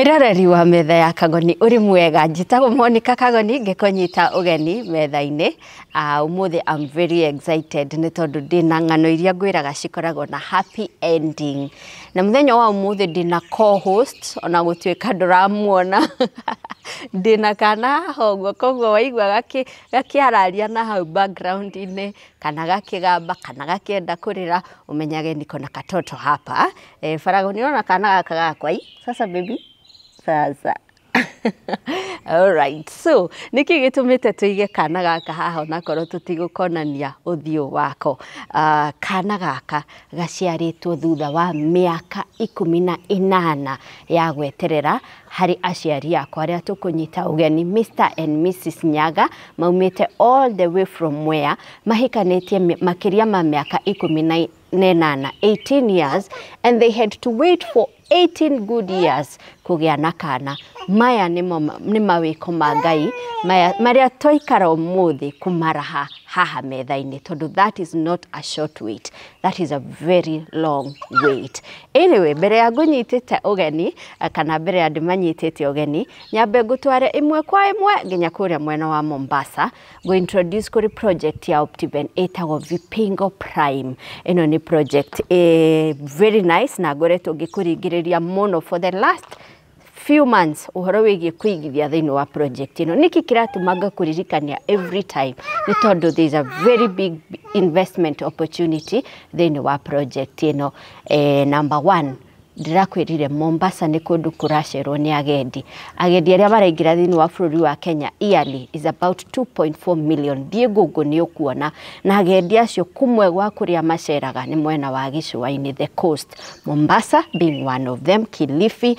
Mwiroreri wa metha ya Kagoni uri mwega njitagwo Monica Kagoni ngikonyita ugeni metha-ini. Umuthi I'm very excited ni tondu ndina ng'ano iria ngwiraga cikoragwo na happy ending. Na muthenya wa umuthi ndina co-host ona gutwika nduramuona ndina kana hongo koguo waigua gakiararia na hau background ini kana gakigamba kana gakienda kurira umenyage niko na katoto hapa. Farago niona kana gaka gakwa sasa baby sasa. All right, so niki gitumite tuige kana gaka haha na korwo tutigukonania uthio wako. Kana gaka gaciaritwo thutha wa miaka 18 ya gweterera hari aciari akwa aria tukunyita ugeni Mr and Mrs Nyaga maumite all the way from where mahikanitie makiria ma miaka 18 years, and they had to wait for 18 good years kugia na kana. Maya ni mawiko ma Ngai maria toikara umuthi kumaraha haha metha-ini tondu that is not a short wait, that is a very long wait. Anyway, mbere ya ngunyitite ugeni kana mbere ya ndimanyitite ugeni nyambe ngutware imwe kwa imwe nginya kuria mwena wa Mombasa go introduce kuri project ya Optiven etagwo Vipingo Prime. Ino ni project very nice na ngoretwo ngikuringiriria muno for the last few months uhoro wigie kuigithia thiini wa project ino. Niki kiratumanga kuririkania every time ni tondu there is a very big investment opportunity thiini wa project ino. Number 1, ndirakwirire Mombasa ni kundu kuracerwo ni agendi aria maraingira thiini wa bururi wa Kenya yearly is about 2.4 million. Thie Google ni ukuona na agendi acio kumwe gwa kuria maceraga ni mwena wa gicua-ini the coast, Mombasa being one of them, Kilifi,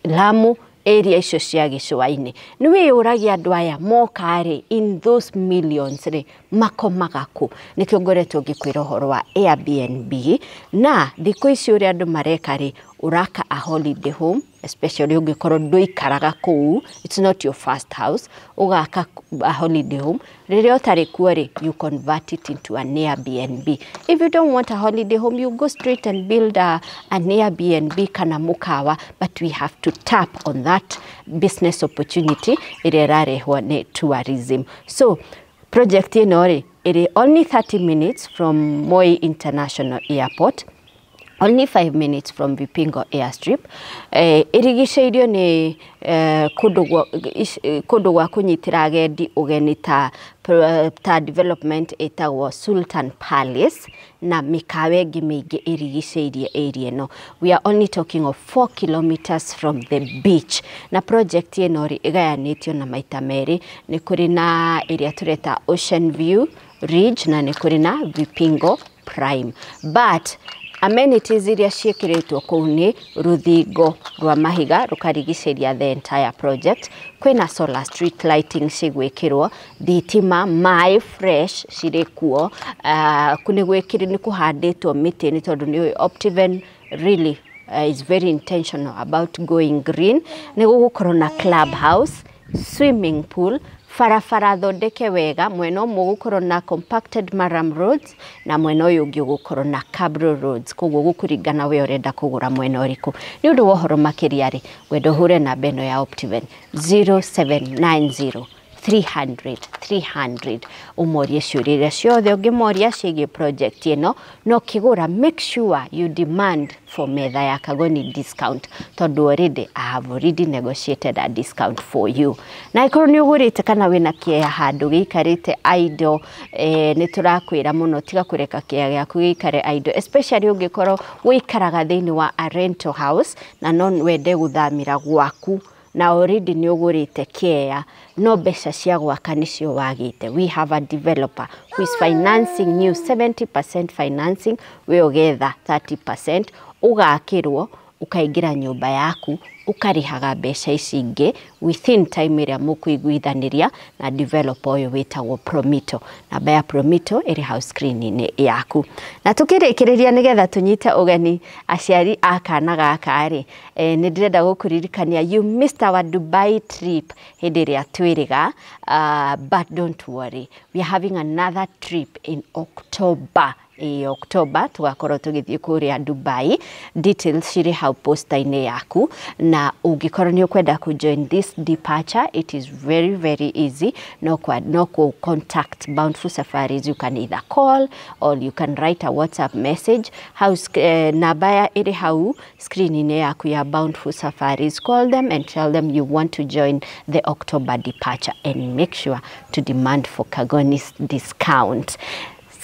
Lamu, area icio cia gicua-ini. Ni wiyuragia andu aya mokari in those millions ri makomaga ku. Nikio ngoretwo ngikwira uhoro wa Airbnb na thiku ici uri andu mareka ri uraka a holiday home, especially ungikorwo nduikaraga kuu, it's not your first house, ugaka a holiday home, riria utari kuo ri you convert it into an Airbnb. If you don't want a holiday home, you go straight and build an Airbnb kana mukawa, but we have to tap on that business opportunity iria rarehwo ni tourism. So project ino ri iri only 30 minutes from Moi International Airport, only 5 minutes from Vipingo Airstrip. Irigiceirio ni kundu gwa kunyitira agendi ugeni ta development etagwo Sultan Palace na mikawe ingi mingi irigiceirie area no. We are only talking of 4 kilometers from the beach. Na project ino ri igayanitio na maita meri, ni kuri na area tureta Ocean View Ridge na ni kuri na Vipingo Prime. But amenities iria ciekiritwo kuu ni ruthingo rwa mahiga rukarigiceria the entire project. Kwina solar street lighting cigwikirwo, thitima mai fresh cirikuo, kunigwikiri ni kuhanditwo miti ni tondu ni Optiven really is very intentional about going green. Ni gugukorwo na clubhouse, swimming pool, farafara thondeke wega, mwena umwe gukorwo na compacted maram roads na mwena uyu ungi gukorwo na cabro roads, koguo gukuringana we urenda kugura mwena uriku. Ni undu wohoro makiria ri wendo hure na beno ya Optiven 0790 300 umorie ciuria ciothe ungimoria cigie project ino no kigura. Make sure you demand for metha ya Kagoni discount tondu already I have already negotiated a discount for you. Na ikorwo ni ugurite kana wina kieya handu giikarite idle, ni turakwira muno tiga kureka kieya giaku giikare idle, especially ungikorwo wikaraga thiini wa a rental house na non wende guthamira gwaku na already ni ugurite kieya no mbeca cia gwaka nicio wagite. We have a developer who is financing you 70% financing, we ugetha 30%, ugakirwo ukaingira nyumba yaku ukarihaga mbeca ici ingi within time iria mukuiguithaniria na developer uyu witagwo Promito. Namba ya Promito iri house screen-ini yaku. Na tukirikiriria nigetha tunyite ugeni aciari akana gaka ri ni ndirenda gukuririkania you missed our Dubai trip hindi iria twiriga, but don't worry, we are having another trip in October October tugakorwo tugithii kuria Dubai. Details ciri hau poster-inĩ yaku, na ungikorwo ni ukwenda ku join this departure, it is very very easy. No contact Bountiful Safaris. You can either call or you can write a WhatsApp message. Namba iri hau screen-inĩ yaku ya Bountiful Safaris. Call them and tell them you want to join the October departure and make sure to demand for Kagoni's discount.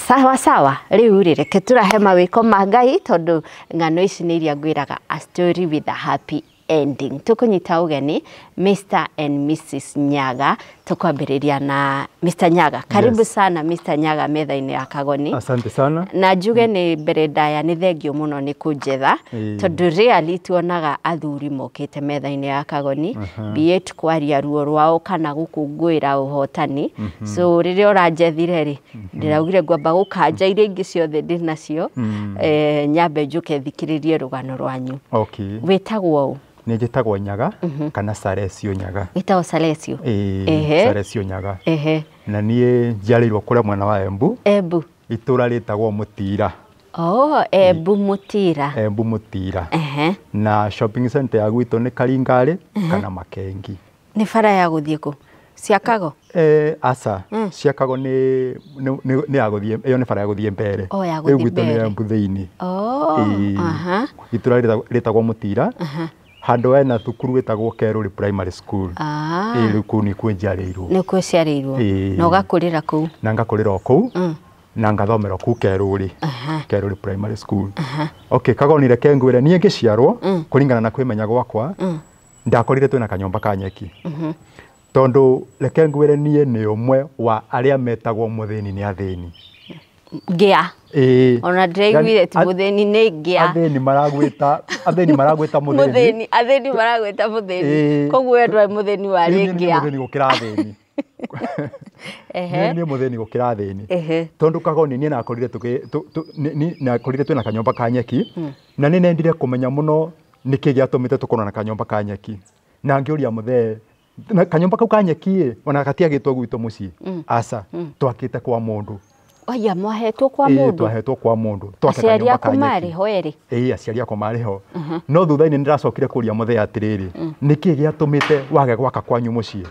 Sawa sawa, riu reke turahe mawiko ma Ngai tondu ng'ano ici nĩ iria ngwiraga a story with a happy ending. Tukunyita ugeni Mr. and Mrs. Nyaga. Tukwambĩrĩria na Mr. Nyaga. Karibu sana Mr. Nyaga metha-inĩ ya Kagoni. Asante sana. Na njuge nĩ mbere ndaya nĩ thengio mũno nĩ kũnjetha tondu really tuonaga athuri mokĩte metha-inĩ ya Kagoni, be it kwaria ruo rwao kana gũkũngũĩra ũhotani. So rĩrĩa ũranjethire rĩ ndĩraugire ngwamba gũkanja iria ingĩ ciothe ndĩ nacio nyambe njuke thikĩrĩrie rũgano rwanyu. Okay. Wĩtagwo Nĩ njĩtagwo Nyaga kana Salesio Nyaga. Wĩtagwo Salesio. Salesio Nyaga. Na niĩ njiarĩirwo kũrĩa mwena wa Embu. Embu. Itũra rĩtagwo Mutira. Oh, Embu Mutira. Embu Mutira. Na shopping center ya gwitũ nĩ Karingari kana Makengi. Nĩ bara ya gũthiĩ kũ? Ciakago? Aca. Ciakago nĩ ya gũthiĩ, ĩyo nĩ bara ya gũthiĩ mbere. Oh, ya gũthiĩ mbere. Gwitũ nĩ Embu thĩinĩ. Oh, Itũra rĩtagwo Mutira. Handũ hena thukuru wĩtagwo Kerũri Primary School. Rĩu kũu nĩkuo njiarĩirwo. Nĩkuo ciarĩirwo. Na ũgakũrĩra kũu? Na ngakũrĩra kũu. Na ngathomera kũu Kerũri. Kerũri Primary School. Okay, Kagoni reke ngwĩre niĩ ngĩciarwo kũringana na kwĩmenya gwakwa ndakorire twĩna kanyũmba ka nyeki. Tondu reke ngwĩre niĩ nĩ ũmwe wa arĩa metagwo mũthĩni nĩ athĩni. Ngĩa. Ona ndĩraiguire ti mũthĩni nĩ ngĩa. Athĩni maragwĩta mũthĩni. Athĩni maragwĩta mũthĩni. Koguo we ndũrĩ mũthĩni warĩ ngĩa. Mũthĩni gũkĩra athĩni. Nĩ mũthĩni gũkĩra athĩni. Tondu Kagoni niĩ nakorire twĩna kanyũmba ka nyeki na nĩ nendire kũmenya mũno nĩkĩ gĩatũmĩte tũkorwo na kanyũmba ka nyeki. Na ngĩũria mũthee kanyũmba kau ka nyeki ona gatiagĩtwo gwitũ mũciĩ. Aca, twakĩte kwa mũndũ. Oya mwahetwo kwa mũndũ. Twahetwo kwa mũndũ. Aciari aku marĩ ho erĩ. Aciari akwa marĩ ho. No thutha-inĩ nĩndĩracokire kũria mũthee atĩrĩrĩ, nĩkĩ gĩatũmĩte wage gwaka kwanyu mũciĩ?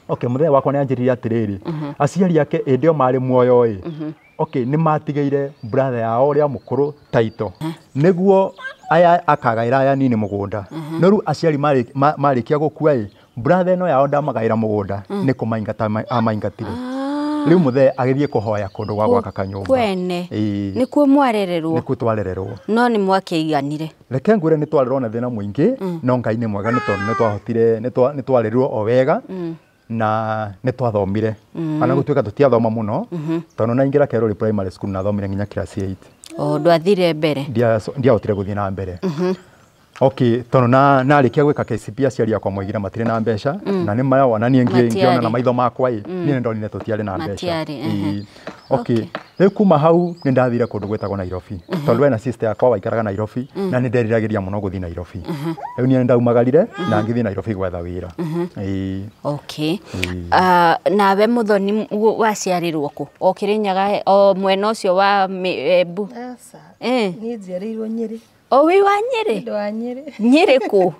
Okay, mũthee wakwa nĩanjĩrire atĩrĩrĩ, aciari ake ĩndĩ o marĩ muoyo okay, nĩ matigĩire brother yao ũrĩa mũkũrũ Taito. Nĩguo aya akagaĩra aya nini mũgũnda. No rĩu aciari marĩkia gũkua brother ĩno yao ndamagaĩra mũgũnda nĩ kũmaingata amaingatire. Rĩu mũthee agĩthiĩ kũhoya kũndũ gwa gwaka kanyũmba. Kwene. Nĩkuo mwarererwo. Nĩkuo twarererwo. No nĩ mwakĩiganire. Reke ngwĩre nĩ twarerwo na thĩna mũingĩ, no Ngai nĩ mwega nĩ tondũ nĩ twarerirwo o wega na nĩ twathomire. Ona gũtuĩka tũtiathoma mũno, tondũ naingĩra Kerũri Primary School nathomire nginya class 8. Ndwathire mbere? Ndiahotire gũthiĩ na mbere. Okay, tondũ narĩkia gwĩka KCPE aciari akwa moigire matirĩ na mbeca na nĩ maya na niĩ ngĩona na maitho makwa niĩ ndonire tũtiarĩ na mbeca. Okay, rĩu kuma hau nĩ ndathire kũndũ gwĩtagwo Nairobi tondũ wena sister yakwa waikaraga Nairobi na nĩ nderiragĩria mũno gũthiĩ Nairobi. Rĩu niĩ ndaumagarire na ngĩthiĩ Nairobi gwetha wĩra. Okay. Nawe mũthoni waciarĩrwo kũ? O Kĩrĩnyaga o mwena ũcio wa Embu? Niĩ njiarĩirwo Nyĩrĩ. O wĩ wa Nyĩrĩ? Ndĩ wa Nyĩrĩ. Nyĩrĩ kũ?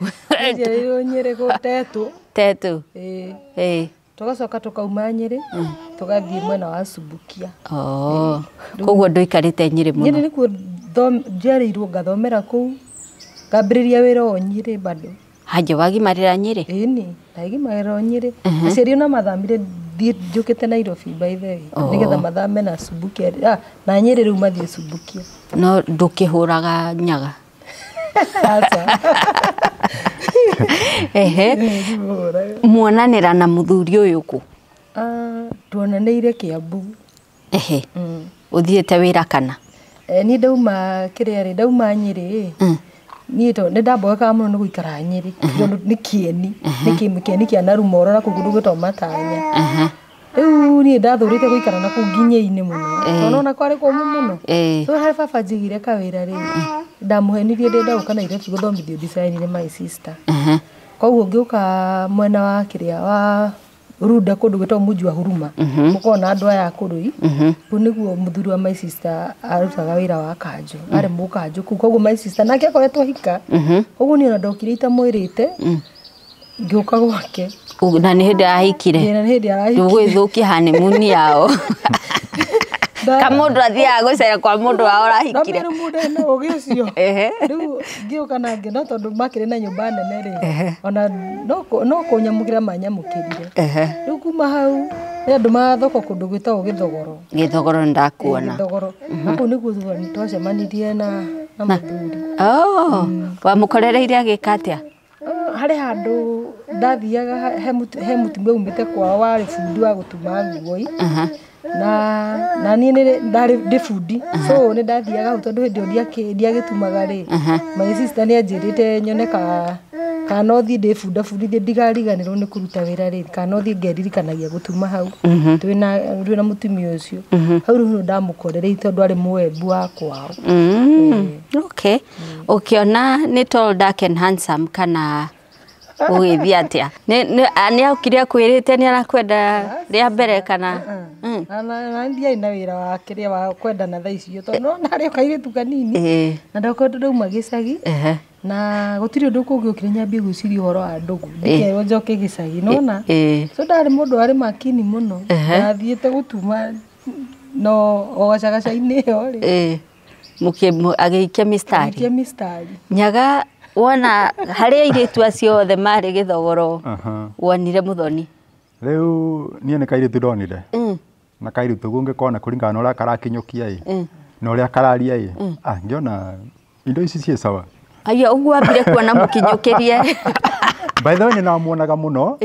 Njiarĩirwo Nyĩrĩ kũ Tetu. Tetu. Tugacoka tukauma Nyĩrĩ tugathiĩ mwena wa Subukia. Koguo ndũikarĩte Nyĩrĩ mũno? Nyĩrĩ nĩkuo njiarĩirwo ngathomera kũu ngambĩrĩria wĩra o Nyĩrĩ bado. Hanja wagimarĩra Nyĩrĩ? Ĩni, ndagimarĩra o Nyĩrĩ. Aciari ona mathamire njũkĩte Nairobi by the way. Nĩgetha mathame na Subukia. Na Nyĩrĩ rĩu mathiĩ Subukia. No ndũkĩhũraga Nyaga? Muonanĩra na mũthuri ũyũ kũ? Tuonanĩire Kiambu. Ũthiĩte wĩra kana? Niĩ ndauma ndauma Nyĩrĩ niĩ nĩ ndamboekaga mũno nĩ gũikara Nyĩrĩ tondũ nĩ kĩeni nĩ kĩa Narumoro na kũndũ gwĩtagwo Matanya. Rĩu niĩ ndathũrĩte gũikara na kũu Nginya-inĩ mũno tondũ ona kwarĩ kũmũ mũno. So harĩ baba njigire kawĩra rĩ ndamũhenirie ndĩ ndagũka Nairobi gũthomithio design nĩ my sister. Koguo ngĩũka mwena wa Runda kundu gwitwo Muji wa Huruma mukona andu aya kurui ku niguo muthuri wa my sister arutaga wira wa kanjo ari mukanjo koguo my sister nake akoretwo hika koguo ni ona ndokire itamwirite ngioka gwake na nĩ hĩndĩ arahikire na nĩ hĩndĩ arahikire ndũgwĩthũkia honeymoon yao kamundu athiaga gucera kwa mundu wao arahikire na mundu ena ũgĩ ũcio riu ngioka na ngena tondu makire na nyumba nene ri ona no kunyamukira manyamukirire riu kuma hau andu mathoko kundu gwitagwo Githogoro ndakuona Githogoro hapo niguo twacemanirie na muthuri wamukorereire agika atia hari handu ndathiaga he mutumia umite kwao wari bundi wa gutuma nguo na ni ndari bundi so ni ndathiaga hau tondu hindi ndiagitumaga ri my sister ni anjirite nyone kana othi ndi bundithie ndigariganirwo ni kuruta wira ri kana othi ngeririkanagia gutuma hau twina mutumia ucio hau riu ndamukorereire tondu ari muwembu wa kwao okay ukiona ni tall dark and handsome kana ugithia atia ni aukire kwirite ni arakwenda ria mbere kana na ndia ina wira wa kiria wa kwenda na thaa icio tondu na ri kairitu kanini na ndakwenda ndauma gicagi na gutiri undu kungi ukire nyambie gwiciria uhoro wa ndugu ndikero njoke gicagi nona so ndari mundu ari makini muno ndathiite gutuma no ogacagacaine yo ri agiikia mistari nyaga wona haria iritu acio othe mari Githogoro wonire muthoni riu nie ni kairitu ndonire na kairitu gungi kona kuringana na uria karakinyukia na uria kararia ngiona indo ici cie sawa aya uguo ambire kuona mukinyukirie by the way ni namuonaga muno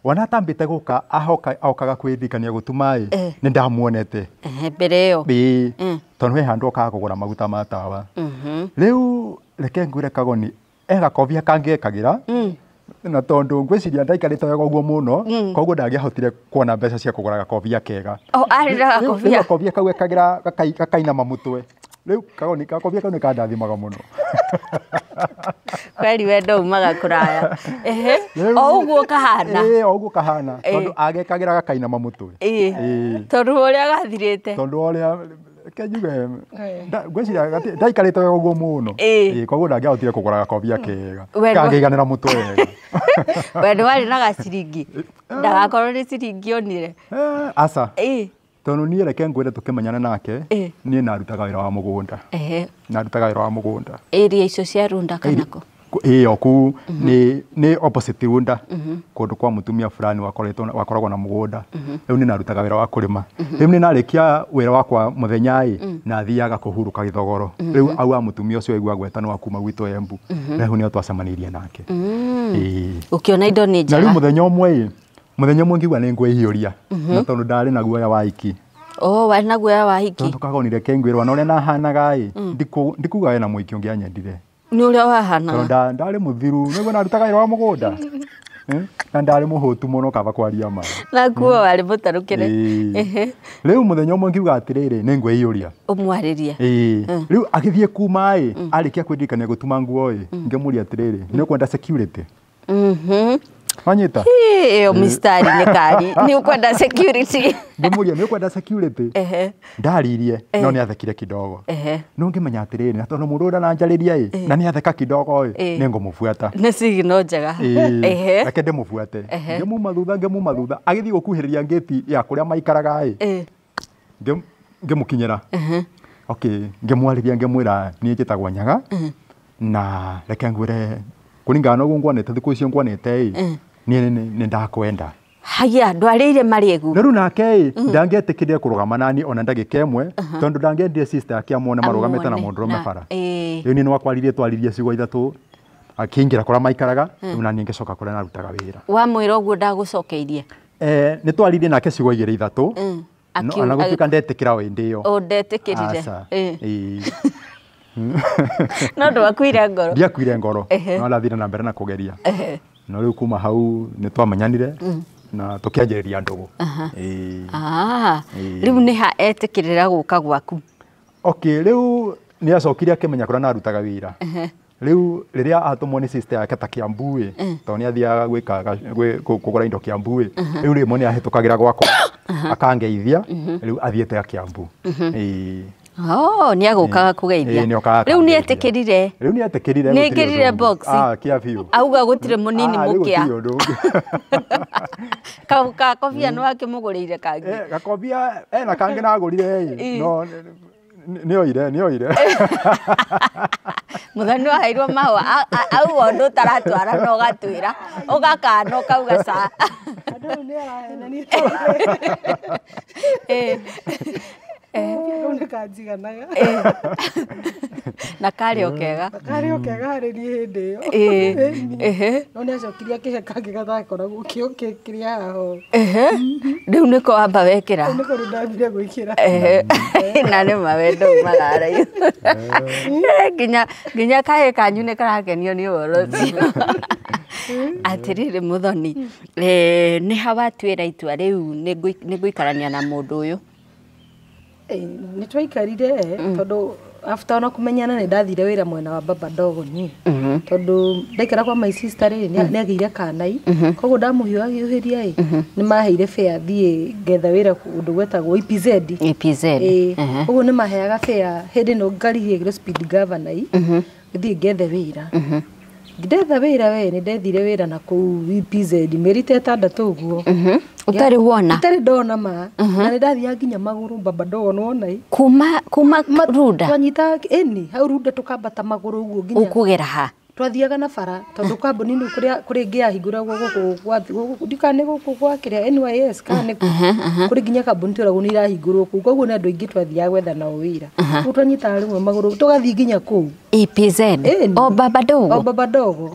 wana tambite guka ahokaga kwithikania gutuma ni ndamuonete mbere yo tondu he handu okaga kugura maguta ma tawa riu reke ngwire Kagoni gakobia kangekagira na tondu ngwiciria ndaikarite wega uguo muno koguo ndangihotire kuona mbeca cia kugura gakobia kega arira gakobia kau ekagira gakaina mamutwe riu Kagoni gakobia kau ni kandathimaga muno kweli wendo umaga kuraya uguo kahana uguo kahana tondu agekagira gakaina mamutwe tondu uria gathirite tondu uria kejuge ngwiciria ndaikarite wega uguo muno koguo ndangihotire kugura gakobia kega kangiganira mutwe wega wendo wari na gaciringi ndagakorwo ni ciringi onire asa tondu nie reke ngwire tukimenyana nake nie narutaga wira wa mugunda narutaga wira wa mugunda area icio cia Runda kanako oku ni opposite Runda kundu kwa mutumia fulani wakoragwo na mugunda riu ni narutaga wira wa kurima riu ni narikia wira wakwa muthenya na thiaga kuhuruka Githogoro riu au mutumia ucio aigua gwetano wa kuma gwitu Embu riu ni twacemanirie nake ukiona indo ni njega na riu muthenya umwe ngiuga ni ngwihiuria na tondu ndari na guoya wa hiki wari na guoya wa hiki tondu Kagonire kengwirwa na uria nahanaga ndikuga we na muiki ungianyendire ni uria wahana tondu ndari muthiru niguo narutaga wira wa mugunda na ndari muhutu muno kaba kwaria ma na kuo wari mutarukire riu muthenya umwe ngiuga atiriri ni ngwihiuria umwariria riu agithie kuma arikia kwindikania gutuma nguo ngemuria atiriri ni kwenda security Wanyita mistari nikari ni ukwenda security ngemuria ni ukwenda security ndaririe no ni athekire kidogo no ngimenya atiriri na tondu mundu na njariria na ni atheka kidogo ni ngumufuata ni signo njega reke ndimufuate ngimuma thutha agithii gukuhiriria ngeti ya kuria maikaraga ngimukinyira okay ngimwariria ngimwira ni njitagwo Nyaga na reke ngwire kuringana na ngwanete thiku icio ngwanete ni ndakwenda haya ndwarire mariegu riu nake ndangetikire kurugama nani ona ndagika imwe tondu ndangendire sister yake amwone marugamite na mundurume bara riu ni wakwaririe twaririe ciugo ithatu akingira kura maikaraga riu nani ngicoka kuria narutaga wira wa mwira uguo ndagucokeirie ni twaririe nake ciugo igiri ithatu ona gutuika ndetikira windi yo ndetikirire no ndwakuire ngoro ndiakuire ngoro no lathire na mbere na kugeria no riu kuma hau ni twamenyanire na tukianjiriria ndugu riu ni ha etikirira guka gwaku okay riu ni acokire akimenya kuria narutaga wira riu riria atumwo ni sister yake ta Kiambu to ni athiaga gwika kugura indo Kiambu riu rimwe ni ahitukagira gwakwa akangeithia riu athiete a Kiambu ni agukaga kugeithia riu ni etikirire ni ngirire box kia biu auga gutire munini mukia ka kofia no akimugurire kangi gakobia na kangi na agurire no ni oire muthoni wa hairwo mahua au ondu taratwara no gatwira ugakana ukauga sa andu ni arahena ni kanjiganaga na kari okega harä ni hä ndä ä yo no nä acokirie akä he kangä gathakoragwo kä å kä rä haho rä u nä ko wamba wekä ra nä korå ndambire gwä kä ra na nä mawendo magaraiu nginya kahä kanyu nä karakenio nä å horo cio atä rä rä må thoni nä ha watuä ra itua rä u nä ngå ikarania na må ndå å yå nä twaikarire tondå after ona kumenyana nä ndathire wä ra mwena wa baba ndogo ni tondå ndaikara kwa my sister rä nä agä ire kanai koguo ndamå hiå agä å hä ria nä maheire bea thiä ngetha wä ra å ndå gwetagwo EPZ koguo nä maheaga bea hä ndä no ngarigä speed governor gä thiä ngethe wä ra ndetha wä ra we nä ndethire wä ra na kå u EPZ mä ri ta 6 å guo utarä wona utarä ndona ma na nä ndathia nginya magå baba ndogo nona kuma runda twanyita eni hau runda tå kambata magå rå å guo nginya ukugä ra ha twathiaga na bara tondå kambuni nä kå rä ngä yahingå ragwo gå ndikanä gå kå gwa kä rä a NYS kana kå rä nginya kambuni tå ragwo nä irahingå rwo kå u koguo nä andå aingä twathiaga gwetha nao wä ra gå twanyitaga rä mwe magå rå tå gathiä nginya kå u EPZ o baba ndogo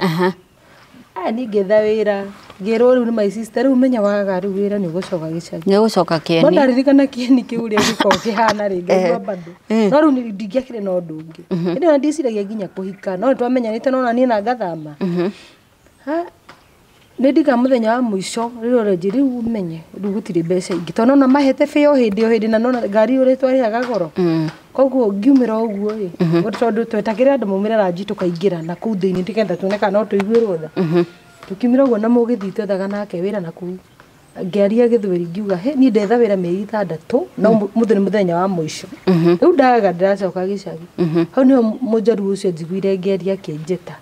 ni ngetha wä ra ngärwo rä u nä my sister rä u menya waga rä u wä ra nä å gå coka gä cagi nä å gå coka kä no ndaririkana kä eni kä u rä a gä korwo kä hana rä ngaigua bandå no rä u ndingäakä re na å ndå å ngä ä ndä ona ndiciragia nginya kå hika no nä twamenyanä te nona niä na ngathama nä ndika må thenya wa må ico rä rä orenji rä u menye rä u gå tirä mbeca ingä tondå nona mahete bä o hä ndä o hä ndä na nona ngari å rä twarä haga goro koguo ngiumä ra å guo tondå twetagä re andå maumä ra ranji tå kaingä ra na kå u thä inä tä getha tuone kana no tå iguä rwo tha tå kiumä ra å guo na må gä thiä twethaga nake wä ra na kå u ngäaria gä thwä ri ngiuga niä ndetha wä ra mä eri 6 no må thä nä må thenya wa må ico rä u ndaga ndäracoka gä cagi hau nä ho må njaru å cio njiguire ngäaria akä njäta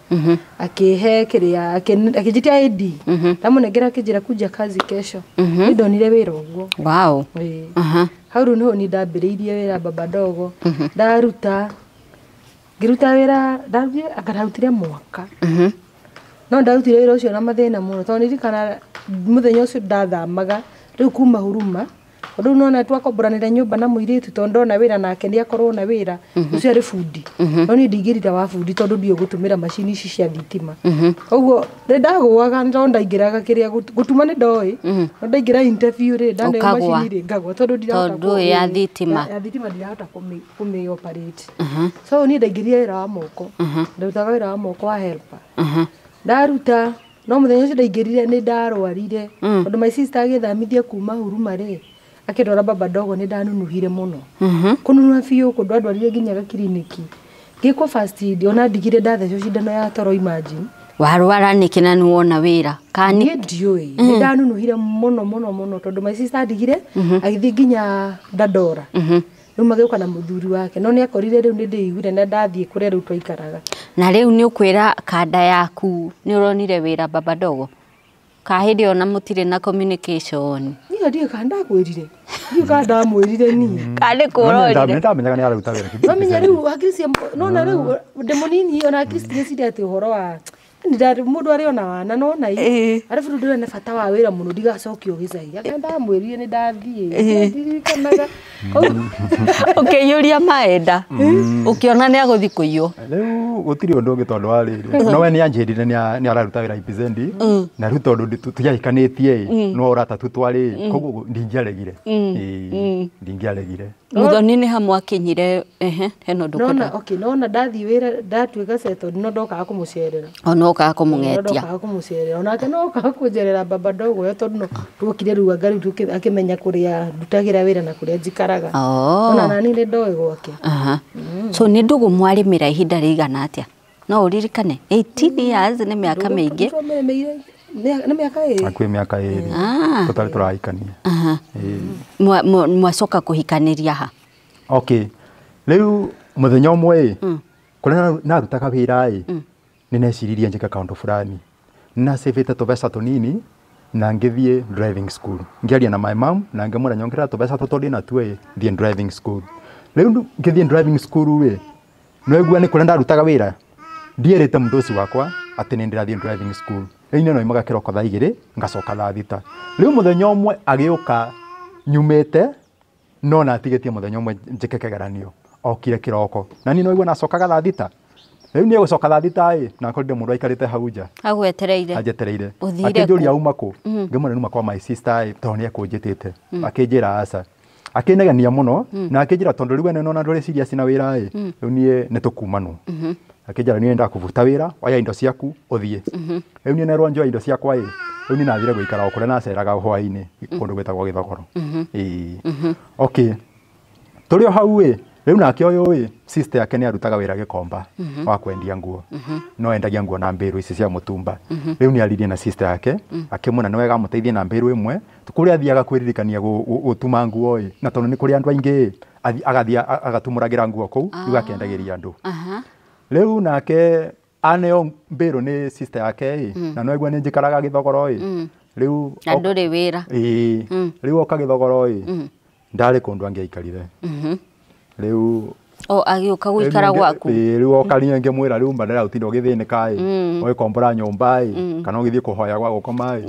akä he kä rä a akä njätia id ndamå nengera akä njä ra kunja kazi kesho nä ndonire wä ra å guo hau rä u nä ho ni ndambä rä irie wä ra baba ndogo ndaruta ngä ruta wä ra ngararutire mwaka no ndarutire wä ra å cio na mathä na må no tondå nä rikana må thenya å cio ndathamaga rä u kuma huruma å ndå nona twakomboranä ra nyå mba na må irä tu tondå ndona wä ra nake nä akorwo na wä ra å cio arä bundi no nä ndingä rita wa bundi tondå ndiå gå tå mä ra macini ici cia thitima koguo nä ndagå aga no ndaingä raga kä rä a gå tuma nä ndoä no ndaingä ra rä ndaneo macini rä ngagwa tondå ya thitima ndirahota kå mä operate so niä ndaingä rire wä ra wa moko ndarutaga wä ra wa moko wa helper ndaruta no må thenya å cio ndaingä rire nä ndarwarire tondå my sister agä thamithia kuma huruma rä akä ndwara baba ndogo nä ndanunuhire må no kå nunua biå kå ndå andwarire nginya gakiriniki ngä kwo ona ndigire ndathecwo cindano ya toro imagine warwara nä kä na nä wona wä ra niä ndiå nä ndanunuhire må no tondå my sister ndigire agä thiä nginya Dandora rä u magä å ka na må thuri wake no nä akorire rä u nä ndä iguire na ndathiä kå rä a rä u twaikaraga na rä u nä å kwä ra kanda yaku nä å ronire wä ra baba ndogo kahä ndä ona må tirä na communication niä ndiä kana ndakwä rire ndiä kana ndamwä rire niä kandä kå rorire ndamenyaga nä aruta wä ra wamenya rä u akricia nona rä u ndä må nini ona akricia cire atä å horo wa må ndå arä ona wana nona arabu rä u ndä rene bata wa wä ra må no ndigacokia å gä cagi aka ndamwä rire nä ndathiä ndirikanaga å kä iyå ria maenda å kä ona nä agå thiä kå iyå rä u gå tirä å ndå å ngä tondå wa rä rä no we nä anjä rire nä araruta wä ra EPZ na rä u tondå tåiahikanä tie no rata tu twarä koguo ndingäaregire ndingäaregire må thoni nä hamwe akä nyire heno ndå nona ndathiä wä ra ndatuä ka settled no ndokaga kå må cerera ona okaga kå må ngetia ndokaga kå må cerera onake no okaga kå njerera baba ndogo yo tondå no twokire rä u anga rä u akä menya kå rä a ndutagä ra wä ra na kå rä a njikaraga ona nani nä ndoä gwake so nä ndå gå mwarä mä ra ihinda rä igana atä No uririkane 18 years nĩ mĩaka mĩingĩ. Nĩ mĩaka ĩrĩ. Akwe mĩaka ĩrĩ. Tũtarĩ tũrahikania. Mwacoka kũhikanĩria ha? Okay. Rĩu mũthenya ũmwe kũrĩa narutaga wĩra nĩ neciririe njĩke kaũndũ fulani. Nacĩbĩte tũbeca tũnini na ngĩthiĩ driving school. Ngĩaria na my mom na ngĩmwĩra nyongerera tũbeca tũtũ ndĩ natuo thiĩ driving school. Rĩu ngĩthiĩ driving school no igua nĩ kũrĩa ndarutaga wĩra. Ndierĩte mũndũ ũcio wakwa atĩ nĩ ndĩrathiĩ driving school. Rĩu no imaga kĩroko thaa 2 ngacoka thaa 6. Rĩu mũthenya ũmwe agĩũka nyumĩte no natigĩtie mũthenya ũmwe njĩke kĩgeranio. Okire kĩroko. Na niĩ no igua nacokaga thaa 6. Rĩu nĩ gũcoka thaa 6 na akorire mũndũ aikarĩte hau nja. Agwetereire. Ajetereire. Akĩnjũria uma kũ. Ngĩmwĩra numa kwa my sister tondũ nĩ akũnjĩtĩte. Akĩnjĩra aca. Akĩnegania mũno na akĩnjĩra tondũ rĩu ene no na ndũrĩ serious na wĩra rĩu niĩ nĩ tũkumanwo. Akĩnjĩra niĩ ndakũbuta wĩra oya indo ciaku ũthiĩ. Rĩu niĩ nerwo njoya indo ciakwa rĩu niĩ nathire gũikara kũrĩa naceraga hwaĩ-inĩ kũndũ gwĩtagwo Gĩthogoro. Okay. Tũrĩ o hau rĩu nake ũyũ sister yake nĩ arutaga wĩra Gĩkomba wa kwendia nguo. No endagia nguo na mbĩrũ ici cia mũtumba. Rĩu nĩ aririe na sister yake akĩmwĩra nĩ wega mũteithie na mbĩrũ ĩmwe kũrĩa athiaga kwĩririkania gũtuma nguo na tondũ nĩ kũrĩ andũ aingĩ agathiĩ agatumũragĩra nguo kũu rĩu akendagĩria andũ. Rĩu nake aneo mbĩrũ nĩ sister yake na no igua nĩ njikaraga Gĩthogoro rĩu ndũrĩ wĩra. Rĩu oka Gĩthogoro ndarĩ kũndũ angĩaikarire. Rĩu agĩũka gũikara gwaku. Rĩu oka niĩ ngĩmwĩra rĩu badala ũtinda ũgĩthĩnĩka ũgĩkombora nyũmba kana ũgĩthiĩ kũhoya gwa gũkoma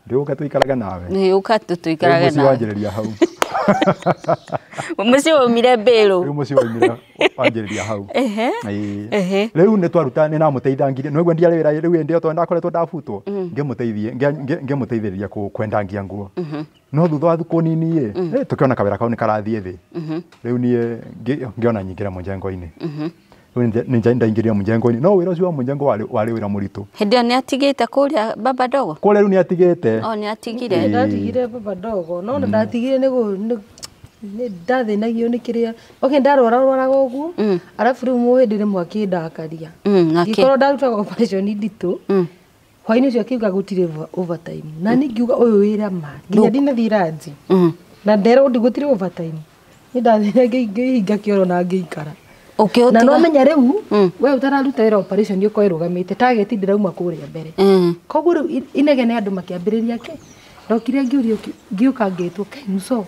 rĩu ũke tũikarage nawe. Nĩ ũka tũikarage nawe. Wanjĩrĩria hau. Mũciĩ waumire mbĩrũ. Rĩu mũciĩ waumire wanjĩrĩria hau. Rĩu nĩ twaruta nĩ namũteithangirie no igua ndiarĩ wĩra rĩu ndĩ o tondũ ndakoretwo ndabutwo ngĩmũteithĩrĩria kwendangia nguo. No thutha wa thikũ nini tũkĩona kawĩra kau nĩ karathiĩ thĩ. Rĩu niĩ ngĩona nyingĩra mũnjengo-inĩ. Rĩu ndaingĩrire mũnjengo-inĩ no wĩra ũcio wa mũnjengo warĩ wĩra mũritũ. Hĩndĩ ĩyo nĩ atigĩte kũrĩa Baba Dogo? Kũrĩa rĩu nĩ atigĩte. Nĩ atigire. Ndatigire Baba Dogo no ndatigire nĩ ndathĩnagio nĩ kĩrĩa ndarwaraga ũguo arabu rĩu hĩndĩ rĩmwe akĩndakaria. Ngĩkorwo ndarutaga operation nditũ hwaĩ-inĩ ũcio akiuga gũtirĩ overtime na niĩ ngiuga ũyũ wĩra ma nginya ndinathiĩ ranji na nderwo gũtirĩ overtime nĩ ndathire ngĩhinga kĩoro na ngĩikara. Na no menya rĩu we ũtararuta wĩra operation ũko ĩrũgamĩte target ndĩrauma kũrĩa mbere. Koguo rĩu inegene andũ makĩambĩrĩria ndokire ngĩũka ngĩtwo Muso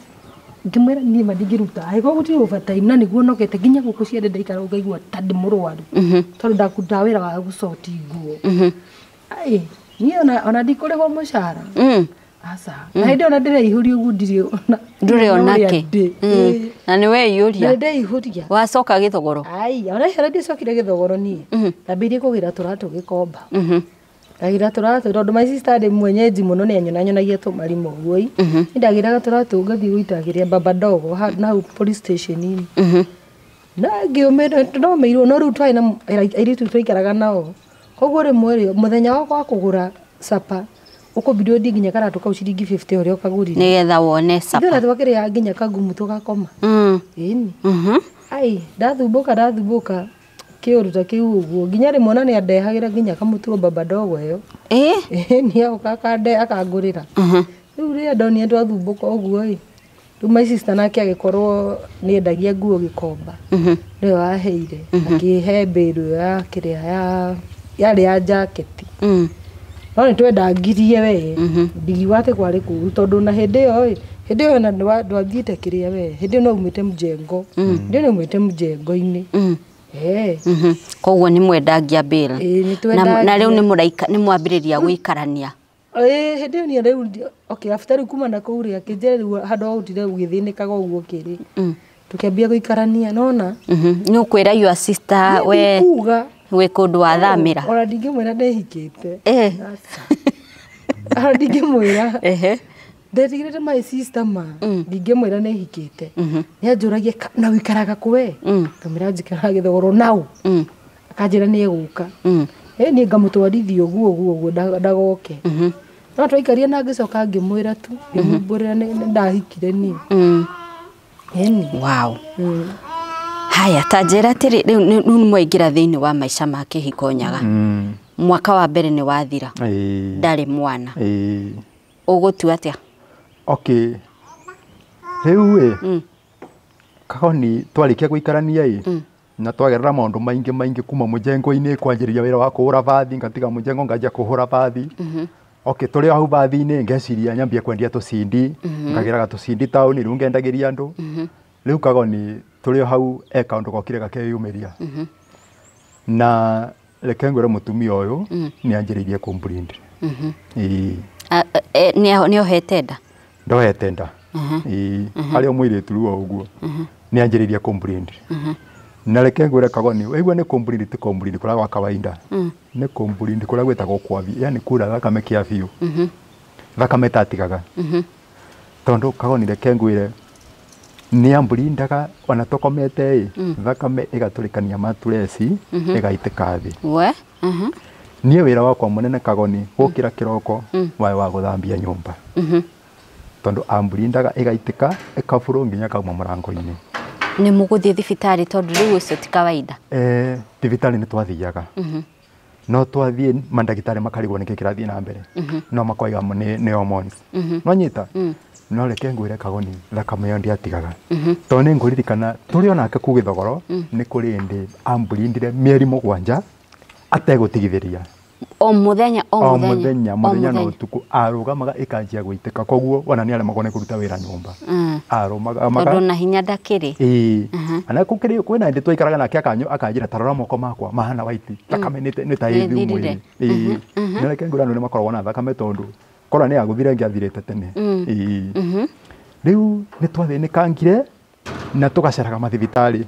ngĩmwĩra niĩ mandingĩruta agĩkorwo gũtirĩ overtime na nĩguo nogete nginya gũkũ ciende ndaikara ũkaigua ta ndĩ mũrwaru tondũ ndakuruta wĩra wa gũcoti nguo. Niĩ ona ndikũrĩhwo mũcara. Aca na hĩndĩ ona ndĩreihũria ũguo ndũrĩ onake na nĩ weihũria. Ndeihũria. Wacoka Gĩthogoro? Ona hera ndicokire Gĩthogoro niĩ ndambĩirie kũgĩra tũratũ Gĩkomba. Ndagĩra tũratũ tondũ my sister ndĩ mwenyeji mũno nĩ anyonagia tũmarima ũguo nĩ ndagĩraga tũratũ ngathiĩ gũitagĩria Baba Dogo na hau police station-inĩ. Na ngĩũmĩra ndomeirwo no rĩu twarĩ na airĩtu twaikaraga nao koguo rĩmwe mũthenya wakwa wa kũgũra sapa ũkũbidwo ndi nginya karatũ kau ciringi 50 ũrĩa ũkagũrire nĩgetha wone sapa. Ndĩra twakĩrĩa nginya kagumu tũgakoma. Ndathumbũka kĩũruta kĩu ũguo nginya rĩmwe ona nĩ andehagĩra nginya kamũtuo Baba Dogo ĩyo. Nĩ agoka akangũrĩra. Rĩu rĩrĩa ndonire twathumbũka ũguo rĩu my sister nake agĩkorwo nĩ endagia nguo Gĩkomba nĩwe waheire akĩhe mbĩrũ ya kĩrĩa yarĩ ya jacket. No nĩ twendangirie we ndigiwa atĩ kwarĩ kũru tondũ na hĩndĩ ĩyo na ndwathiĩte kĩrĩa we hĩndĩ ĩyo no umĩte mũjengo hĩndĩ ĩyo no umĩte mũjengo-inĩ. Koguo nĩ mwendangia mbĩra na rĩu nĩ mwambĩrĩria gũikarania? Hĩndĩ ĩyo rĩu after rĩu kuma na kũu rĩ akĩnjĩra rĩu handũ wahotire ũgĩthĩnĩkaga ũguo kĩrĩ tũkĩambia gũikarania nona. Nĩ ũkwĩra your sister we wĩ kũndũ wathamĩra? Ona ndingĩmwĩra ndehikĩte. Ona ndingĩmwĩra ndetigĩrĩte my sister ma ndingĩmwĩra nehikĩte. Nĩ anjũragia na wĩikaraga kũ we ngamwĩra njikaraga Gĩthogoro naũ akanjĩra nĩ egũka. Niĩ ngamũtwarithia ũguo ndagoke. No twaikaria na ngĩcoka ngĩmwĩra tu ngĩmumbũrĩra nĩ ndahikire niĩ. Wow. Haya, tanjĩra atĩrĩ rĩu nĩ mwaingĩra thĩinĩ wa maica ma kĩhiko Nyaga. Mwaka wa mbere nĩ wathira. Ndarĩ mwana. Ũgũtua atĩa? Okay. Rĩu Kagoni twarikia gũikarania na twagerera maũndũ maingĩ kuma mũjengo-inĩ kwanjĩrĩria wĩra wa kũhũra bathi, ngatiga mũjengo ngajia kũhũra bathi. Okay, tũrĩ hau bathi-inĩ ngeciria nyambia kwendia tũcindi, ngagĩraga tũcindi taũni rĩu ngendagĩria andũ. Rĩu Kagoni tũrĩ hau kaũndũ gokire gakeyumĩria. Na reke ngwĩre mũtumia ũyũ nĩ anjĩrĩirie kũmbrind. Nĩ ohete nda? Ndohete nda. Harĩa mũirĩtu rĩu ũguo nĩ anjĩrĩirie kũmbrind. Na reke ngwĩre Kagoni, waigua nĩ kũmbrind ti kũmbrind kũrĩa gwa kawaida. Nĩ kũmbrind kũrĩa gwĩtagwo kwabi, yani kura thakame kĩa biũ. Thakame tatigaga. Tondũ Kagoni reke ngwĩre nĩ ambrindaga ona tokomete thakame ĩgatũrĩkania maturesi ĩgaitĩka thĩ. We? Niĩ wĩra wakwa mũnene Kagoni gũkĩra kĩroko waĩ wa gũthambia nyũmba. Tondũ ambrindaga ĩgaitĩka ĩkabũrwo nginya kauma mũrango-inĩ. Nĩ mũgũthiĩ thibitarĩ tondũ rĩu ũcio ti kawaida? Thibitarĩ nĩ twathiaga. No twathiĩ mandagĩtarĩ makarigwo nĩkĩ kĩrathiĩ na mbere. No makoiga nĩ hormones. No nyita? No reke ngwĩre Kagoni thakame ĩyo ndiatigaga. Tondũ nĩ ngũririkana tũrĩ onake kũu Gĩthogoro nĩ kũrĩ hĩndĩ ambrindire mĩeri 7 ategũtigithĩria. O mũthenya na ũtukũ arũgamaga ĩkanjia gũitĩka, koguo ona nĩ aremagwo nĩ kũruta wĩra nyũmba. Arũmaga tondũ na hinya ndakĩrĩ. Ana kũkĩrĩ kwĩna hĩndĩ twaikaraga nake akanjĩra tarora moko makwa mahana white, thakame nĩ ta hĩndĩ mwĩrĩ. Na reke ngwĩre andũ nĩ makoragwo na thakame tondũ korwo nĩ agũthire ngĩathirĩte tene. Rĩu nĩ twathĩnĩkangire na tũgaceraga mathibitarĩ.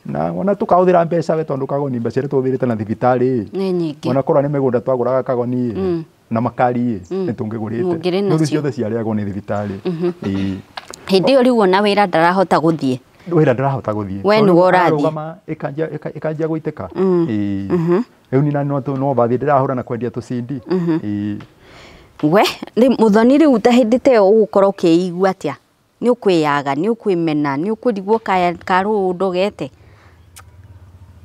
Na ona tukahũthĩra mbeca we tondũ Kagoni mbeca iria tũhũthĩrĩte na thibitarĩ nĩ nyingĩ. Ona korwo nĩ mĩgũnda twagũraga Kagoni na makari nĩ tũngĩgũrĩte. Nĩ ciothe ciarĩagwo nĩ thibitarĩ. Hĩndĩ ĩyo rĩu ona wĩra ndarahota gũthiĩ. Wĩra ndarahota gũthiĩ. We nĩwe ũrathiĩ. Ĩkanjia gũitĩka. Rĩu ni no bathi ndĩrahũra na kwendia tũcindi. We mũthoni rĩu ta hĩndĩ ta ĩyo ũgũkorwo ũkĩigua atĩa? Nĩ ũkwĩyaga, nĩ ũkwĩmena, nĩ ũkũrigwo karũ ndogete?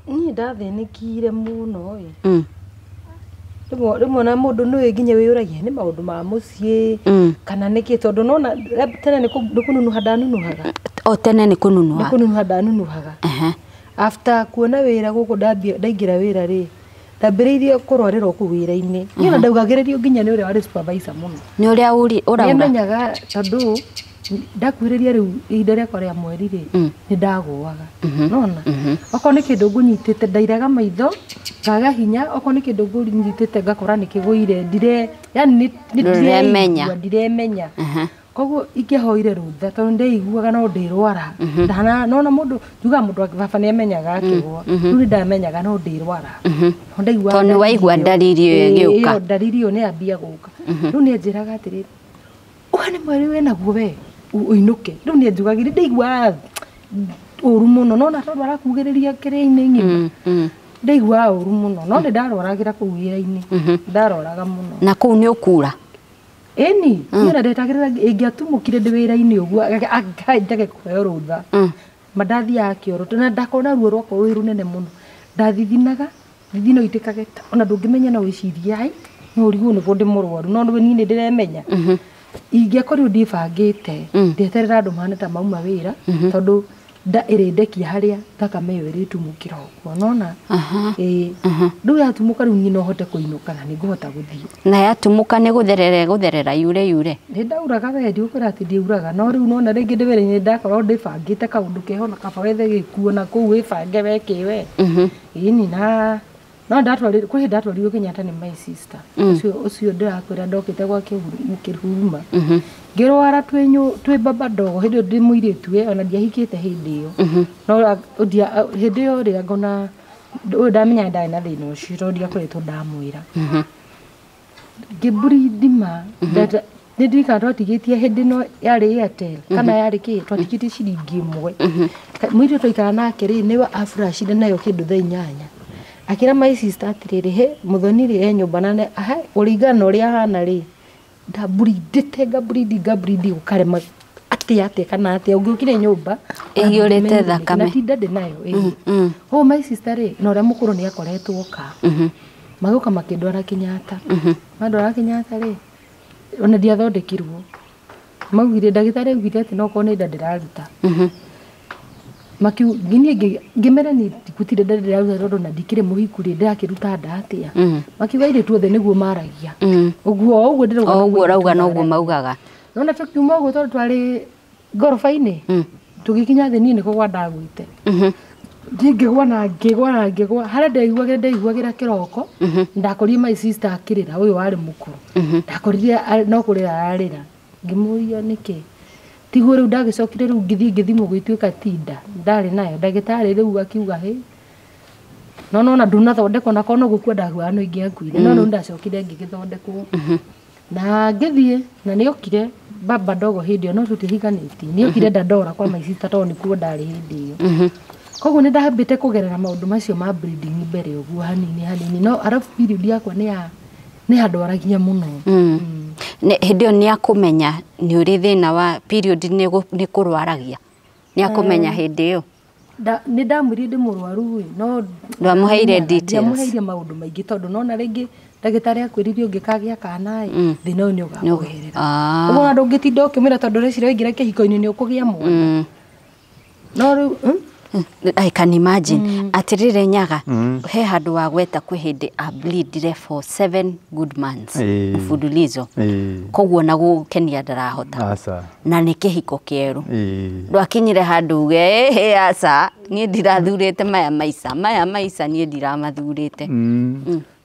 Niĩ ndathĩnĩkire mũno rĩmwe na mũndũ nĩwe nginya wĩyũragia nĩ maũndũ ma mũciĩ kana nĩkĩ, tondũ nona tene nĩ kũnunuha ndanunuhaga. O tene nĩ kũnunuha? Nĩ kũnunuha ndanunuhaga. After kuona wĩra gũkũ ndaingĩra wĩra rĩ, ndambĩrĩirie kũrwarĩrwo kũu wĩra-inĩ. Niĩ ona ndaugagĩrĩrio nginya nĩ ũrĩa warĩ supervisor mũno. Nĩ ũrĩa ũraura? Nĩmenyaga tondũ ndakuhĩrĩria rĩu ihinda rĩakwa rĩa mweri rĩ nĩ ndagũaga. Nona okorwo nĩ kĩndũ ngũnyitĩte ndairaga maitho ngaga hinya, okorwo nĩ kĩndũ ngũnyitĩte ngakora nĩkĩgũire yani ndiremenya. Koguo ingĩhoire rũtha tondũ ndeiguaga no ndĩrwara. Nona mũndũ njuga mũndũ baba nĩamenyaga akĩgwa, rĩu ndamenyaga no ndĩrwara. Tondũ waigua ndariri ĩyo ĩgĩũka. Ndariri ĩyo nĩ ambia gũka. Rĩu nĩ njĩraga atĩrĩ ũha nĩ mweri wĩnaguo we ũinũke. Rĩu nĩ njugagĩrĩ ndaigua ũru mũno, nona tondũ arakugĩrĩria kĩrĩa-inĩ ng'ima ndaigua ũru mũno, no nĩ ndarwaragĩra kũu wĩra-inĩ, ndarwaraga mũno. Na kũu nĩ ũkura? Ĩni niĩ na ndetagĩrĩra ingĩatumũkire ndĩ wĩra-inĩ ũguo njage kũheo rũtha mandathiaga kĩoro na ndakona ruo rwakwa rwĩ rũnene mũno, ndathithinaga thithino itĩkage ona ndũngĩmenya no wĩcirie ai no ũrigwo nĩguo ndĩ mũrwaru, no niĩ nĩ ndĩremenya. Ingĩakorirwo ndibangĩte ndeterera andũ mahane ta mauma wĩra tondũ nda ĩrĩndekia harĩa thakame ĩyo ĩrĩtumũkĩra ũguo, nona rĩu yatumũka rĩu niĩ no hote kũinũka na nĩngũhota gũthiĩ. Na yatumũka nĩ gũtherera yure? Nĩ ndauraga we ndiũkwĩra atĩ ndiuraga, no rĩu nona rĩngĩ ndĩ wĩra-inĩ ndakorwo ndĩbangĩte kaũndũ keho na kaba wethe gĩkuo na kũu wĩbange weke we. Ĩni na no kwĩ ndatwarirwo Kenyatta nĩ my sister ũcio ndĩrakwĩra ndokĩte gwake Kĩruruma ngĩrwara twĩ baba ndogo hĩndĩ ĩyo ndĩ mũirĩtu ona ndiahikĩte hĩndĩ ĩyo. No hĩndĩ ĩyo rĩrĩa ngona ũyũ ndamenya ndarĩ na thĩna ũcio tondũ ndiakoretwo ndamwĩra. Ngĩbrindima nĩ ndirikana twatigĩtie hĩndĩ ĩno yarĩ Airtel kana yarĩ kĩ twatigĩtie ciringi 1. Mũirĩtu twaikara nake rĩ nĩwe afrashire nayo kĩndũ thaa 8. Akĩra my sister atĩrĩrĩ he mũthoni rĩ nyũmba na ũringana ũrĩa hana rĩ ndabrindĩte ngabrindi gũkarema atia kana atia ungiukire nyumba ĩiyũrĩte thakame na tinda ndĩ nayo oh my sister rĩ na ũrĩa mũkũrũ nĩ akoretwo ka magoka makĩndwara Kenyatta mandwara Kenyatta rĩ ona ndiathondekirwo maugire ndagĩtarĩ augire atĩ no kone nda ndĩraruta makiu ngimera ni gutire nda ndĩraruta tondũ na ndikire mũhiku rĩ ndĩrakĩruta nda atia makiuga ire tuothe nĩguo maragia ũguo ũrauga noguo maugaga nona tukiuma ũguo tondũ twarĩ ngoroba-inĩ tũgĩkinya thĩ niĩ nĩko gwa ndagwĩte ngĩgwa na ngĩgwa harĩa ndaiguagĩra kĩroko ndakorire my sister akĩrĩra ũyũ warĩ mũkũrũ ndakorire no kũrĩra ararĩra ngĩmũria nĩkĩ tiguo rĩu ndagĩcokire rĩu ngĩthimwo gwĩtuĩka tinda ndarĩ nayo ndagĩtarĩ rĩu akiuga hĩ no ndunathondekwo na kono gũkua ndahuaga no ingĩakuire no ndacokire ngĩgĩthondekwo na ngĩthiĩ na nĩokire baba ndogo hĩndĩ ĩyo no tũtihikanĩtie nĩokire ndandora kwa my sister tondũ nĩkuo ndarĩ hĩndĩ ĩyo koguo nĩ ndahambĩte kũgerera maũndũ macio ma breeding mbere ũguo hanini no arabu period yakwa nĩ handwaragia mũno hĩndĩ ĩyo nĩ akũmenya nĩ ũrĩ thĩna wa period nĩ kũrwaragia nĩ akũmenya hĩndĩ ĩyo nĩ ndamwĩrire ndĩ mũrwaru no ndamũheire details ndamũheire maũndũ maingĩ tondũ nona rĩngĩ ndagĩtarĩ akwĩrire ũngĩkagĩa kana thĩna ũyũ nĩ ũgakũherera ũguo na ndũngĩtinda ũkĩmwĩra tondũ rĩciria waingĩra kĩhiko-inĩ nĩ ũkũgĩa mwana no rĩu I can imagine atirire Nyaga he handũ wa gweta kwĩ hĩndĩ a bleedire for 7 good months mfululizo koguo na gũkenia ndarahota na nĩ kĩhiko kĩerũ ndwakinyire handũ uge aca niĩ ndirathurĩte maya maica niĩ ndiramathurĩte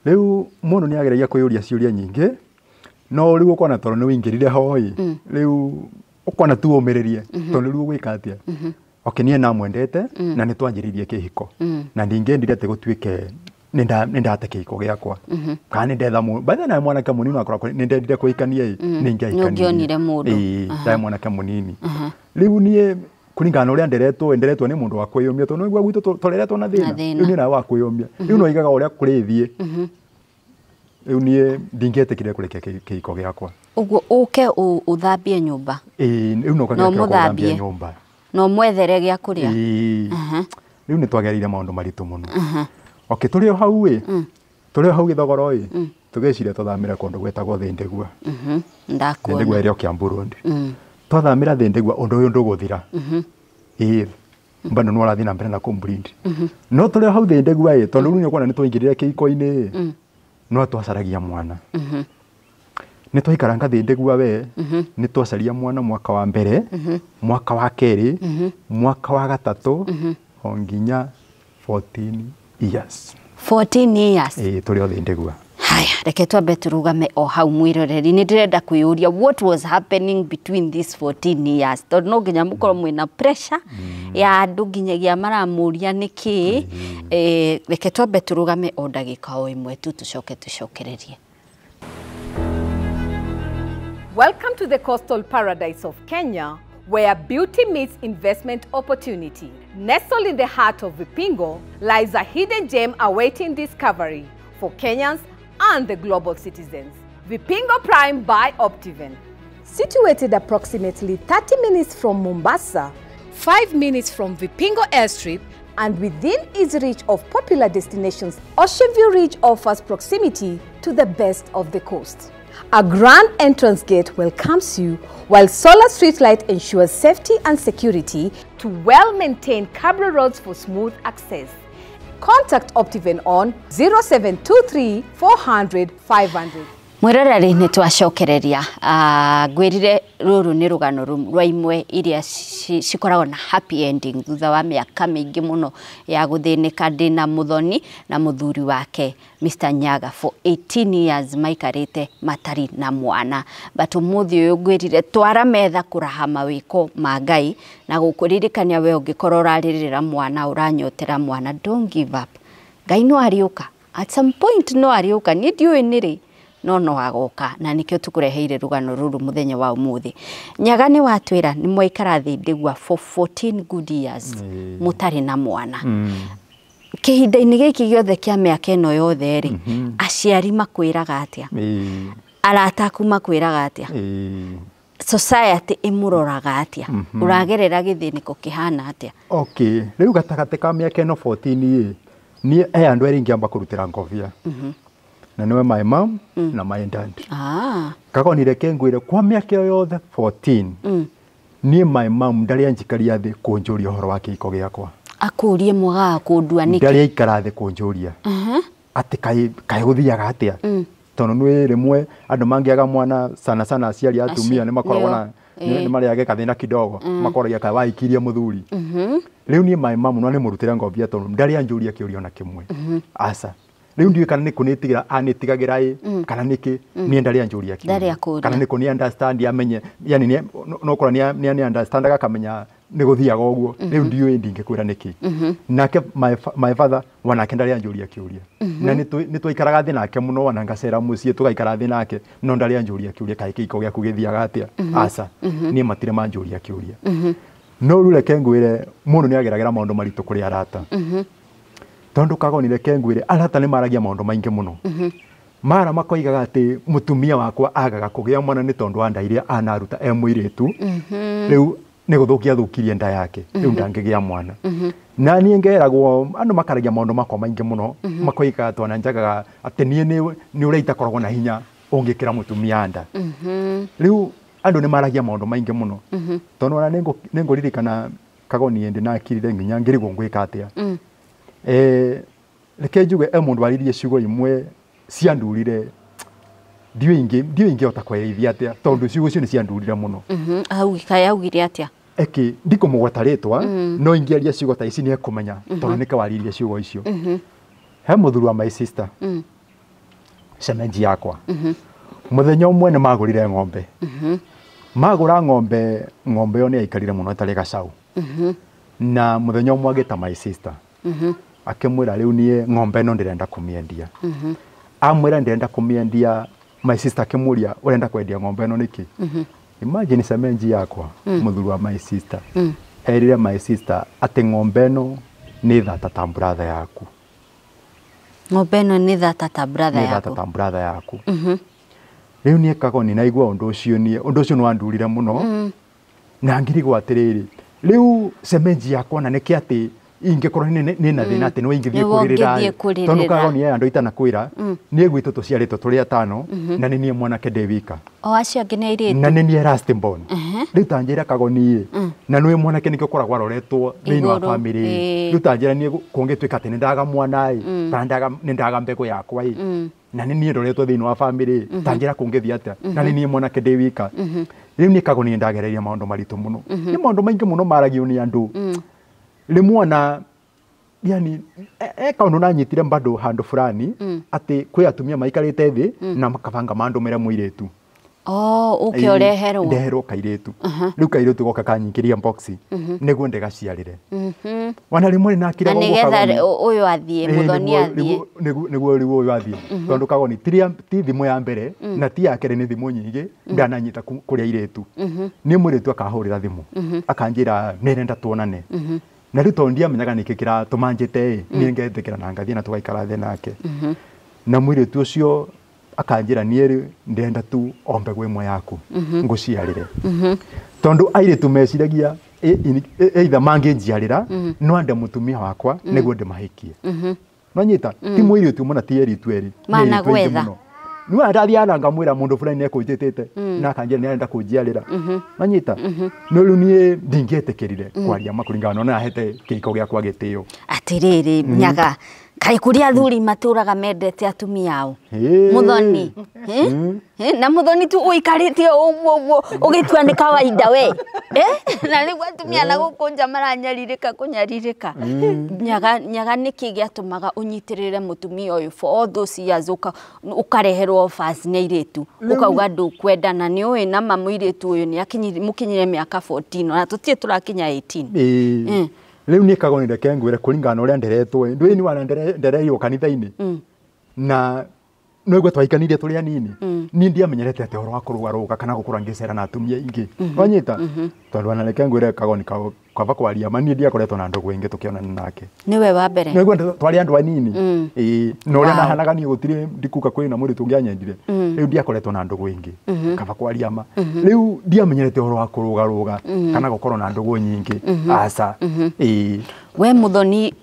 rĩu mũndũ nĩ ageragia kwĩyũria ciũria nyingĩ no rĩu ũkona tondũ nĩ wĩingĩrire hoĩ rĩu ũkona tu ũmĩrĩrie tondũ rĩu ũgwĩka atĩa niĩ namwendete na nĩ twanjĩrĩirie kĩhiko na ndingĩendire atĩ gũtuĩke nĩ ndate kĩhiko gĩakwa kana nĩ ndetha mũndũ bathe nawe mwanake mũnini akoragwo nĩ ndendire kũhikania nĩ ngĩonire mũndũ ndae mwanake mũnini rĩu niĩ kũringana na ũrĩa nderetwo nĩ mũndũ wa kwĩyũmia tondũ nĩguo gwitũ tũreretwo na thĩna rĩu niĩ nawe wa kwĩyũmia rĩu no igaga ũrĩa kũrĩthiĩ rĩu niĩ ndingĩetĩkire kũrekia kĩhiko gĩakwa ũguo ũke ũthambie nyũmba rĩu no ũthambie nyũmba no mwethere gĩa kũrĩa rĩu nĩ twagereire maũndũ maritũ mũno tũrĩ o hau tũrĩ o hau gĩthogoro tũgĩciria tũthamĩre kũndũ gwĩtagwo Thĩndĩgua Thĩndĩgua ĩrĩ o Kiambu Road twathamĩra Thĩndĩgua ũndũ ũyũ ndũgũthira bado nĩ warathiĩ na mbere na kũmbreed no tũrĩ o hau Thĩndĩgua tondũ rĩu nĩ ũkuona nĩ twaingĩrire kĩhiko-inĩ no twacaragia mwana nĩ twaikaranga Thĩndĩgua nĩ twacaria mwana mwaka wa mbere mwaka wa kerĩ mwaka wa gatatũ o nginya 14 years tũrĩ o Thĩndĩgua. Haya, reke twambe tũrũgame o hau mwĩroreri nĩ ndĩrenda kwĩyũria what was happening between these 14 years tondũ no nginya mũkorwo mwĩna pressure ya andũ nginyagia maramũria nĩkĩ reke twambe tũrũgame o ndagĩka o ĩmwe tu tũcoke tũcokererie. Welcome to the coastal paradise of Kenya, where beauty meets investment opportunity. Nestled in the heart of Vipingo lies a hidden gem awaiting discovery for Kenyans and the global citizens. Vipingo Prime by Optiven. Situated approximately 30 minutes from Mombasa, 5 minutes from Vipingo Airstrip, and within easy reach of popular destinations, Ocean View Ridge offers proximity to the best of the coast. A grand entrance gate welcomes you, while solar streetlight ensures safety and security to well-maintained cable roads for smooth access. Contact Optiven on 0723 400 500. Mwĩroreri nĩ twacokereria ngwĩrire rũrũ nĩ rũgano rwa imwe iria cikoragwo na happy ending thutha wa mĩaka mĩingĩ mũno ya gũthĩnĩka ndĩna mũthoni na mũthuri wake Mr. Nyaga for 18 years maikarĩte matarĩ na mwana but ũmũthĩ ũyũ ngwĩrire twara metha kũraha mawĩko ma Ngai na gũkũririkania we ũngĩkorwo ũrarĩrĩra mwana ũranyotera mwana don't give up. Ngai no ariũka at some point no ariũka nĩ ndiũĩ nĩrĩ no agoka na nikio tukureheire rugano ruru muthenya wa umuthi. Nyaga ni watwira ni mwaikara Thĩndĩgua for 14 good years mutari na mwana. Kihinda-inĩ gĩkĩ gĩothe kĩa mĩaka ĩno yothe rĩ aciari makwĩraga atĩa? Arata aku makwĩraga atĩa? society imuroraga atia uragerera githiniko kihana atia okay riu gatagate ka miaka eno 14 ni andu eri ngiamba kurutira ngobia na niwe my mom na my dad kagonire kengwire kwa miaka yothe 14 ni my mom ndari anjikaria thi kunjuria horo wa kiiko giakwa akurie mwaga kundua niki ndari ikara thi kunjuria ati kai guthiaga atia tono nwe rimwe andu mangiaga mwana sana aciari atumia ni makoragwo na ni mariage kathina kidogo makoragia ka waikirie muthuri riu ni my mom no ni murutira ngobia tono ndari anjuria kiurio na kimwe asa riu ndiwe kana niku nitigira anitigagira kana niki ni ndari anjuria kiurio kana niku ni understand amenye yani no kora ni understand akamenya ni guthiaga uguo riu ndiwe ndingikwira niki nake my father wanake ndari anjuria kiuria na ni twaikaraga thi nake muno wana ngacera mucie tugaikara thi nake no ndari anjuria kiuria kai kiiko gya kugithiaga atia asa ni matire manjuria kiuria no rule kengwire mundu ni ageragera maundu maritu kuri arata tondu kagonire kengwire arata ni maragia maundu maingi muno mara makoigaga ati mutumia wakwa agaga kugia mwana ni tondu wa ndaire anaruta emwiritu riu ni guthukia thukirie nda yake riu ndangigia mwana na ni ngeragwo andu makaragia maundu makwa maingi muno makoigaga twana njagaga ati ni ureita koragwo na hinya ungikira mutumia nda riu andu ni maragia maundu maingi muno tondu ona ninguririkana kagoni ndi na kirire nginya ngirigwo ngwika atia reke njuge mundu waririe ciugo imwe ciandurire ndiwe ingi ota kweithia atia tondu ciugo cio ni ciandurire muno augire atia eki ndiko mugwataritwa no ingiaria ciugo ta ici ni ekumenya tondu ni kawaririe ciugo icio he muthuru wa my sister shemeji yakwa muthenya umwe ni magurire ng'ombe magura ng'ombe yo ni aikarire muno atari gacau na muthenya umwe agita my sister akimwira riu nie ng'ombe no ndirenda kumiendia amwira ndirenda kumiendia my sister akimuria urenda kwendia ng'ombe no niki imagine semenji yakwa muthuru wa my sister erire my sister ati ng'ombe no ni thata ta brother yaku ng'ombe no ni thata ta brother yaku riu nie kagoni naigua undu ucio no andurire muno na ngirigwa atiriri riu semenji yakwa na niki ati ingikorwo ni na thina ati no ingithie kuririra tondu kagoni andu itana kwira ni gwitu tuciarito turi atano na ni nie mwanake Ndewika acio angi ni iritu na ni nie last born riu tanjira kagoni na nwe mwanake nikio koragwa roretwo thini wa family riu tanjira nie kungitwika ati ndaga mwana ni ndaga mbego yakwa na ni nie roretwo thini wa family tanjira kungithia atia na ni nie mwanake Ndewika riu nie kagoni ndagereria maundu maritu muno ni maundu maingi muno maragio ni andu limwana yani kaundu nanyitire bado handu fulani ati kwi atumia maikarite thi na makabanga mandu mere muiretu ukioreherwo ndeherwo kairetu riu kairetu goka kanyikiria boxi niguo ndegaciarire wana rimwe na kira nigetha uyu athie muthoni athie niguo riu uyu athie tondu kagoni ti thimu ya mbere na ti ya kere ni thimu nyingi ndananyita kuria iretu ni muiretu akahurira thimu akanjira nerenda tuonane na riu tondia menyaga nikikira tumanjite ni ngetekera na ngathie na tugaikara the nake na muiretu ucio akanjira nieri ndenda tu ombe gwimwe yaku nguciarire tondu airetu meciragia either manginjiarira no ande mutumia wakwa niguo ndimahikie no nyita ti muiretu mona ti eritu eri mana gwetha no arathia aranga mwira mundu fulani ne kunjitite na akanjira ni arenda kunjiarira no nyita no riu nie ndingetekerire kwaria makuringana na hete kiiko giakwa gitio atiriri nyaga kai kuria thuri maturaga mendete atumia ao muthoni na muthoni tu uikarite uguo ugitua ni kawaida we na riu atumia na gukunja maranyaririka kunyaririka nyaga niki giatumaga unyitirire mutumia uyu for all those years ukareherwo offers ni iretu ukauga ndukwendana ni uyu na mamu iretu uyu ni mukinyire miaka 14 na tutie turakinya 18 riu ni kagonire kengwire kuringana uria nderetwo ndwi ni wana ndereyo kanitha-ini na no igwe twaikanirie turi anini ni ndiamenyerete ati horo wa kurwaruka kana gukura ngicera na atumia ingi wanyita tondu wana kengwire kagoni kwamba kwaria mani ndia koretwo na ndogo ingi tukionana nake niwe wa mbere niguo twari andu anini no ria nahanaga ni gutire ndikuka kuri na muri tungianyendire riu ndia koretwo na ndogo ingi kaba kwaria ma riu ndia menyerete horo wa kurugaruga kana gukorwo na ndogo nyingi aca we muthoni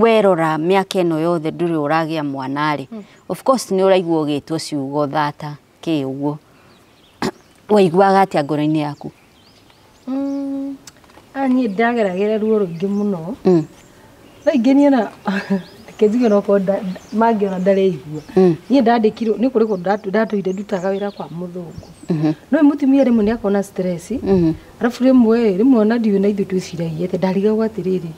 werora miaka ino yothe nduri uragia mwanari of course ni uraigua ugitwo ciugo thata ki uguo waiguaga atia ngoro-ini yaku ani ndageragera ruo ruingi muno aingi ni na kezigo no ko mangiona ndareigua ni ndandikirwo ni kuri ko ndatuire ndutaga wira kwa muthungu no mutumia rimwe ni akona stress arafu rimwe ona ndiwe na ithu twiciragia te ndariga gwatiriri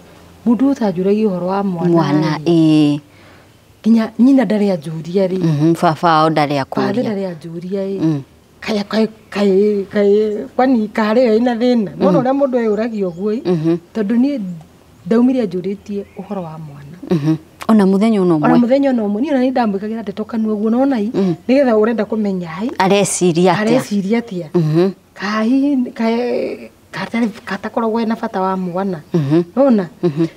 mundu utajuragia uhoro wa mwana kinya nyina ndari ajuria ri baba o ndari akuria ndari ajuria kai kwani kare ina thina no ria mundu eyuragio guo tondu ni ndaumire ajuritie uhoro wa mwana ona muthenya no mwe ni ona ndambikagira ndeto kanua guo no nai nigetha urenda kumenya hai areciria atia kai katakoragwo na bata wa mwana nona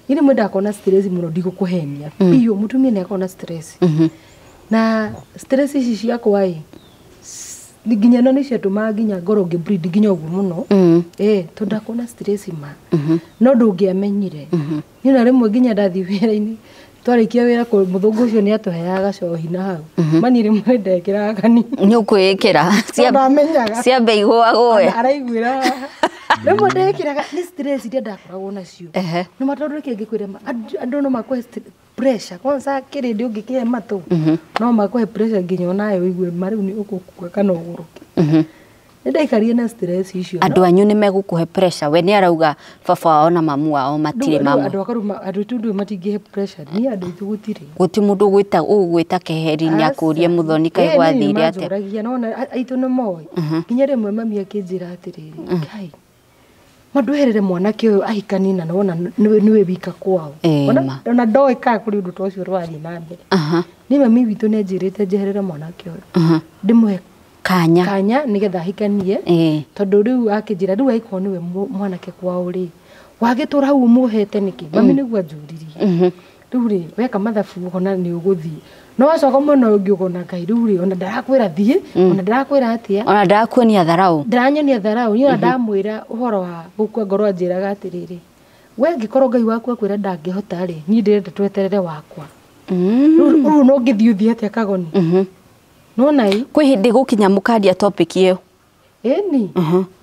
ni mwenda kona stress muno ndigukuhenia biyo mutumia ni akona stress na stress ici ciakwa nginya no nicio tuma nginya ngoro ngibreed nginya ugu muno tondu akona stress ma no ndungiamenyire ni na rimwe nginya ndathi wira-ini twarikia wira ku muthungu ucio ni atuheaga cohi na hau mani rimwe ndekira kani ni ukwikira cia beigwo agoe araiguira rimwe ndekiraga ni stress iria ndakoragwo nacio no matondu kingikwira andu no makwe pressure kwanza kirindi ungikie matu no makwe pressure nginya onayo igue mariu ni ukukua kana uguruke ndaikarie na stress icio andu anyu ni megukuhe pressure we ni arauga baba wao na mamu wao matire mamu andu akaruma andu tundu matingihe pressure ni andu itu gutire guti mundu gwita keheri ni akurie muthoni kai gwathire ate atia nona aitu no moy nginya rimwe mami akinjira atiriri kai maduherere mwanake uyu ahikanina nona niwe bika kwao ona ndoi ka kuri undu tocio rwari na mbere ni mami witu ne njirite njeherere mwanake uyu ndimuhe kanya nigetha ahikanie tondu riu akinjira riu aiko niwe mwanake kwao ri wagitura hau muhete niki mami niguo anjuririe riu ri weka mathabu hona ni uguthii no wacoka muno ungiugona Ngai riu ri ona ndarakwira thie ona ndarakwira atia ona ndarakuonia tharau ndanyonia tharau ni ona ndamwira uhoro wa gukua ngoro anjiraga atiriri we ngikorwo Ngai waku akwira ndangihota ri ni ndirenda tweterere wakwa riu no ngithiuthi atia kagoni no nai kwi hindi gukinya mukadia topic iyo ni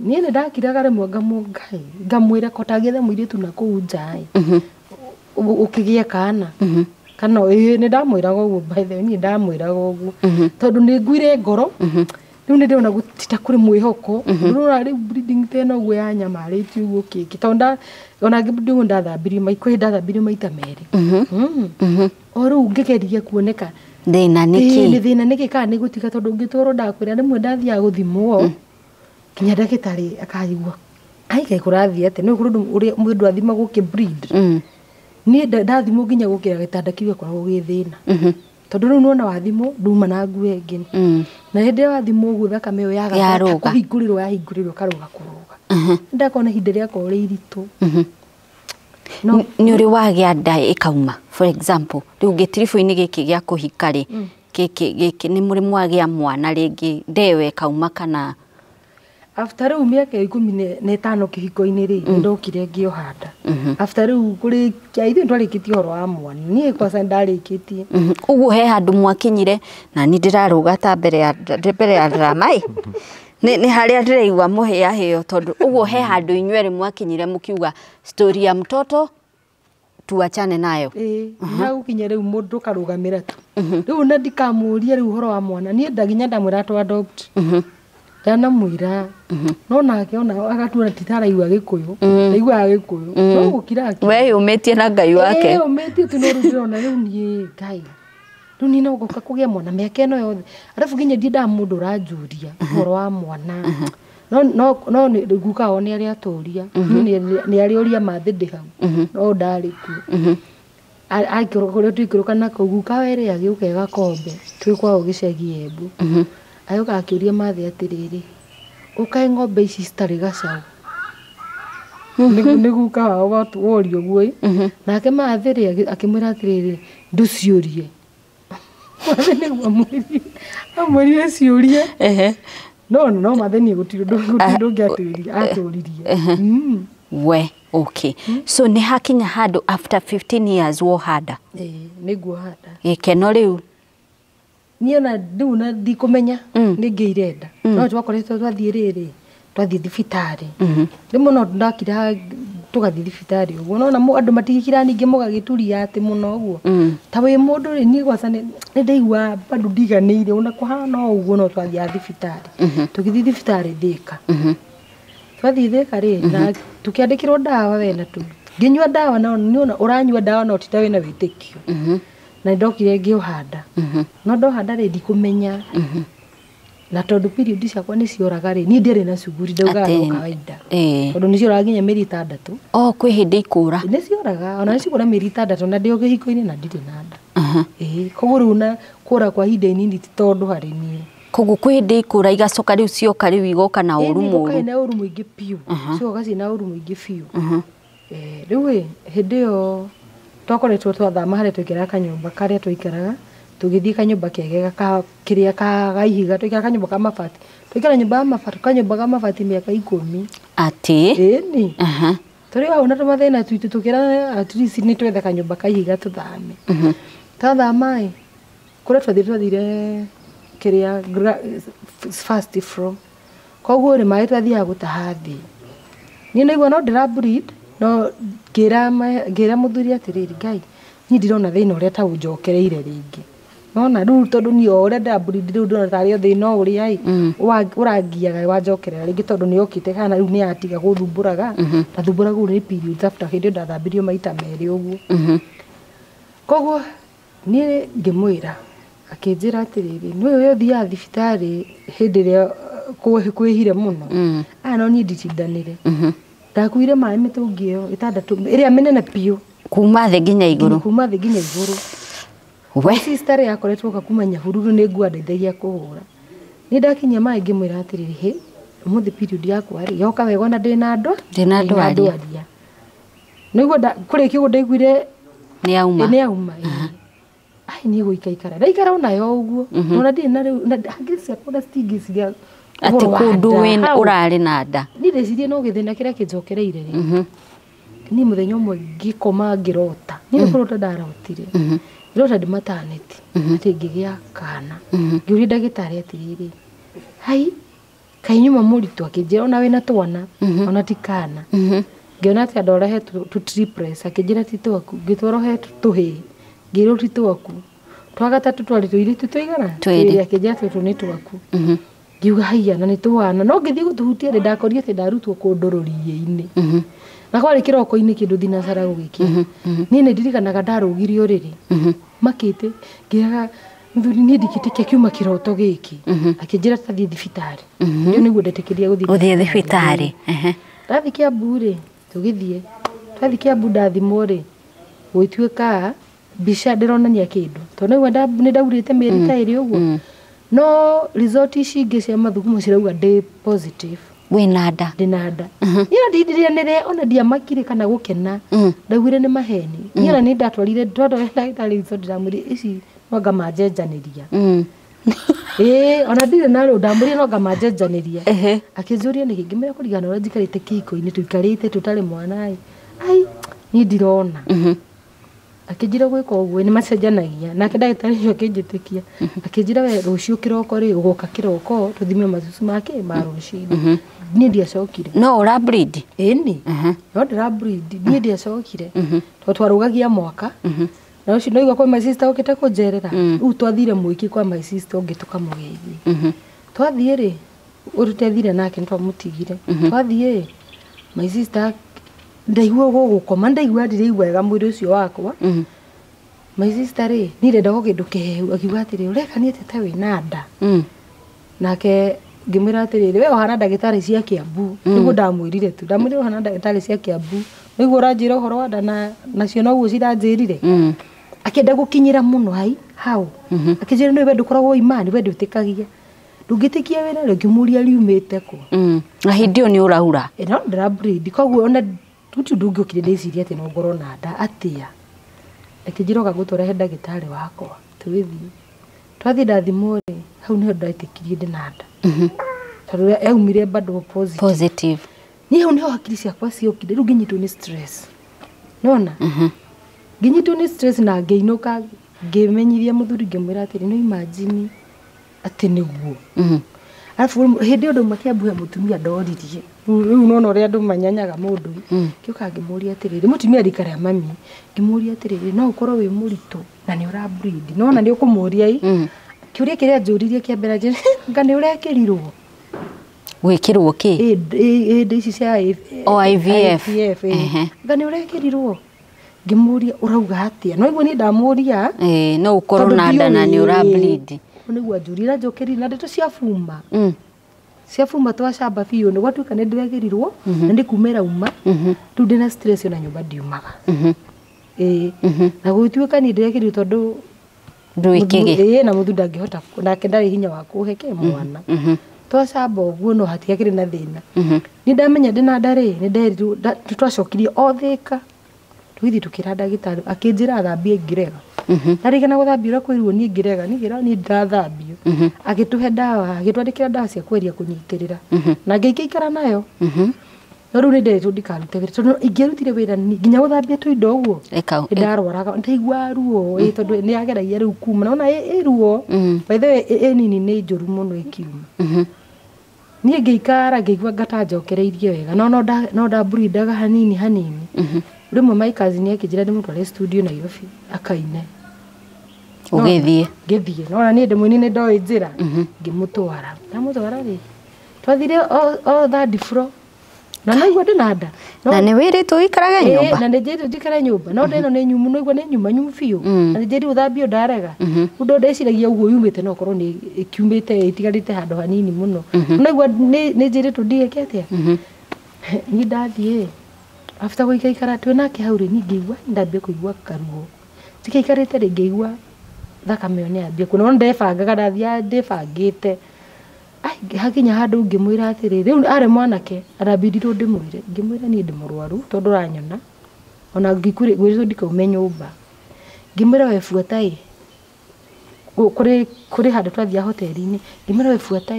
ni ndakiraga rimwe ngamungai ngamwira kotagethe muiritu na kuu njai ukigia kana ni ndamwiraga uguo by the way ni ndamwiraga uguo tondu ni nguire ngoro riu ni ndiona gutita kuri mwihoko rura ri breeding teno uguo ya nyamariti uguo kiki tonda ona ngibundu ndathambirie maiko ndathambirie maita meri o riu ngigeria kuoneka thina niki ni thina niki kana ni gutika tondu ngitoro ndakwira rimwe ndathia guthimwo kinya ndagitari akaigua ai kai kurathia ate no kuri mundu athimagwo ki breed ni ndathimwo nginya gukira gitanda kiwe koragwo githina tondu riu nona wathimwo nduma na ngue ngi na hindi wathimwo uguo thakame yo yaga kuhingurirwo karuga kuruga ndakona hindi riakwa uri iritu no ni uri wagia nda ikauma for example riu gitirifu-ini giki gia kuhika ri giki ni muri mwagia mwana ringi ndewe kauma kana after riu miaka 15 kihiko-ini ri ndokire ngiohanda after riu kuri kiaithu ndwarikitie horo wa mwana ni kwa ndarikitie uguo he handu mwakinyire na ni ndiraruga ta mbere ya dramai ni haria ndireigua muhia hiyo tondu uguo he handu inywere mwakinyire mukiuga story ya mtoto tuachane nayo na ukinya riu mundu karugamira tu riu na ndikamuria riu horo wa mwana ni ndaginya ndamwira twa doctor dana mwira no nake ona agatua titaraigua gikuyu ndaigua gikuyu no gukira we umetie na Ngai wake umetie tu no rurona riu ni Ngai riu ni no goka kugia mwana miaka ino yothe arafu ginya ndinda mundu ranjuria horo wa mwana no ni guka one ari aturia ni ari oria mathindi hau no ndari ku aikiro kuri twikiro na kuguka were agiukega kombe twikwa ugicegi Embu ayoka akiuria mathi atiriri ukae ng'ombe ici citari gacau nĩ guka wao worio guo nake mathĩrĩ akĩmwĩra atĩrĩrĩ ndũciũrie mathe nĩguo amwĩrire ciũrie no mathe niĩ gũtirĩ ndũngĩ atũririe we okay so nĩ hakinya handũ after 15 years wohanda nĩguo handa gĩkeno rĩu niĩ ona rĩu na ndikũmenya nĩngĩ irenda no twakoretwo twathiĩ thibitarĩ rĩmwe no ndakira tũgathiĩ thibitarĩ ũguo no na andũ matigikira ningĩ mũgagĩturia atĩ mũno ũguo ta wĩ mũndũ rĩ niĩ gwaca nĩ ndaigua bado ndiganĩire ona kũhana ũguo no twathiĩ thibitarĩ tũgĩthiĩ thibitarĩ Thĩka twathiĩ Thĩka rĩ na tukĩandĩkĩrwo ndawa we na ngĩnyua ndawa na niona ũranyua ndawa no ti ta wĩna wĩtĩkio na ndokire ngĩohanda no ndohanda rĩ ndikũmenya na tondũ period ciakwa nĩ cioraga rĩ niĩ ndirĩ na cuguri ndaugaga no kawaida tondũ nĩ cioraga nginya mĩeri 6 kwĩ hĩndĩ ikũra nĩ cioraga ona nĩ cikũra mĩeri 6 na ndĩ kĩhiko-inĩ na ndirĩ na nda koguo rĩu na kũra kwa ihinda inini ti tondũ harĩ niĩ koguo kwĩ hĩndĩ ikũra igacoka rĩu cioka rĩu igoka na ũru mũru na ũru mũingĩ piũ cioka ciĩna ũru mũingĩ biũ rĩu hĩndĩ ĩyo twakoretwo twathama harĩa twaikaraga kanyũmba karĩa twaikaraga tũgĩthiĩ kanyũmba kegega kĩrĩa kaihiga twaikara kanyũmba ka mabati twaikara kanyũmba ka mabati mĩaka 10 atĩ ĩni tũrĩ hau na tũmathĩna tuitũ tũkĩra at least nĩ twethe kanyũmba kaihiga tũthame twathama kũrĩa twathire kĩrĩa first floor koguo rĩ maĩ twathiaga gũtaha thĩ niĩ naigua no ndĩra breed no ngĩra mũthuri atĩrĩrĩ Ngai niĩ ndirona thĩna ũrĩa ta ũnjokereire rĩngĩ nona rĩu tondũ niĩ ũrĩa ndĩra breed rĩu ndĩrona tarĩ thĩna ũrĩa ũrangiaga wanjokerera rĩngĩ tondũ nĩ okĩte kana rĩu nĩ atiga gũthumbũraga ndathumbũraga rĩu nĩ period after hĩndĩ ndathambirio maita merĩ ũguo koguo niĩ ngĩmwĩra akĩnjĩra atĩrĩrĩ nĩ ũyũ ũthiaga thibitarĩ hĩndĩ ĩrĩa kwĩhire mũno no niĩ nditindanĩre ndakuire maĩ mĩtũngi ĩyo 6 ĩrĩa mĩnene piũ kuma thĩ nginya igũrũ we sister yakoretwo kuma Nyahururu nĩ ngua ndeithagia kũhũra nĩ ndakinyia maĩ ngĩmwĩra atĩrĩrĩ hĩ ũmũthĩ period yakwa rĩ yoka wega ona ndĩna ndwaria nĩguo kũrĩkia ũguo ndaiguire nĩ auma ai niĩ gũikaikara ndaikara onayo ũguo ona ndirĩ na rĩu ngĩcia kũnda stingĩciria atĩ kũndũ ũrarĩ na nda niĩ ndecirie no gĩthĩna kĩrĩa kĩnjokereire rĩ niĩ mũthenya ũmwe ngĩkoma ngĩrota niĩ nĩ kũrota ndarotire ndĩrota ndĩ maternity atĩ ngĩgĩa kana ngĩũria ndagĩtarĩ atĩrĩrĩ hai kaĩ nyuma mũritũ akĩnjĩra ona wĩna twana ona ti kana ngĩona atĩ andũ arehe tu triplets akĩnjĩra ti twaku ngĩtwarahe tũhĩ ngĩrwo ti twaku twa gatatũ twarĩ tũirĩtu tũigana twĩrĩ akĩnjĩra tũtũ nĩ twaku ngiuga haiya na nĩ tũwana no ngĩthiĩ gũtũhutia rĩ ndakorire atĩ ndarutwo kũndũ rũriĩ-inĩ na kwarĩ kĩroko-inĩ kĩndũ thinacara gũgĩkĩra niĩ nĩ ndirikanaga ndarũgire ũrĩrĩ makĩte ngĩraga mũthuri niĩ ndikĩtĩkia kiuma kĩroto gĩkĩ akĩnjĩra tathiĩ thibitarĩ rĩu nĩguo ndetĩkĩria gũthiĩ thibitarĩ ndathiĩ Kĩambu rĩ tũgĩthiĩ twathiĩ Kĩambu ndathimwo rĩ gwĩtuĩka mbica ndĩronania kĩndũ tondũ nĩguo nĩ ndaurĩte mĩeri ta ĩrĩ ũguo no result ici ingĩ cia mathugumo cirauga ndĩ positive wĩna nda ndĩna nda niĩ ndindiranĩre ona ndiamakire kana gũkena ndaugire nĩ maheni niĩ ona nĩ ndatwarire ndagĩtarĩ result ndamwĩrire ici no ngamanjenjanĩria ona ndirĩ na rĩu ndamwĩrire no ngamanjenjanĩria akĩnjũria nĩkĩ ngĩmwĩra kũringana ũrĩa njikarĩte kĩhiko-inĩ tũikarĩte tũtarĩ mwana ai niĩ ndirona akĩnjĩra gwĩka ũguo nĩ macenjanagia nake ndagĩtarĩ ũcio akĩnjĩtĩkia akĩnjĩra we rũciũ kĩroko rĩ ũgoka kĩroko tũthime mathusu make ma rũciinĩ niĩ ndiacokire no ũra breed ĩni no ndĩra breed niĩ ndiacokire tondũ twarũgagia mwaka na ũcio no igua kwa my sister ũkĩte kũnjerera rĩu twathire Mwiki kwa my sister ũngĩ tũkamũgeithia twathiĩ rĩ ũrutethire nake nĩtwamũtigire twathiĩ my sister ndaigua gũkoma ndaigua ndirĩ wega mwĩrĩ ũcio wakwa my sister rĩ niĩ ndenda kĩndũ kĩhehu akiuga atĩrĩ ũrekania atĩ ta wĩna nda nake ngĩmwĩra atĩrĩrĩ we ũhana ndagĩtarĩ cia Kĩambu nĩguo ndamwĩrire tu ndamwĩrire ũhana ndagĩtarĩ cia Kĩambu nĩguo ũranjĩra ũhoro wa nda nacio noguo ciranjĩrire akĩenda gũkinyĩra mũno hau akĩnjĩra nĩ we ndũkoragwo imani we ndũtĩkagia ndũngĩtĩkia wĩra rĩ ngĩmũria riumĩte kũ na hĩndĩ ĩyo nĩ ũraura no ndĩra breed koguo ona tuti ndungi ukire ndiciria ati no ngoro na nda atia ekijiroka gutwara ndagitari wakwa tugithi twathi ndathimo ri hau niho ndatikirie ndi na nda tondu yaumire bado positive ni hau niho hakiri ciakwa ciokire riu nginyitwo ni stress nona nginyitwo ni stress na ngeinuka ngimenyithia muthuri ngimwira ati no imagine ati niguo alafu hindi undu makiambuhe mutumia ndoririe riu nona uri andu manyanyaga mundu kiuka ngimuria atiriri mutumia rikara mami ngimuria atiriri no ukorwo wi muritu na ni ura breed nona ni ukumuria kiuria kiria njuririe kiambera je ngani urekirirwo wikirwo ki ici cia IVF ngani urekirirwo ngimuria urauga atia no igwe ni ndamuria no ukorwo na nda na ni ura bleed niguo njurira njokeri na ndeto cia fuma cia fuma twacamba biũ nĩ gwatuĩka nĩ ndĩregerirwo na ndĩ kumĩra uma rĩu ndĩna stress na nyũmba ndiumaga na gũtuĩka nĩ ndĩregerirwo tondũ ndũĩkĩge na mũthuri ndangĩhota nake ndarĩ hinya wa kũheke mwana twacamba ũguo no hatiakĩrĩ na thĩna nĩ ndamenya ndĩna nda rĩ nĩ nderirwo twacokirie o thĩka tũgĩthiĩ tũkĩra ndagĩtarĩ akĩnjĩra thambie ngĩrega ndarigana gũthambia ũrĩa kwĩrwo niĩ ngĩrega niĩ ndirathambio agĩtũhe ndawa agĩtwandĩkĩra ndawa cia kweria kũnyitĩrĩra na ngĩikara nayo no rĩu nĩ nderirwo ndikarute wĩra tondũ ingĩrutire wĩra nginya gũthambia tũindo ũguo ndarwaraga ndaigua ruo tondũ nĩ ageragia rĩu kuma naona ĩ ruo by the way ĩ nini nĩ njũru mũno ĩkiuma niĩ ngĩikara ngĩigua ngatanjokereirie wega no ndamburidaga hanini rĩmwe my cousin akĩnjĩra ndĩmũtware studio Nairobi akaine ngĩthiĩ nona niĩ ndĩmwĩni nĩ ndoĩ njĩra ngĩmũtwara ndamũtwara rĩ twathire o third floor na naigua ndĩna nda na nĩ wĩrĩtwo ũikarage nyũmba na nĩ njĩrĩtwo njikare nyũmba no ndĩno nĩ nyumu no igua nĩ nyumu biũ na nĩ njĩrĩtwo thambio ndarega ũndũ ndeciragia ũguo yumĩte no korwo nĩ ĩkiumĩte ĩtigarĩte handũ hanini mũno no igua nĩ njĩrĩtwo ndiĩke atĩa niĩ ndathiĩ after gũikaikara twĩnake hau rĩ ngĩigua ndambia kũigua karuo tikaikarĩte rĩ ngĩigua thakame ĩyo nĩyambia kuona ndebangaga ndathiaga ndĩbangĩte hakinya handũ ngĩmwĩra atĩrĩ rĩu arĩ mwanake arambindirwo ndĩmwĩre ngĩmwĩra niĩ ndĩ mũrwaru tondũ ũranyona ona ngwĩrĩtwo ndikaume nyũmba ngĩmwĩra we buata kũrĩ handũ twathiaga hoteri-inĩ ngĩmwĩra we buata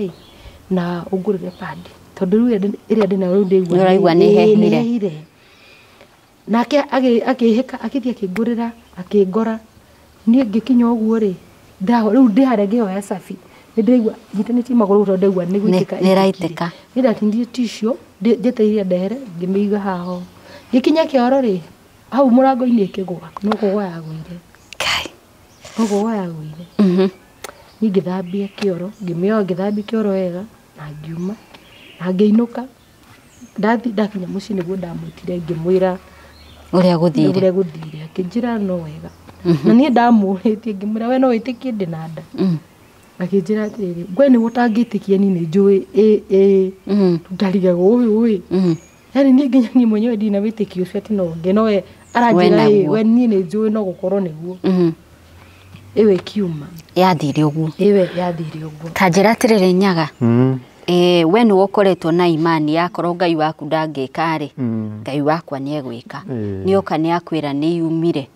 na ũngũrĩre padi tondũ rĩu ĩrĩa ndĩnayo rĩu ndĩigua nĩ hehire nake akĩhĩka akĩthiĩ akĩngũrĩra akĩngora niĩ ngĩkinya ũguo rĩ rĩu ndĩharĩa ngĩhoya cabi nĩ ndĩraigua nyitanĩtie magũrũ tondũ ndaigua nĩ gũitĩka nĩ ndatindirie tissue njeteire ndehere ngĩmĩiga haho gĩkinya kĩoro rĩ hau mũrango-inĩ ĩkĩgũa no kũgũa yagũire niĩ ngĩthambia kĩoro ngĩmĩoya ngĩthambia kĩoro wega na ngiuma na ngĩinũka ndakinya mũciĩ nĩguo ndamwĩtire ngĩmwĩra ũrĩa gũthire akĩnjĩra no wega na niĩ ndamũrĩtie ngĩmwĩra we no wĩtĩkie ndĩ na nda akĩnjĩra atĩrĩrĩ ngwe nĩguo ũtangĩtĩkia niĩ nĩ njũĩ ndarigagwo ũyũ yani niĩ nginya niĩ mwenyewe ndina wĩtĩkio ũcio atĩ no nge no we aranjĩra we niĩ nĩ njũĩ no gũkorwo nĩguo ĩwe ĩkiuma yathire ũguo yathire ũguo ta njĩra atĩrĩrĩ Nyaga we nĩ ũkoretwo na imani yakorwo Ngai waku ndangĩka rĩ Ngai wakwa nĩ egwĩka nĩ oka nĩ akwĩra nĩ yumire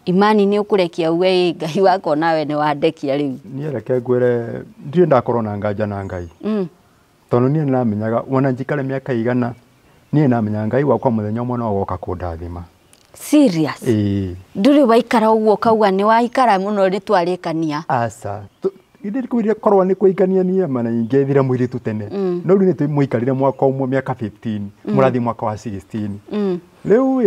imani nĩ ũkũrekia uge Ngai wakwa nawe nĩ wandekia rĩu niĩ reke ngwĩre ndirĩ ndakorwo na nganja na Ngai tondũ niĩ nĩramenyaga wona njikare mĩaka igana niĩ namenyaga Ngai wakwa mũthenya ũmwe no agoka kũndathima serious ndũrĩ waikara ũguo kauga nĩ waikara mũno nĩ twarĩkania aca Ide kuiria korwa ni kuikania ni mana ingethira mwiritu tene no ri ni tumuikarire mwaka umwe miaka 15 murathi mwaka wa 16 leo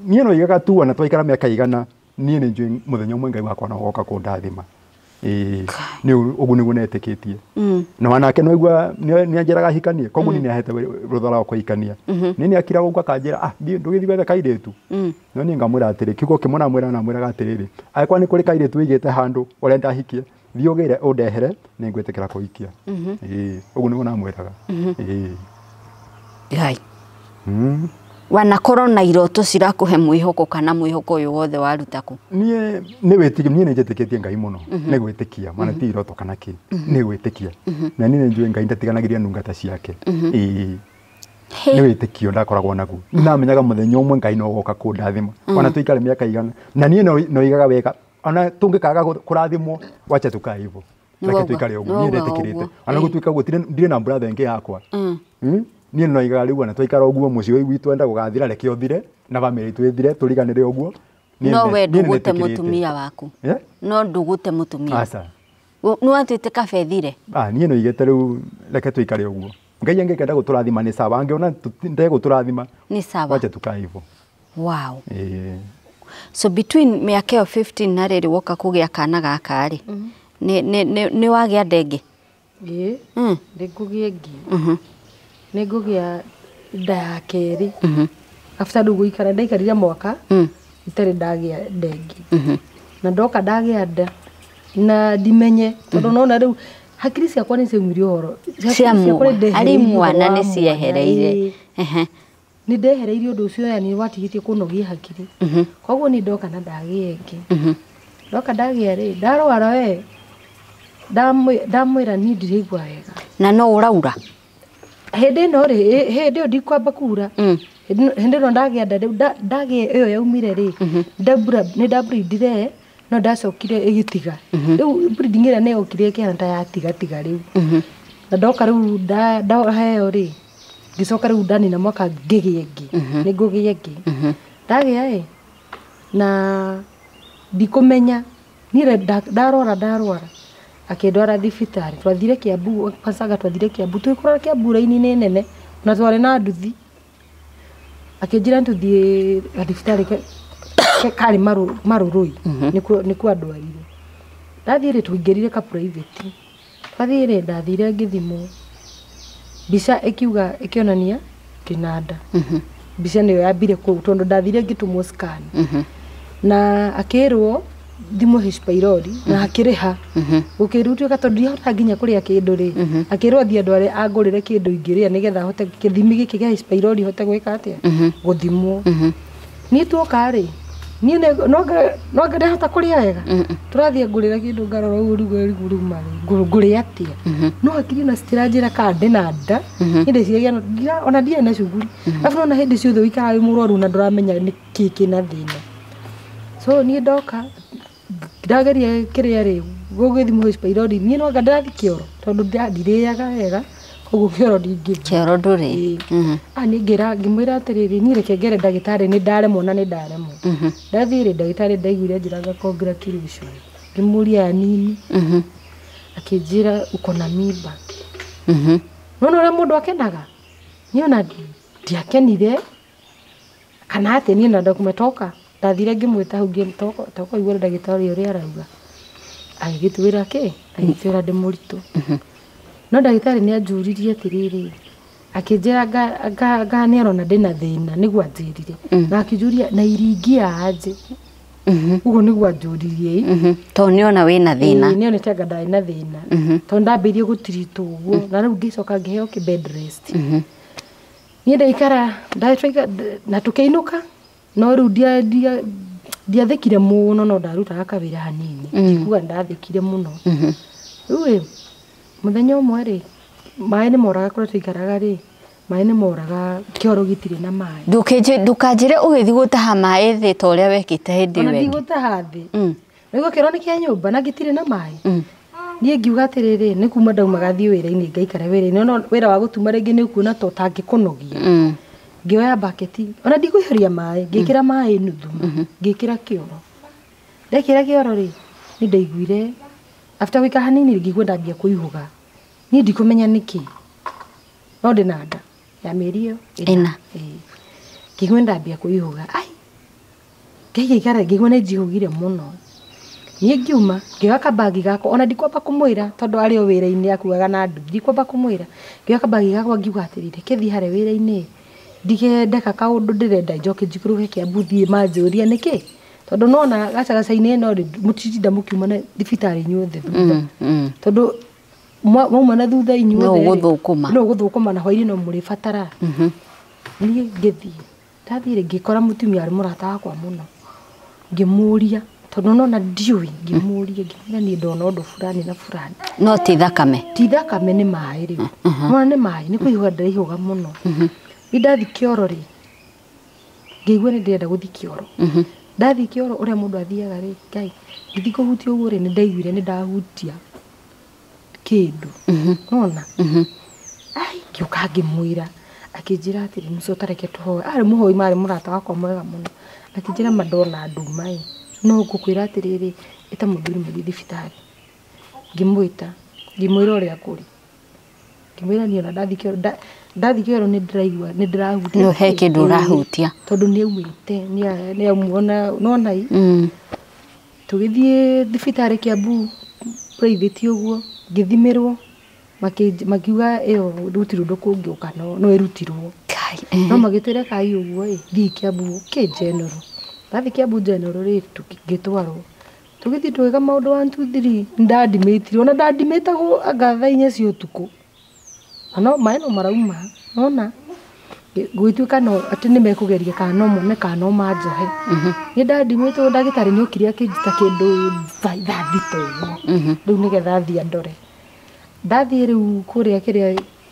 ni no igaga tu na twaikara miaka igana ni njui muthenya umwe Ngai wakwa na goka kundathima ni ugu ni guneteketie na wanake no igwa ni anjeraga hikanie koguo ni ahete ruthara kwa ikania ni akira gukwa kanjira ndugithi wethe kairetu no ni ngamwira atiri kiugo kimona mwira na mwira gatiriri aikwa ni kuri kairetu igite handu urenda hikie thiogere undehere nĩ ngwĩtĩkĩra kũhikia ũguo nĩguo namwĩraga Ngai wanakorwo na iroto cirakũhe mwĩhoko kana mwĩhoko ũyũ wothe waruta kũ niĩ nĩ njĩtĩkĩtie Ngai mũno nĩ gwĩtĩkia mana ti iroto kana kĩ nĩ gwĩtĩkia na niĩ nĩ njũĩ Ngai ndatiganagĩria ndungata ciake nĩ wĩtĩkio ndakoragwo naguo namenyaga mũthenya ũmwe Ngai no goka kũndathima ona tuikare mĩaka igana na niĩ no igaga wega ona tũngĩkaga kũrathimwo wacha tukae hivyo reke tuikare ũguo niĩ ndĩtĩkĩrĩte ona gũtuĩka gũtirĩ ndirĩ na brother ĩngĩ yakwa niĩ no igaga rĩu ona twaikara ũguo mũciĩ ũyũ witũ enda gũgathira reke ũthire na bamĩrĩ twĩthire tũriganĩre ũguo no we ndũgũte mũtumia waku no ndũgũte mũtumia aca nĩ watuĩte kaba ĩthire niĩ no igĩte rĩu reke tuikare ũguo Ngai angĩkenda gũtũrathima nĩ sawa angĩona ndegũtũrathima ni sawa wacha tukae hivyo wow so between mĩaka ĩyo 15 na rĩrĩ woka kũgĩa kana gaka rĩ nĩ wagĩa ndenge ndĩngũgĩa ngĩ nĩngũgĩa nda ya kerĩ after rĩu gũikara ndaikarire mwaka itarĩ ndagĩa ndenge na ndoka ndagĩa nda na ndimenye tondũ nona rĩu hakiri ciakwa nĩ ciaumire ũhoro arĩ mwana nĩ ciehereire nĩ ndehereirie ũndũ ũcio yani watigĩtie kũnogia hakiri koguo nĩ ndoka na ndagĩa ĩngĩ ndoka ndagĩa rĩ ndarwara we ndamwĩra niĩ ndiraigua wega na no ũraura hĩndĩ ĩno rĩ hĩndĩ ĩyo ndikwamba kura hĩndĩ ĩno ndagĩa nda rĩu ndagĩa ĩyo yaumire rĩ nĩ ndabreedire no ndacokire ĩgĩtiga rĩu breeding ĩrĩa nĩ yokire ĩkĩhana ta yatiga rĩu na ndoka rĩu ndaheo rĩ ngĩcoka rĩu ndanina mwaka ngĩgĩa ĩngĩ nĩ ngũgĩa ĩngĩ ndagĩa na ndikũmenya niĩ ndarwara akĩndwara thibitarĩ twathire Kiambu pasaga twathire Kiambu twĩkora Kiambu raini-inĩ nene na twarĩ na nduthi akĩnjĩra tũthiĩ thibitarĩ karĩ marũrũi nĩkuo andwarire ndathire tũingĩrire ka private twathire ndathire ngĩthimwo mbica ĩkiuga ĩkĩonania ndĩna nda mbica nĩyo yambire kũu tondũ ndathire ngĩtũmwo scan na akĩrwo thimo H pylori na akĩrĩha gũkĩrutio tondũ ndihota nginya kũrĩa kĩndũ rĩ akĩrwo thiĩ ndware angũrĩre kĩndũ ingĩrĩa nĩgetha hote kĩthimi gĩkĩ gĩa H pylori hote gwĩka atĩa gũthimwo niĩ tuoka rĩ niĩ no ngĩhota kũrĩa wega tũrathiĩ ngũrĩra kĩndũ ngarora rĩu marĩ ngũrĩa atĩa no hakiri na citiranjĩra kana ndĩna nda hĩndĩ ciagĩa ona ndiarĩ na cuguri arabu ona hĩndĩ ciothe ũikaraga wĩ mũrwaru na ndũramenya nĩ kĩĩ kĩna thĩna so niĩ ndoka ndageria kĩrĩa rĩ gũgĩthimwo H pylori niĩ no ngathiĩ kĩoro tondũ ndirĩaga wega koguo kĩoro ndingĩthiĩ kĩoro ndũrĩ niĩ ngĩmwĩra atĩrĩrĩ niĩ reke ngere ndagĩtarĩ nĩ ndaremwo na nĩ ndaremwo ndathire ndagĩtarĩ ndaiguire njĩraga congratulation ngĩmũria anini akĩnjĩra uko na mimba nona ũrĩa mũndũ akenaga niĩ ona ndiakenire kana atĩ niĩ na ndakumetoka ndathire ngĩmwĩta hau ngĩtoka igũrũ ndagĩtarĩ ũrĩa arauga agĩgĩtwĩra kĩ agĩtwĩra ndĩ mũritũ no ndagĩtarĩ nĩ anjũririe atĩrĩrĩ akĩnjĩra nganĩarona ndĩna thĩna nĩguo anjĩrire na akĩnjũria na iringia aje ũguo nĩguo anjũririe tondũ nĩona wĩna thĩna nĩonete anga ndarĩ na thĩna tondũ ndambĩirie gũtiritwo ũguo na rĩu ngĩcoka ngĩheo bed rest niĩ ndaikara na tũkĩinũka no rĩu ndiathĩkire mũno no ndarutaga kawĩra hanini ndikuga ndathĩkire mũno rĩu mũthenya ũmwe rĩ maĩ nĩ moraga kũrĩa tũikaraga rĩ maĩ nĩ moraga kĩoro gĩtirĩ na maĩ ndũkanjĩre ũgĩthiĩ gũtaha maĩ thĩ ta ũrĩa wekĩte hĩndĩ ĩyo ĩngĩ gũtaha thĩ nĩguo kĩoro nĩ kĩa nyũmba na gĩtirĩ na maĩ niĩ ngiuga atĩrĩrĩ nĩ kuma ndaumaga thiĩ wĩra-inĩ ngaikara wĩra-inĩ no wĩra wa gũtuma rĩngĩ nĩ ũkuona to tangĩkũnogia ngĩoya baketi ona ndigũihũria maĩ ngĩkĩra maĩ nuthu ngĩkĩra kĩoro ndekĩra kĩoro rĩ nĩ ndaiguire after wĩka hanini ngĩigua ndambia kũihũga niĩ ndikũmenya nĩkĩ no ndĩna nda ya mĩeri ĩyo ĩna ngĩigua ndambia kũihũga ngĩikara ngĩigua nĩ njihũgire mũno niĩ ngiuma ngĩoya kabagi gakwa ona ndikwamba kũmwĩra tondũ arĩ o wĩra-inĩ akuaga na ndu ndikwamba kũmwĩra ngĩoya kabagi gakwa ngiuga atĩrĩrĩ kĩthiĩ harĩa wĩra-inĩ ndigendeka kaũndũ ndĩrenda njoke njikũrũke Kiambu thiĩ manjũria nĩkĩ tondũ nona gacagaca-inĩ ĩno rĩ mũtitinda mũkiuma na thibitarĩ inyuothe thutha tondũ mauma na thutha inyuothe no gũthũkũma na hwaĩ-inĩ no mũrĩbatara niĩ ngĩthiĩ ndathire ngĩkora mũtumia arĩ mũrata wakwa mũno ngĩmũria tondũ nona ndiũĩ ngĩmũria ngĩmwĩra niĩ ndona ũndũ fulani na fulani no ti thakame nĩ maĩ rĩu nona nĩ maĩ nĩ kũihũga ndĩraihũga mũno Ndathi Kioro ri. Ngĩigua nĩ ndĩrenda gũthiĩ Kioro. Ndathi Kioro ũrĩa mũndũ athiaga ri, Ngai, ngĩthiĩ kũhutia ũguo ri, nĩ ndaiguire nĩ ndahutia kĩndũ. Nona? Ai, ngĩũka ngĩmwĩra. Akĩnjĩra atĩrĩ mũco tareke tũhoe. Arĩ mũhoi marĩ mũrata wakwa mwega mũno. Akĩnjĩra madona nduma ĩ. No ngũkwĩra atĩrĩrĩ, ĩta mũthuri mũthiĩ thibitarĩ. Ngĩmwĩta, ngĩmwĩra ũrĩa kũrĩ. Ngĩmwĩra niĩ ona ndathi Kioro nĩ ndĩraigua nĩ ndĩrahutia. No he kĩndũ ũrahutia. Tondũ nĩ aumĩte, nĩ amuona nona ĩ. Tũgĩthiĩ thibitarĩ Kiambu private ũguo, ngĩthimĩrwo. Makiuga ĩyo rutirwo ndũkũngĩũka no ĩrutirwo. No magĩtwĩra kai ũguo ĩ, thiĩ Kiambu general. Ndathi Kiambu general rĩ, tũgĩtwarwo. Tũgĩthiĩ twĩka maũndũ 1 2 3, ndandimĩtire. Ona ndandimitagwo anga thaa 4 cia ũtukũ. No maĩ no marauma. Nona? Gwĩtuĩka no atĩ nĩ mekũgeria kana no mone kana no manjohe. Nĩ ndandimitwo ndagĩtarĩ nĩ okire akĩnjita kĩndũ thaa 3 ũguo. Rĩu nĩgetha thiĩ andore. Ndathi rĩu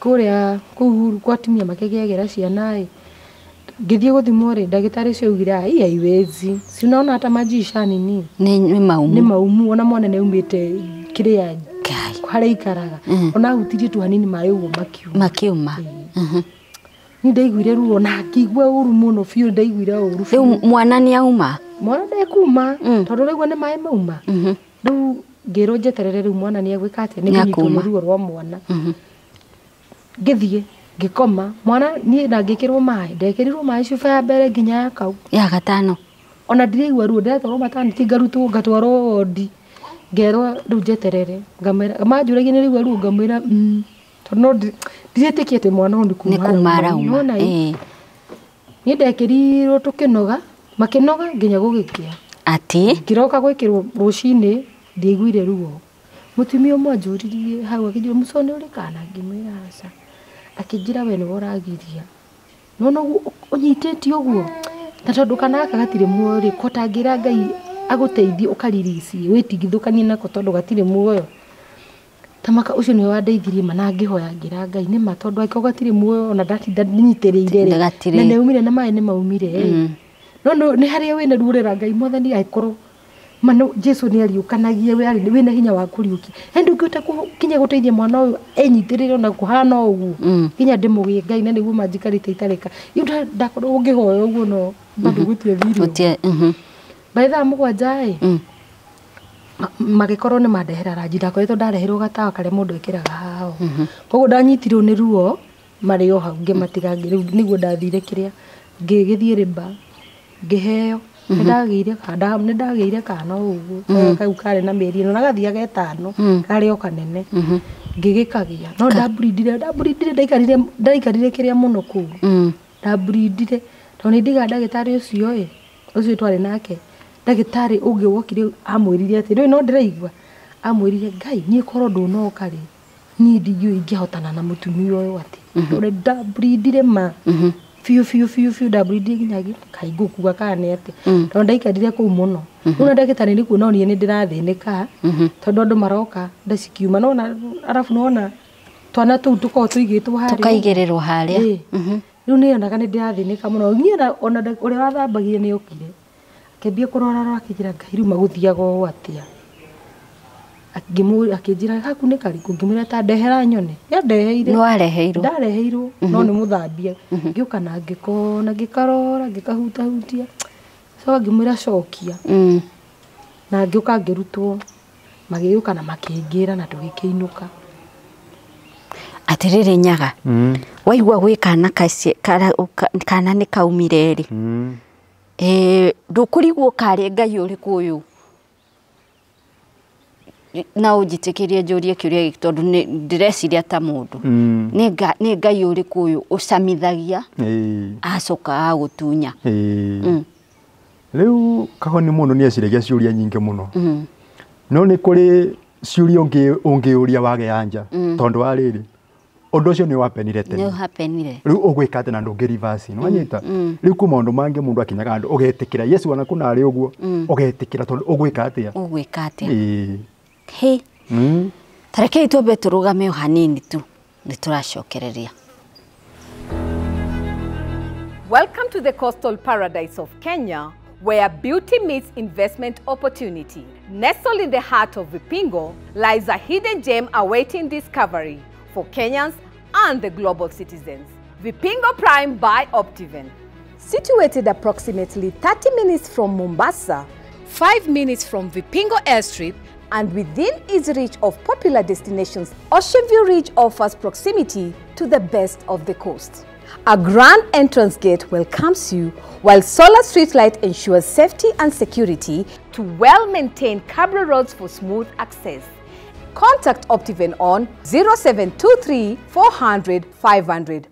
kũrĩa kũu kwa atumia makĩgĩagĩra ciana ĩ, ngĩthiĩ gũthimwo rĩ, ndagĩtarĩ ũcio augire ai haiwezi. Si unaona hata majisha nini? Nĩ maumu. Nĩ maumu, ona mwana nĩ aumĩte kĩrĩa harĩa ikaraga. Ona ahutirie tu hanini maĩ ũguo makiuma. Nĩ ndaiguire ruo na ngĩigua ũru mũno biũ, ndaiguire ũru. Rĩu mwana nĩ auma? Mwana ndekuma, tondũ rĩu nĩ maĩ mauma. Rĩu ngĩrwo njeterere rĩu mwana nĩ agwĩka atĩa, nĩ kũnyitwo nĩ ruo rwa mwana. Ngĩthiĩ ngĩkoma, mwana niĩ ndangĩkĩrwo maĩ, ndekĩrirwo maĩ cuba ya mbere nginya ya kau. Ya gatano. Ona ndiraigua ruo, ndĩratwarwo maternity ngarutwo ngatwarwo wodi. Ngerwo rĩu njeterere, ngamwĩra manjũragia nĩ raigua ruo, ngamwĩra tondũ ndiretĩkia atĩ mwana ũyũ nĩ kuma arauma. Niĩ ndekĩrirwo tũkĩnoga, makĩnoga nginya gũgĩkĩa. Ati? Ngĩroka gwĩkĩrwo rũcinĩ, ndiaiguire ruo. Mũtumia ũmwe anjũririe hau akĩnjũria mũco nĩ ũrĩ kana, ngĩmwĩra aca. Akĩnjĩra we nĩwe ũragiria. Nona ũnyitĩtie ũguo. Na tondũ kana gaka gatirĩ muoyo rĩ, kotangĩra Ngai agũteithie ũkaririci wĩtigithũkanie nako tondũ gatirĩ muoyo. Tamaka ũcio nĩwe wandeithirie ma na ngĩhoya ngira Ngai nĩ ma tondũ angĩkorwo gatirĩ muoyo ona ndatinda nyitĩrĩire rĩ. Na nĩ aumire na maĩ nĩ maumire. No nĩ harĩa wĩna ruurĩra Ngai Mwathani angĩkorwo mano Jesu nĩ ariũkanagia wĩna hinya wa kũriũkia. Ndũngĩhota kinya gũteithia mwana ũyũ enyitĩrĩire ona kũhana ũguo. Kinya ndĩmũgĩe Ngai na nĩguo manjikarĩte itareka. Iu ndakorwo ũngĩhoya ũguo no bado gũtie video. By thaa 7 magĩkorwo nĩ mandehera ranji, ndakoretwo ndareherwo gatawa karĩa mũndũ ekĩraga haha. Koguo ndanyitirwo nĩ ruo marĩ o hau ngĩmatiga rĩu nĩguo ndathire kĩrĩa ngĩgĩthiĩ rĩmba ngĩheo. Nĩ ndagĩire kana ũguo kau karĩ na mĩeri ĩno na gathiaga 5 karĩ o kanene. Ngĩgĩkagĩa no ndabrindire ndaikarire kĩrĩa mũno kũu. Ndabrindire tondũ nĩ ndiga ndagĩtarĩ ũcio twarĩ nake. Ndagĩtarĩ ũngĩ wokire amwĩrire atĩ rĩu no ndĩraigua, amwĩrire Ngai niĩ korwo ndũnoka rĩ, niĩ ndingĩũĩ ingĩhotana na mũtumia ũyũ atĩ. Tondũ ndabrindire ma biũ ndabrindire nginya Ngai ngũkua kana nĩ atĩ. Tondũ ndaikarire kũu mũno. Rĩu ndagĩtarĩ nĩ kuona niĩ nĩ ndĩrathĩnĩka tondũ andũ maroka nda cikiuma no arabu nona twana tũu tũkoragwo tũigĩtwo harĩa. Tũkaigĩrĩrwo harĩa. Rĩu nĩ onaga nĩ ndĩrathĩnĩka mũno. Niĩ ona ũrĩa wathambagia nĩ okire. Akĩambia kũrora akĩnjĩra Ngai rĩu magũthiaga ũũ atĩa. Akĩnjĩra haku nĩ karĩkũ, ngĩmwĩra ta ndehera nyone. Nĩandeheire. No areheirwo. Ndareheirwo no nĩ mũthambia. Ngĩũka na ngĩkona ngĩkarora ngĩkahutahutia. So ngĩmwĩra cokia. Na ngĩũka ngĩrutwo. Magĩũka na makĩngĩra na tũgĩkĩinũka. Atĩrĩrĩ Nyaga. Waigua gwĩ kana nĩ kaumire rĩ. Ndũkũrigwo karĩ Ngai ũrĩkũ ũyũ. Na ũnjĩtĩkĩrie njũrie kĩũria gĩkĩ tondũ ndĩreciria ta mũndũ. Nĩ Ngai ũrĩkũ ũyũ ũcamithagia acoka agũtunya. Rĩu Kahoni mũno nĩ eciragia ciũria nyingĩ mũno. No nĩ kũrĩ ciũria ũngĩũria wage anja tondũ wa rĩrĩ ũndũ ũcio nĩ wapenire tene. Nĩ wapenire. Rĩu ũgwĩka atĩ na ndũngĩ reverse nĩ wanyita. Rĩu kuma maũndũ mangĩ mũndũ akinyaga andũ ũgetĩkĩra Yesu ona kuna arĩ ũguo ũgetĩkĩra tondũ ũgwĩka atĩa. Ũgwĩka atĩa. He. Tarekei twambe tũrũgame o hanini tu nĩ tũracokereria. Welcome to the coastal paradise of Kenya, where beauty meets investment opportunity. Nestled in the heart of Vipingo lies a hidden gem awaiting discovery for Kenyans and the global citizens. Vipingo Prime by Optiven. Situated approximately 30 minutes from Mombasa, 5 minutes from Vipingo Airstrip, and within easy reach of popular destinations, Ocean View Ridge offers proximity to the best of the coast. A grand entrance gate welcomes you, while solar street light ensures safety and security to well-maintained cable roads for smooth access. Contact Optiven on 0723 400 500.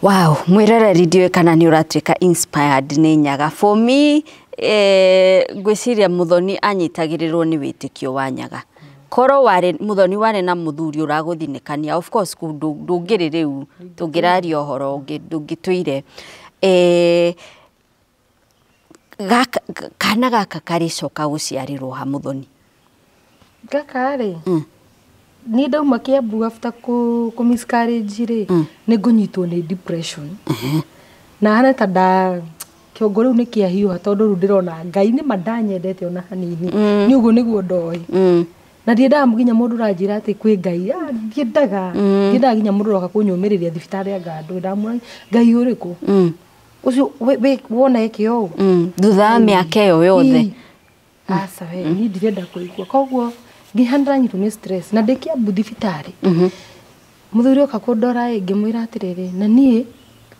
Wow, mwirereri ndiwe kana ni uratuika inspired ni Nyaga. For me, gwiciria muthoni anyitagirirwo ni witikio wa Nyaga. Koro ware muthoni ware na muthuri uraguthinikania, of course ndungiri riu tungiraria uhoro ndungituire kana gaka karicoka guciarirwo ha muthoni gaka ri ni ndauma Kiambu after ku miscarriage ri ni ngunyitwo ni depression na hana tada kiongo riu ni kiahiwa tondu ru ndirona Ngai ni mandanyendete ona hanini ni uguo niguo ndoi na ndiendaga muginya mundu ranjira ati kwi Ngai ndiendaga nginya mundu roka kunyumiriria thibitari anga ndu ndamura Ngai uriku ucio we wona ekio thutha miaka iyo yothe asa we ni ndirenda kuigua koguo ngihanda nyitwo ni stress na ndikiambu thibitari muthuri oka kundora ngimwira atiriri na nie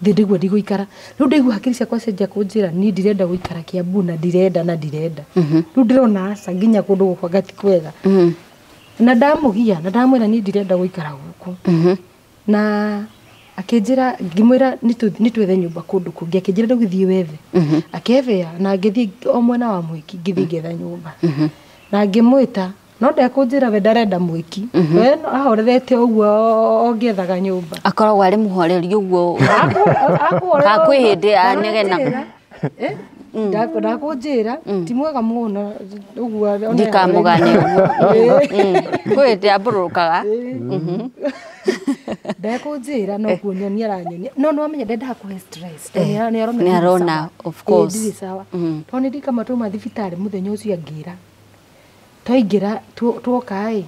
ndigwa ndiguikara riu ndigwa hakiri ciakwa cenjia kunjira ni ndirenda guikara Kiambu na ndirenda riu ndirona asa nginya kundu gukwa ngati kwega na ndamugia na ndamwira ni ndirenda guikara guku na akinjira ngimwira nitwethe nyumba kundu kungi akinjira ndugithie wethe akevea na ngithie o mwena wa mwiki ngithie ngetha nyumba na ngimwita no ndekunjira we ndarenda mwiki we ahorerete uguo ongethaga nyumba akoragwo ari muhoreri uguo kakwihindi anegena ndakunjira ti mwega muno uguo ndikamugane uguo kwihindi amburukaga ndakunjira no kunyonia aranyonia no amenye ndenda kuhe stress ni arona of course ndi sawa to ni ndika matuma thibitari muthenya ucio angira toingira tuokai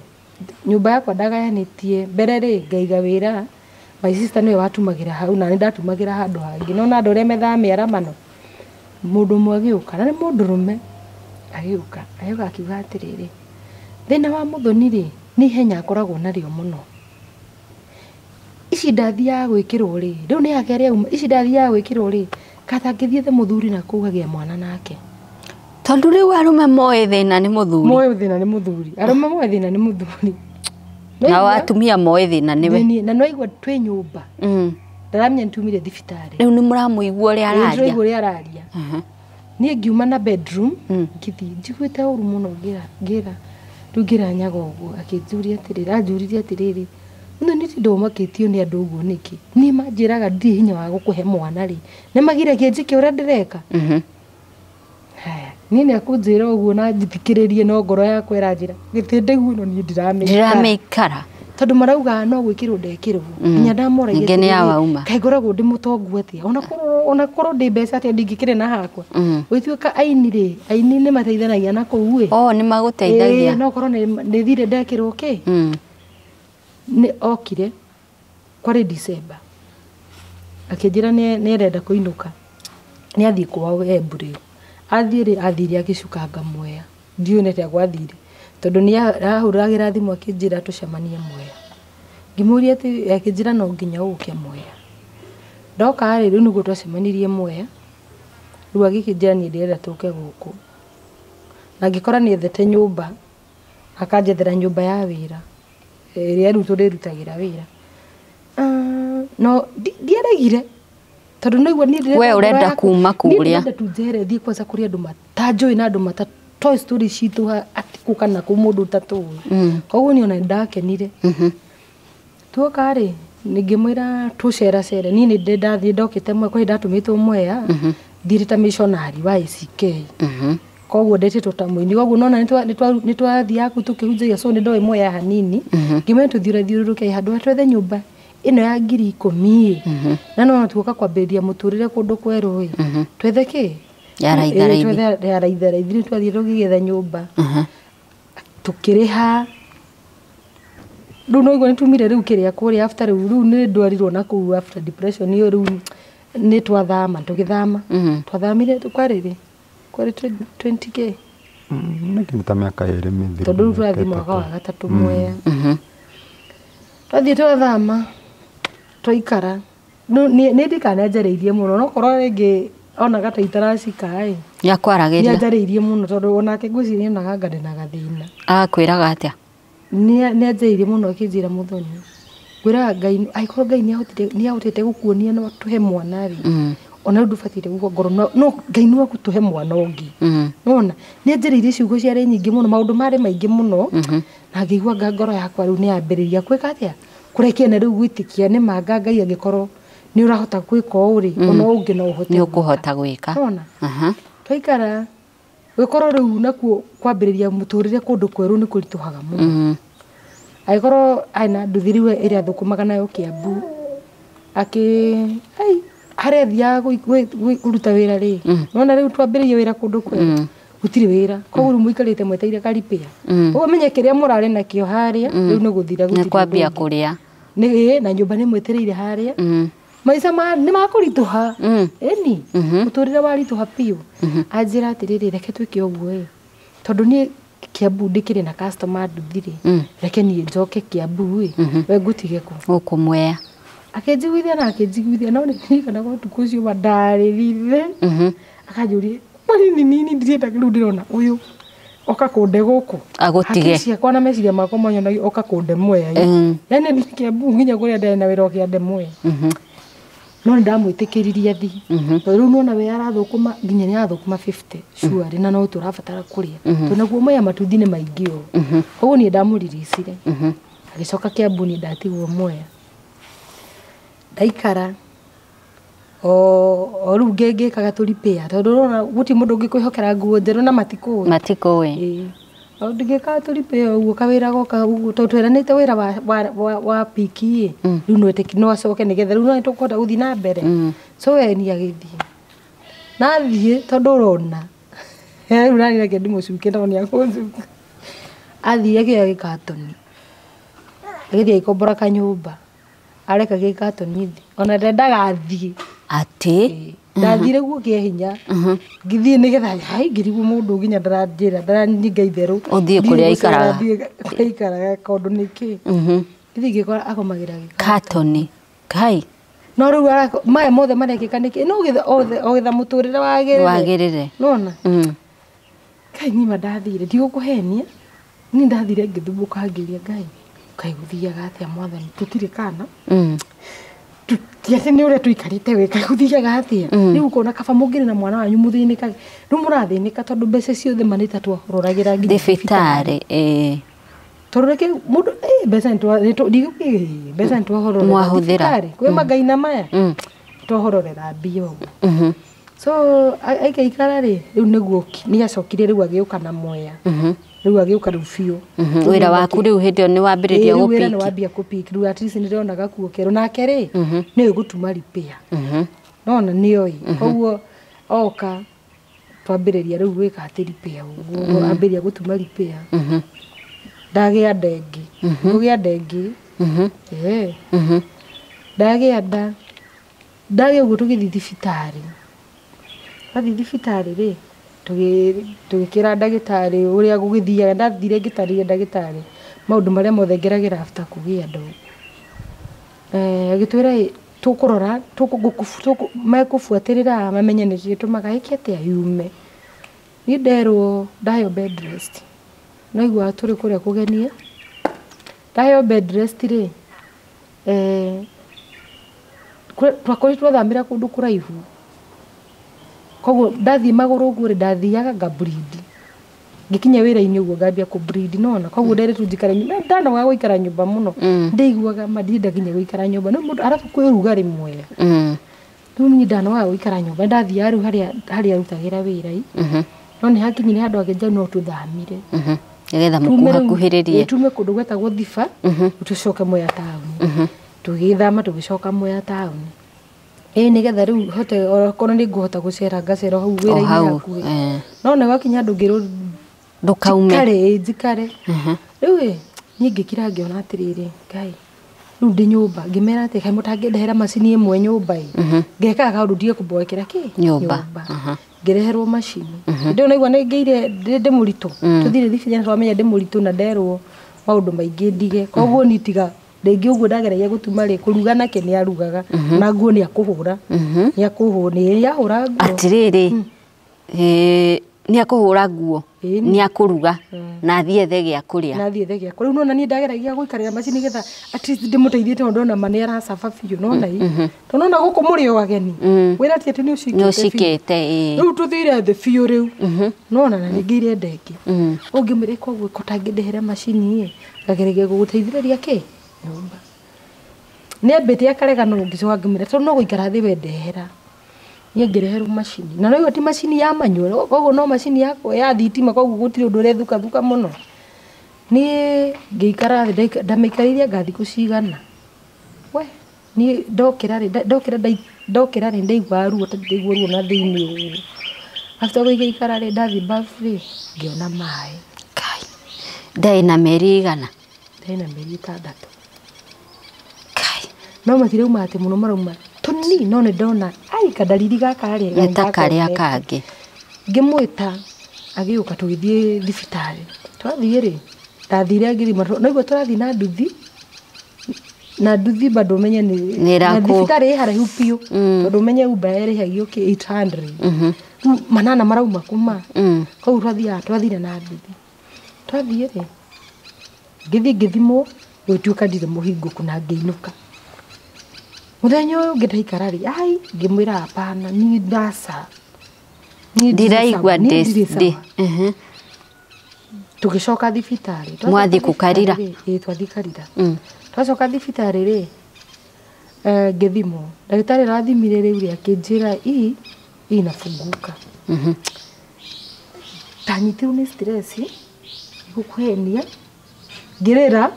nyumba yakwa ndagayanitie mbere ri ngaiga wira my sister niwe watumagira hau na ndatumagira handu hangi no na andu re methamia mano mundu mwagiuka na ni mundu rume agiuka akiuga atiriri thina wa muthoni ri ni henya akoragwo nario muno ici ndathia gwikirwo ri riu ni akere ici ndathia gwikirwo ri katangithie muthuri na kugagia mwana nake tondu riu arume moe thina ni muthuri arume moe thina ni muthuri na watumia moe thina niwe na no igwa twi nyumba ndaramenya ntumire thibitari riu ni muramuigua ri araria ni ngiuma na bedroom ngithi njiguite uru muno ngira rugira Nyaga uguo anjuririe atiriri no niti ndomakitio ni andu uguo niki ni manjiraga ndi hinya wa gukuhe mwana ri ni magire kinjike uria ndireka nini akunjira uguo na njithikiririe no ngoro yakwa iranjira gitindegu no ni ndiramikara tondu marauga no gwikirwo ndekirwo nginya ndamora ngene ya wauma kai ngoragwo ndi mutongu atia ona korwo ndi mbeca atia ndingikire na hakwa gwituika aini ni mateithanagia na kuu ni maguteithagia no korwo ni thire ndekirwo ki ni okire kwari December akinjira ni renda kuinuka ni athii kwao Embu athire agicukanga Mwea ndionete agwathire tondu ni ahuragira thimu akinjira tucemanie Mwea ngimuria ati akinjira no nginya uke Mwea ndoka riu niguo twacemanirie Mwea riu agikinjira ni ndirenda tuke guku na ngikora ni ethete nyumba akanjethera nyumba ya wira iria riu turirutagira wira no ndieragire tondu no igwa ni ndirenda we urenda kuma kuria ndirenda tujere thii kwanza kuria andu matanjoi na andu mata toy story citu atiku kana ku mundu tatu koguo ni ona ndakenire tuoka ri ningimwira tucera cere ni ndenda thii ndokite mwe kwa ndatumitwo Mwea thirita missionary wa ICK koguo ndetitwo ta muini koguo nona ni twathia aku tukihunjia so ni ndoi Mwea hanini ngimwe tuthiure thiururuke handu twethe nyumba ino ya 10,000 na no tuoka kwambĩrĩria mũtũrĩre kũndũ kwerũ twethe kĩ ya raitharaithi ya raitharaithi twathie tũgĩgetha nyũmba tukĩrĩha rĩu no igua nĩtumire rĩu kĩrĩa kũrĩa after rĩu nĩ ndwarirwo na kũu after depression iyo rĩu nĩ twathama tũgĩthama twathamire kwarĩ 20k na kimuta miaka 2 mithiri tondũ rĩu twathi mwaka wa gatatũ Mwea twathie twathama twaikara nĩ ndikanenjereirie mũno no korwo rĩngĩ ona gata itaracika ya kwaragĩria nĩanjereirie mũno tondũ onake ngwĩciria nĩonaga ngade na gathĩna akwĩraga atĩa nĩanjereirie mũno akĩnjĩra Mũthoni ngwĩraga Ngai aikorwo Ngai nĩahotete gũkuonia no tũhe mwana rĩ ona ndũbatire gũkua ngoro no Ngai nĩ wakũtũhe mwana ũngĩ nona nĩanjereirie ciugo ciarĩ nyingĩ mũno maũndũ marĩ maingĩ mũno na ngĩigua ngoro yakwa rĩu nĩambĩrĩria kwĩka atĩa kũrekia na rĩu gwĩtĩkia nĩ manga Ngai angĩkorwo nĩ ũrahota gwĩka ũrĩ ona ũngĩ no ũhote nĩ ũkũhota gwĩka nona twaikara gĩkorwo rĩu nakuo kwambĩrĩria mũtũrĩre kũndũ kwerũ nĩ kũritũhaga mũno agĩkorwo aina nduthiriwe ĩrĩa thũkũmaga nayo Kiambu harĩa thiaga kũruta wĩra rĩ nona rĩu twambĩrĩrie wĩra kũndũ kwerũ gũtirĩ wĩra koguo mũikarĩte mweteire karipia ũguo menye kĩrĩa mũrarĩ nakĩo harĩa rĩu nĩ gũthira nĩ kwambia kũrĩa na nyũmba nĩ mwetereire harĩa maica nĩ makũritũha ĩni mũtũrĩre waritũha piũ anjĩra atĩrĩrĩ reke twĩke ũguo tondũ niĩ Kiambu ndĩkĩrĩ na customer nduthirĩ reke niĩ njoke Kiambu we ngũtige kũ gũkũ Mwea akĩnjiguithia no nĩririkanaga ũtukũ ũcio mandarĩrire akanjũria marĩ nini ndirĩenda rĩu ndĩrona ũyũ oka kũnde gũkũ agũtige ciakwa na meciria makwa manyonagio oka kũnde Mwea yani nĩ Kiambu nginya kũrĩa ndĩ na wĩra kĩande Mwea no ndamwĩtĩkĩririe thi rĩu nona we arathũkũma nginya nĩ arathũkũma 50 sure na no tũrabatara kũrĩa tondũ Mwea matuthi nĩ maingĩ koguo niĩ ndamũriricire agĩcoka Kiambu niĩ ndatigwo Mwea ndaikara rĩu ngĩkaga tũripĩa tondũ ũrona gũtirĩ mũndũ ũngĩkwĩhokera nguo njerũ na matikũĩ ndingĩkaga tũripĩa ũguo kawĩra goka ũguo tondũ tweranĩte wĩra wa piki rĩu no acoke nĩgetha rĩu no nĩtũkũhota gũthiĩ na mbere so we ni agĩthiĩ nathiĩ tondũ ũrona rĩu nanireke ndĩmũcuke no nĩakũncuka athiĩ akĩoya gĩkatoni agĩthiĩ agĩkombora kanyũmba areka gĩkatoni thĩ ona ndendagathiĩ atĩ ndathire guo hinya ngithiĩ nĩgetha ngĩrigwo mũndũ nginya ndaranyinga itherũ ũthiĩ kũrĩa aikaraga kaũndũ nĩkĩ githiĩ ngĩkora akomagĩra gĩkatoni Ngai no rĩu maya mothe marekĩka nĩkĩ no getha mũtũrĩre wagĩrĩre nona Ngai nima ndathire ndigũkũhenia niĩ ndathire ngĩthumbũka ngĩria Ngai gũthiaga atĩa Mwathani tũtirĩ kana tiatĩ nĩ ũrĩa tũikarĩte wĩka gũthiaga atĩa rĩu ũkona kaba mũngĩrĩ na mwana wanyu mũthĩnĩkage rĩu mũrathĩnĩka tondũ mbeca ciothe manĩta twahororagĩra nginya thibitarĩ tondũ reke mũndũ mbeca nĩtwahororera kwĩ magaina maya twahororera mbia ũguo so aikaikara rĩ rĩu nĩguo nĩacokire rĩu agĩũka na Mwea rĩu agĩũka rĩu biũ wĩra waku rĩu hĩndĩ ĩyo nĩ wambĩrĩria gũpiki wĩra nĩ wambia gũpiki rĩu at least nĩndĩrona gakuo kerũ nake rĩ nĩwe gũtuma ripĩa nona nĩoĩ koguo oka twambĩrĩria rĩu gwĩka atĩ ripĩa ũguo ambĩrĩria gũtuma ripĩa ndagĩa ndengi ngũgĩa ndengi ndagĩa ũguo tũgĩthiĩ thibitarĩ athiĩ thibitarĩ rĩ tũgĩkĩra ndagĩtarĩ ũrĩa gũgĩthiaga ndathire ngĩtarĩria ndagĩtarĩ maũndũ marĩa mothe ngeragĩra after kũgĩa nda agĩtwĩra tũkũrora mekũbuatĩrĩra mamenye nĩkĩ gĩtũmaga gĩkĩ atĩa yume niĩ nderwo ndaheo bed rest no igua tũrĩ kũrĩa kũgenia ndaheo bed rest rĩ twakorirwo twathamĩra kũndũ kũraihu koguo ndathiĩ magũrũ ũguo rĩ ndathiaga ngabreed ngikinya wĩra-inĩ ũguo ngambia kũbreed nona koguo nderetwo njikare nyũmba ndanoga gũikara nyũmba mũno ndeiguaga ndirenda nginya gũikara nyũmba no mũndũ arabu kwĩ rugarĩ Mwea rĩu niĩ ndanoga gũikara nyũmba ndathiaga rĩu harĩa arutagĩra wĩra no nĩ hakinyire handũ akĩnjĩra no tũthamire nĩgetha mũkuhakuhĩrĩrie tume kũndũ gwetagwo Thiba tũcoke Mwea taũni tugithama tugicoka Mwea town nigetha riu hote okorwo ni nguhota gucera ngacera hau wira-ini yaku no na wakinya andu ngiru ndukaume njikare riu ni ngikira ngiona atiriri Ngai riu ndi nyumba ngimera ati kai mutangindehera macini imwe nyumba ngeka kaundu ndie kuboekera ki nyumba ngireherwo macini ndio naigua ngeire ndi muritu tuthire thibitari twamenya ndi muritu na nderwo maundu maingi ndige koguo ni tiga rĩngĩ ũguo ndageragia gũtuma rĩ kũruga nake nĩ arugaga na nguo nĩ akũhũra nĩ ahũra nguo atirĩrĩ nĩ akũhũra nguo nĩ akũruga na athiethe gĩa kũrĩa rĩu nona niĩ ndageragia gũikarĩra macini getha at least ndĩmũteithĩte tondũ ona mane aracaba biũ nona tondũ nona gũkũ mũrĩ o ageni wĩra ti atĩ nĩ ũcikĩte rĩu tũthire thĩ biũ rĩu nona na ningĩ iria ndengĩ ũngĩmĩrĩ koguo kũtangĩndĩhere macini ngageragia gũgũteithĩrĩria kĩ nyumba nĩ ambĩte akaregano ngĩcoka ngĩmwĩra tondũ no gũikara thĩ we ndehera niĩ ngĩreherwo macini na no ti macini ya manual koguo no macini ya thitima koguo gũtirĩ ũndũ ũrethuka mũno niĩ ngĩikara thĩ ndamĩikarĩire ngathi gũcigana we niĩ ndokĩra rĩ ndaigua ruo ndaigua ruo na thĩinĩ ũguo after gũikara rĩ ndathi bafu rĩ ngĩona maĩ ndarĩ na mĩeri igana ndarĩ na mĩeri 6 no matirauma atĩ mũno marauma tũnini no nĩ ndona kadariri gaka rĩ ta karĩa kangĩ ngĩmwĩta agĩũka tũgĩthiĩ thibitarĩ twathiĩ rĩ ndathire ngĩthima no igua tũrathiĩ na nduthi bado menye nĩ thibitarĩ haraihu biũ tondũ menye Uber ĩrĩhagio 800 manana marauma kuma koguo twathire na nduthi twathiĩ rĩ ngĩthimwo gwĩtuĩka ndirĩ mũhingũku na ngĩinũka muthenya ũyũ ngĩtaikara rĩ ngĩmwĩra hapana ni ndasa ndiraigua ndĩ tũgĩcoka thibitarĩ mwathi kũkarira twathi karira twacoka thibitarĩ rĩ ngĩthimwo ndagĩtarĩ arathimire rĩu rĩ akĩnjĩra inafunguka tanyitirwo nĩ stress gũkũhenia ngĩrĩra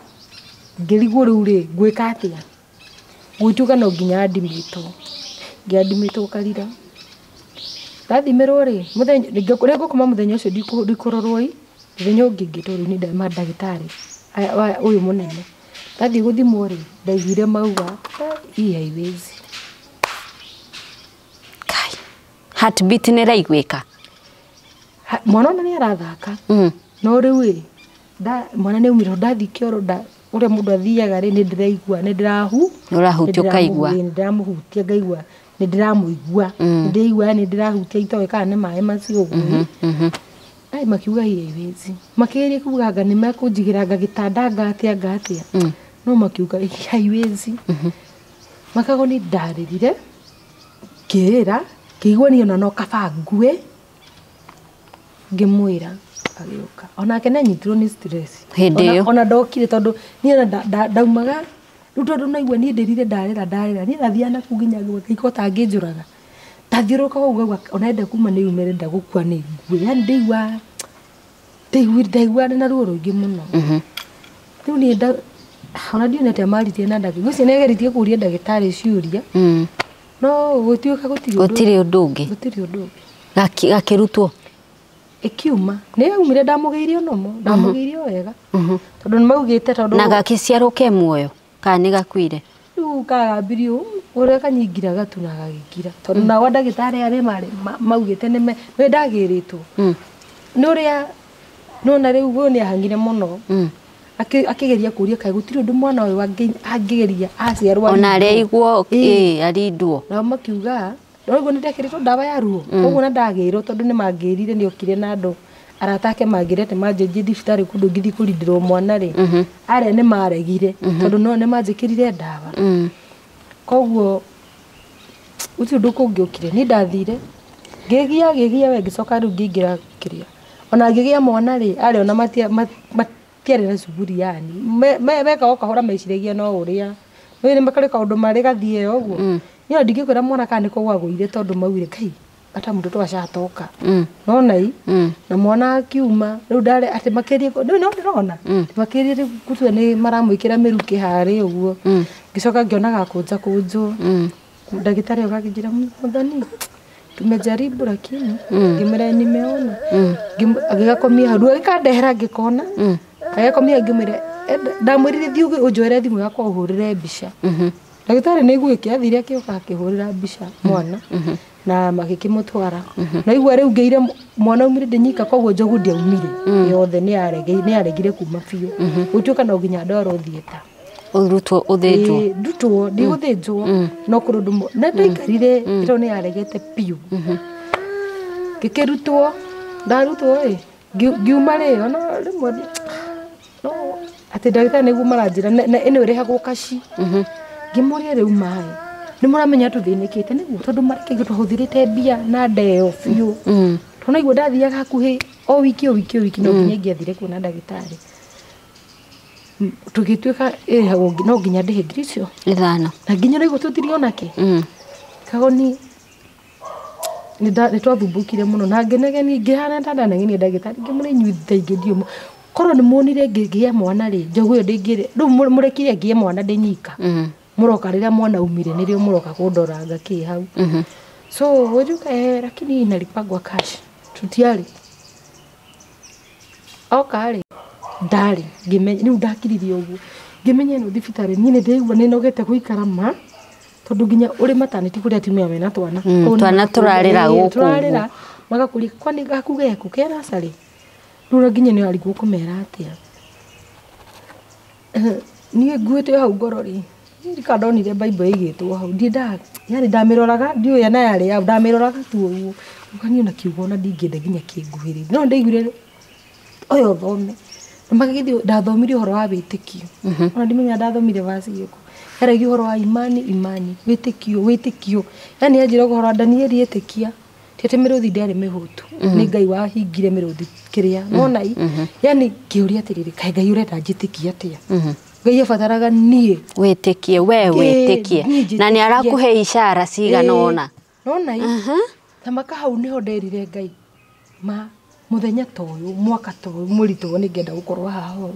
ngĩrigwo rĩu rĩ ngwĩka atĩa gwĩtuĩka no nginya ngĩandimitwo karira ndathimirwo rĩ mũthenya rĩrĩa ngũkoma mũthenya ũcio ndikororwo mũthenya ũngĩ ngĩtwo rĩu nĩ ndagĩtarĩ ũyũ mũnene ndathiĩ gũthimwo rĩ ndaiguire mauga haiwezi heartbeat nĩ raiguĩka mwana ona nĩ arathaka no rĩu rĩ mwana nĩ umire ndathi kĩoro ũrĩa mũndũ athiaga rĩ nĩ ndĩraigua nĩ ũrahutio kaigua nĩ ndĩramũhutia ngaigua nĩ ndĩramũigua nĩ ndĩraigua nĩ ndĩrahutia itoĩ kana nĩ maĩ macio ũguo makiuga haiwezi makĩgeria kuuga anga nĩ mekũnjigĩra gĩtanda ngatĩa no makiuga haiwezi makago nĩ ndarĩrire kĩrĩra kĩigua niĩ ona no kaba ngue ngĩmwĩra agĩũka onake nĩ anyitirwo nĩ stress ona ndokire tondũ niĩ ndaumaga rĩu tondũ naigua niĩ ndĩrire ndarĩra niĩ ndathiaga naku nginya ngĩko tangĩnjũraga ndathiũrũrũka ũguo ona enda kuma nĩ umĩre ndagũkua nĩ nguo yani ndaigua na ruo rũingĩ mũno rĩu niĩ ona ndionete amaririe na ndagĩtarĩ ũcio nĩageririe kũria ndagĩtarĩ ciũria no gũtuĩka gũtirĩ ũndũ ũngĩ gakĩrutwo ikiuma nĩ aumire ndamũgĩirio nomo ndamũgĩirio wega tondũ nĩ maugĩte tondũ na gakĩciarwo ke muoyo kana nĩ gakuire rĩu kagambirio ũrĩa kanyigira gatu na gagĩkira tondũ nao ndagĩtarĩ arĩa maugĩte nĩ ndagĩrĩtwo nĩ ũrĩa nona rĩu ũyũ nĩ ahangire mũno akĩgeria kũria kaĩ gũtirĩ ũndũ mwana ũyũ angĩgeria aciarwo ona arĩiguo arindwo nao makiuga Ndogo nĩ ndekĩrĩtwo ndawa ya ruo koguo na ndagĩrwo tondũ nĩ mangĩrire nĩ okire na andũ aratake mangĩrete manjĩnjie thibitarĩ kũndũ ngĩthi kũrindĩrwo mwana rĩ arĩa nĩ maregire tondũ no nĩ manjĩkĩrire ndawa koguo uti ũndũ kũngĩokire nĩ ndathire ngĩgia we ngĩcoka rĩu ngĩingĩra kĩrĩa ona ngĩgĩa mwana rĩ arĩa ona matiarĩ na cuguri yani meka okahora meciragia no ũrĩa nĩ makarĩ kaũndũ marĩ gathiĩ ũguo niĩ ndingĩkwĩra mwana kana nĩ kũgwa gũire tondũ maugire kai hata mtoto ashatoka naona hii na mwana akiuma riu ndare ati makirie no ndirona makirie gutwe ni maramwikira miruki hari uguo ngicoka ngionaga kunja kunju ndagitari akakijira muthani tumejaribu lakini ngimera nimeona agigakomia hadu akandehera ngikona agakomia ngimera ndamwirire thiuge unjoere thimu yakwa uhurire mbica ndagitari niguikia thire akioka akihurira mbica mwana na magikimutwara na igwa riu ngeire mwana umire ndinyika koguo njogu ndiaumire yothe ni aregire kuma biu utuka no nginya ndoro thieta urutwo uthinjwo ndutwo ndi uthinjwo no kurundu na ndaikarire iro ni aregete piu gikirutwo ndarutwo ngiuma rio no rimwe no ati ndagitari niguo maranjira na ino irehagwo kaci ngimuria riu mai ni muramenya tuthinikite niguo tondu mareke gitwahuthirite mbia na ndeo biu tona igua ndathiaga hakuhi o wiki no nginya ngiathire kuona ndagitari tugituika no nginya ndihe ngiricio ithano na nginya niguo tutirio nake kagoni ni twathubukire muno na ngenegeni ngihana ndananegeni ndagitari ngimure nyuithe ingidio korwo ni muonire ngigia mwana ri njogu yo ndingire ru murekire ngie mwana ndinyika muroka rira mwana umire nirio muroka kundoranga ki hau so wejuka lakini inalipagwa cash tutiari okari ndari ngimenya ni ndakiririe uguo ngimenya no thibitari ni ndeigua ni nogete guikara ma tondu nginya uri mataniti kuria timia mena twana twana turarira guku turarira magakuri kwani gakuge kukera sari rura nginya ni ari guku mera atia ni nguite hau ngorori ndikadonire Bible igitwo hau ndinda yani ndamiroraga ndio yana yari ya ndamiroraga tu uguo ukani na kiugona ndingende nginya kinguhiri no ndeigure oyo thome magithio ndathomire horo wa witikio ona ndimenya ndathomire vasi giko eregi horo wa imani witikio yani ajira horo Danieli etikia tete miruthi ndari mihutu ni ngai wa hingire miruthi kiria nona yani kiuria atiriri kai ngai urenda njitikia atia ngai abataraga nie witikie we witikie na ni arakuhe ishara cigana ona nona tamaka hau niho nderire ngai ma muthenya toyu mwaka toyu murito ni ngenda gukorwa haho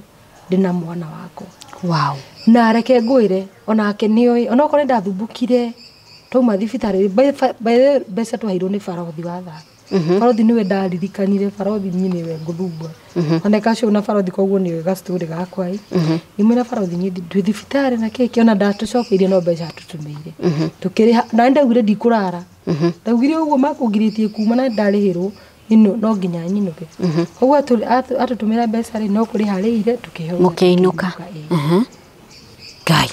ndina mwana wako wow na reke ngwire ona ake nioi ona kore ndathubukire tuma thibitari besa twahirwo ni farothi wa tha farothi niwe ndaririkanire farothi nyine we nguthumbua ona kacio na farothi koguo niwe gastori gakwa imena farothi nyindi ndwi thibitari na keke ona ndatucokeire no mbeca tutumeire tukiri na ndagire ndikurara ndagire uguo makungiritie kuma na ndarihirwo ino no nginya nyinuke koguo atutumira mbeca ri no kuri harire tukihoya mukiinuka ngai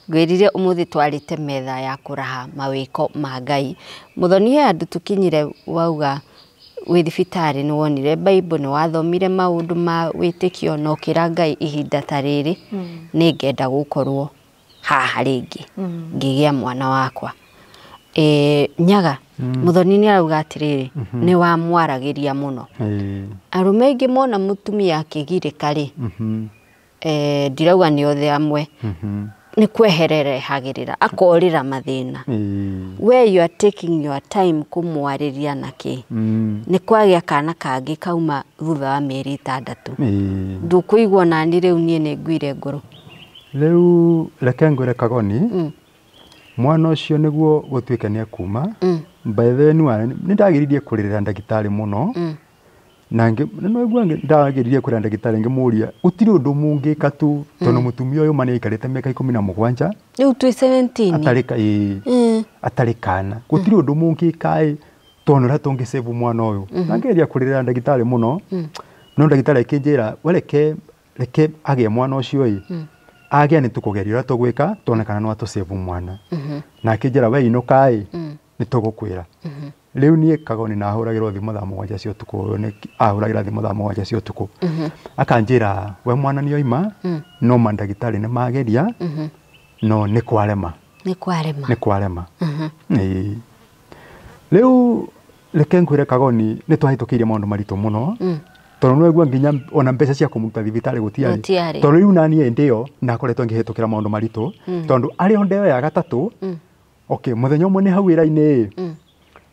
ngwirire umuthi twarite metha ya kuraha mawiko ma ngai muthoni andu tukinyire wauga wi thibitari ni wonire Bible ni wathomire maundu ma witikio no kira ngai ihinda tariri ni ngenda gukorwo haha ringi ngigia mwana wakwa nyaga muthoni ni arauga atiriri ni wa mwaragiria muno arume ingi mona mutumia akigirika ri ndirauga ni othe amwe ni kweherere hagirira akorira mathina where you are taking your time kumwariria naki ni kwagia kana kangi kauma thutha wa mieri 6 ndukuigwa nani riu nie ni ngwire ngoro riu reke ngwire kagoni mwana ucio niguo gutwika ni akuma by the way ni ndagiririe kuririra ndagitari muno nange no igwa ndagiririe kuririra ndagitari ngimuria utiri undu mungika tu tono mutumia uyu mani ikarite meka 17 riu twi 17 atarika atarikana utiri undu mungika tono ra tonge save mwana uyu nangeria kuririra ndagitari muno no ndagitari kinjira wereke agie mwana ucio agia ni tukugeria tugwika tonekana no atusave mwana na kinjira we inuka ni tugukwira riu nie kagoni na ahuragirwo thimu thaa 7 cia utuku ni ahuragira thimu thaa 7 cia utuku akanjira we mwana ni oima no mandagitari ni mageria no ni kwarema riu reke ngwire kagoni ni twahitukiire maundu maritu muno tondu no igwa nginya ona mbeca cia kumuta thibitari gutiari tondu riu nani ndio nakoretwo ngihitukira maundu maritu tondu ari ndeo ya gatatu okay muthenya umwe ni hau ira-ini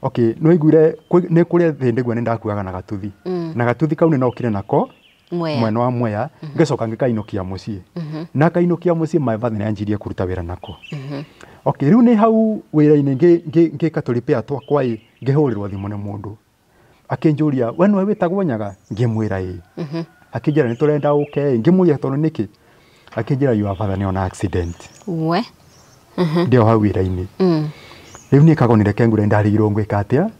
Okay, no igure ne kuria thendigwa nindakuaga na gatuthi. Na gatuthi kau ni no kire nako mwena wa Mwea ngecoka ngikainokia mucii. Na kainokia mucii my father ni anjirie kuruta wira nako. Okay, riu ni hau wira-ini ngikatulipea twakwa ngihurirwo thimu ni mundu. Akinjuria we no witagwo Nyaga ngimwira akijira ni turenda uke ngimuria tondu niki akijira your father ni on accident. We. Ndio hau wira-ini. Riu ni kagonire kengure ndarigirwo ngwika atia.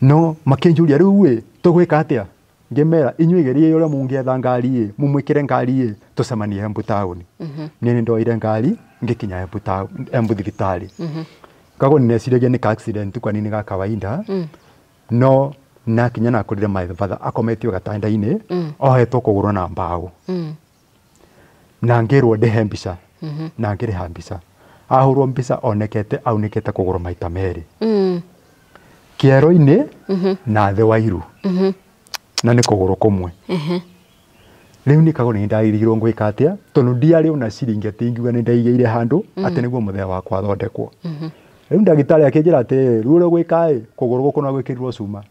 No makinjuria riu we tugwika atia. Ngimera inyuĩ gerie uria mungietha ngari mumwikire ngari tucemanie Embu town. Ni ndoire ngari ngikinya Embu town Embu thibitari. Kagonire cirege ni accident kwa nini ga kawaida. No na kinya na kurire my father akometio gatanda-ini ohetwo kugurwo na mbago. Na ngirwo ndehe mbica. Na ngiriha mbica. Ahurwo mbica onekete aunekete kugurwo maita meri. Kiero-ini na the wairu. Na ni kugurwo kumwe. Riu ni kago ni ndairigirwo ngwika atia tondu ndiari ona ciringi ati ingiuga ni ndaigeire handu ati niguo muthea wakwa thondekwo. Riu ndagitari akinjira ati riu gwika kugurwo guku na gwikirirwo cuma.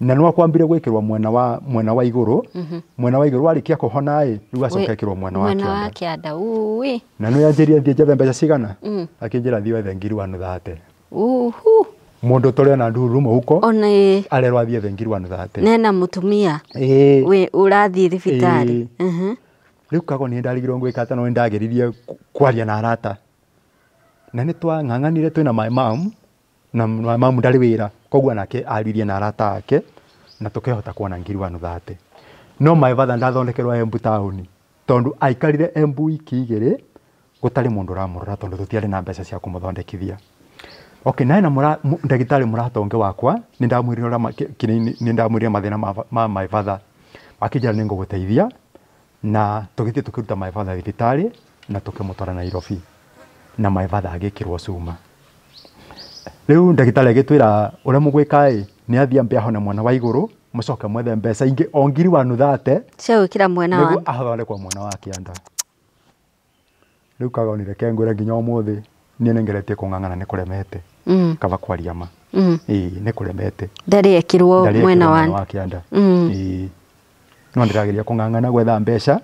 Na no akwambire gwikirwo mwena wa iguru. Mwena wa iguru warikia kuhona riu acokekirwo mwena wa kianda. Mwena wa kianda ui. Na no yanjiria thie jethe mbeca cigana. Akinjira thie wethe ngiri 130. Mundu tore na nduru muhuko one arerwa athie thengiri 130 nena mutumia we urathie thibitari riu kago ni ndarigirwo ngwika ata no ndageririe kwaria na arata na ni twa ng'ang'anire twina my mom na my mom ndari wira koguo nake aririe na arata ake na tukihota kuona ngiri 130 no my father ndathondekerwa Embu town tondu aikarire Embu ikigire gutari mundu ramurora tondu tutiari na mbeca cia kumuthondekithia. Okay, na ndagitari muratonge wakwa ni ndamwirira mathina ma my father. Akijira ni nguguteithia na tugithie tukiruta my father thibitari na tukimutwara Nairobi na my father agikirwo cuma. Riu ndagitari agitwira uria mugwika ni athia mbe ahone mwana wa iguru mucoke mwethe mbeca ingi ongiri 130 cia gwikira mwena wa nigu athondekwo mwena wa kianda. Riu kagonire kengwira nginya umuthi ni nengeretie kung'ang'ana ni kuremete. Kava kwaria ma. Ni kuremete. Ndari ekirwo mwena wa kianda. No ndirageria kung'ang'ana gwetha mbeca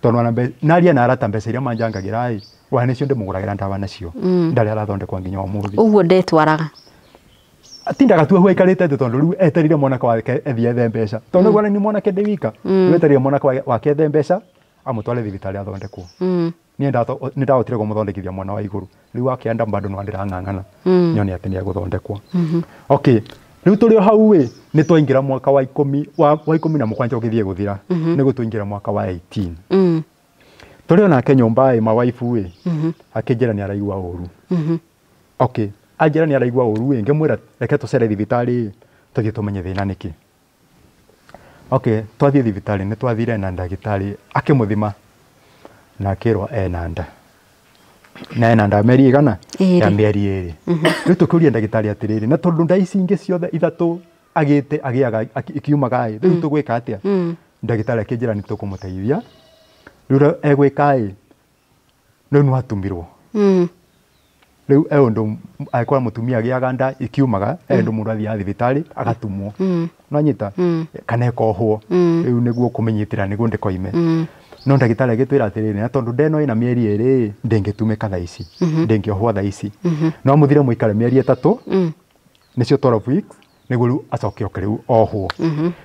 tondu na naria na arata mbeca iria manjangagira wa nicio ndimuguragira ndawa nacio. Ndari arathondekwa nginya umuthi. Uguo ndetwaraga. Atindaga tu hwaikarite tondu riu eterire mwanake wake ethe mbeca. Tondu gwana ni mwanake ndewika. Eterire mwanake wake ethe mbeca amutware thibitari athondekwo. Ni ndahotire kumuthondekithia mwana wa iguru. Riu akianda bado no ndirang'ang'ana. Nyoni ati ni aguthondekwo. Okay. Riu turi hau ni twaingira mwaka wa 10 na mukwanja ukithie guthira. Ni gutwingira mwaka wa 18. Turi ona Kenya mbae mawaifu akinjira ni araigua uru. Okay. Anjira ni araigua uru ngimwira reke tucere thibitari tuthie tumenye thina niki. Okay, twathie thibitari ni twathire na ndagitari akimuthima na kirwa enanda. Na enanda meri igana ya meri eri. Riu tukuria ndagitari atiriri na tondu ndaici ingi ciothe ithatu agite agiaga ikiumaga riu tugwika atia. Ndagitari akinjira ni tukumuteithia. Riu egwika riu no atumirwo. Riu undu aikora mutumia agiaga nda ikiumaga endu mundu athia thibitari agatumwo. No nyita kana ekohwo. Riu niguo kumenyitira niguo ndikoime. No ndagitari agitwira atiriri na tondu ndeno ina mieri eri ndingitumika tha ici ndingiohwa tha ici no muthire muikare mieri 3 nicio 12 weeks niguo riu acoke riu ohwo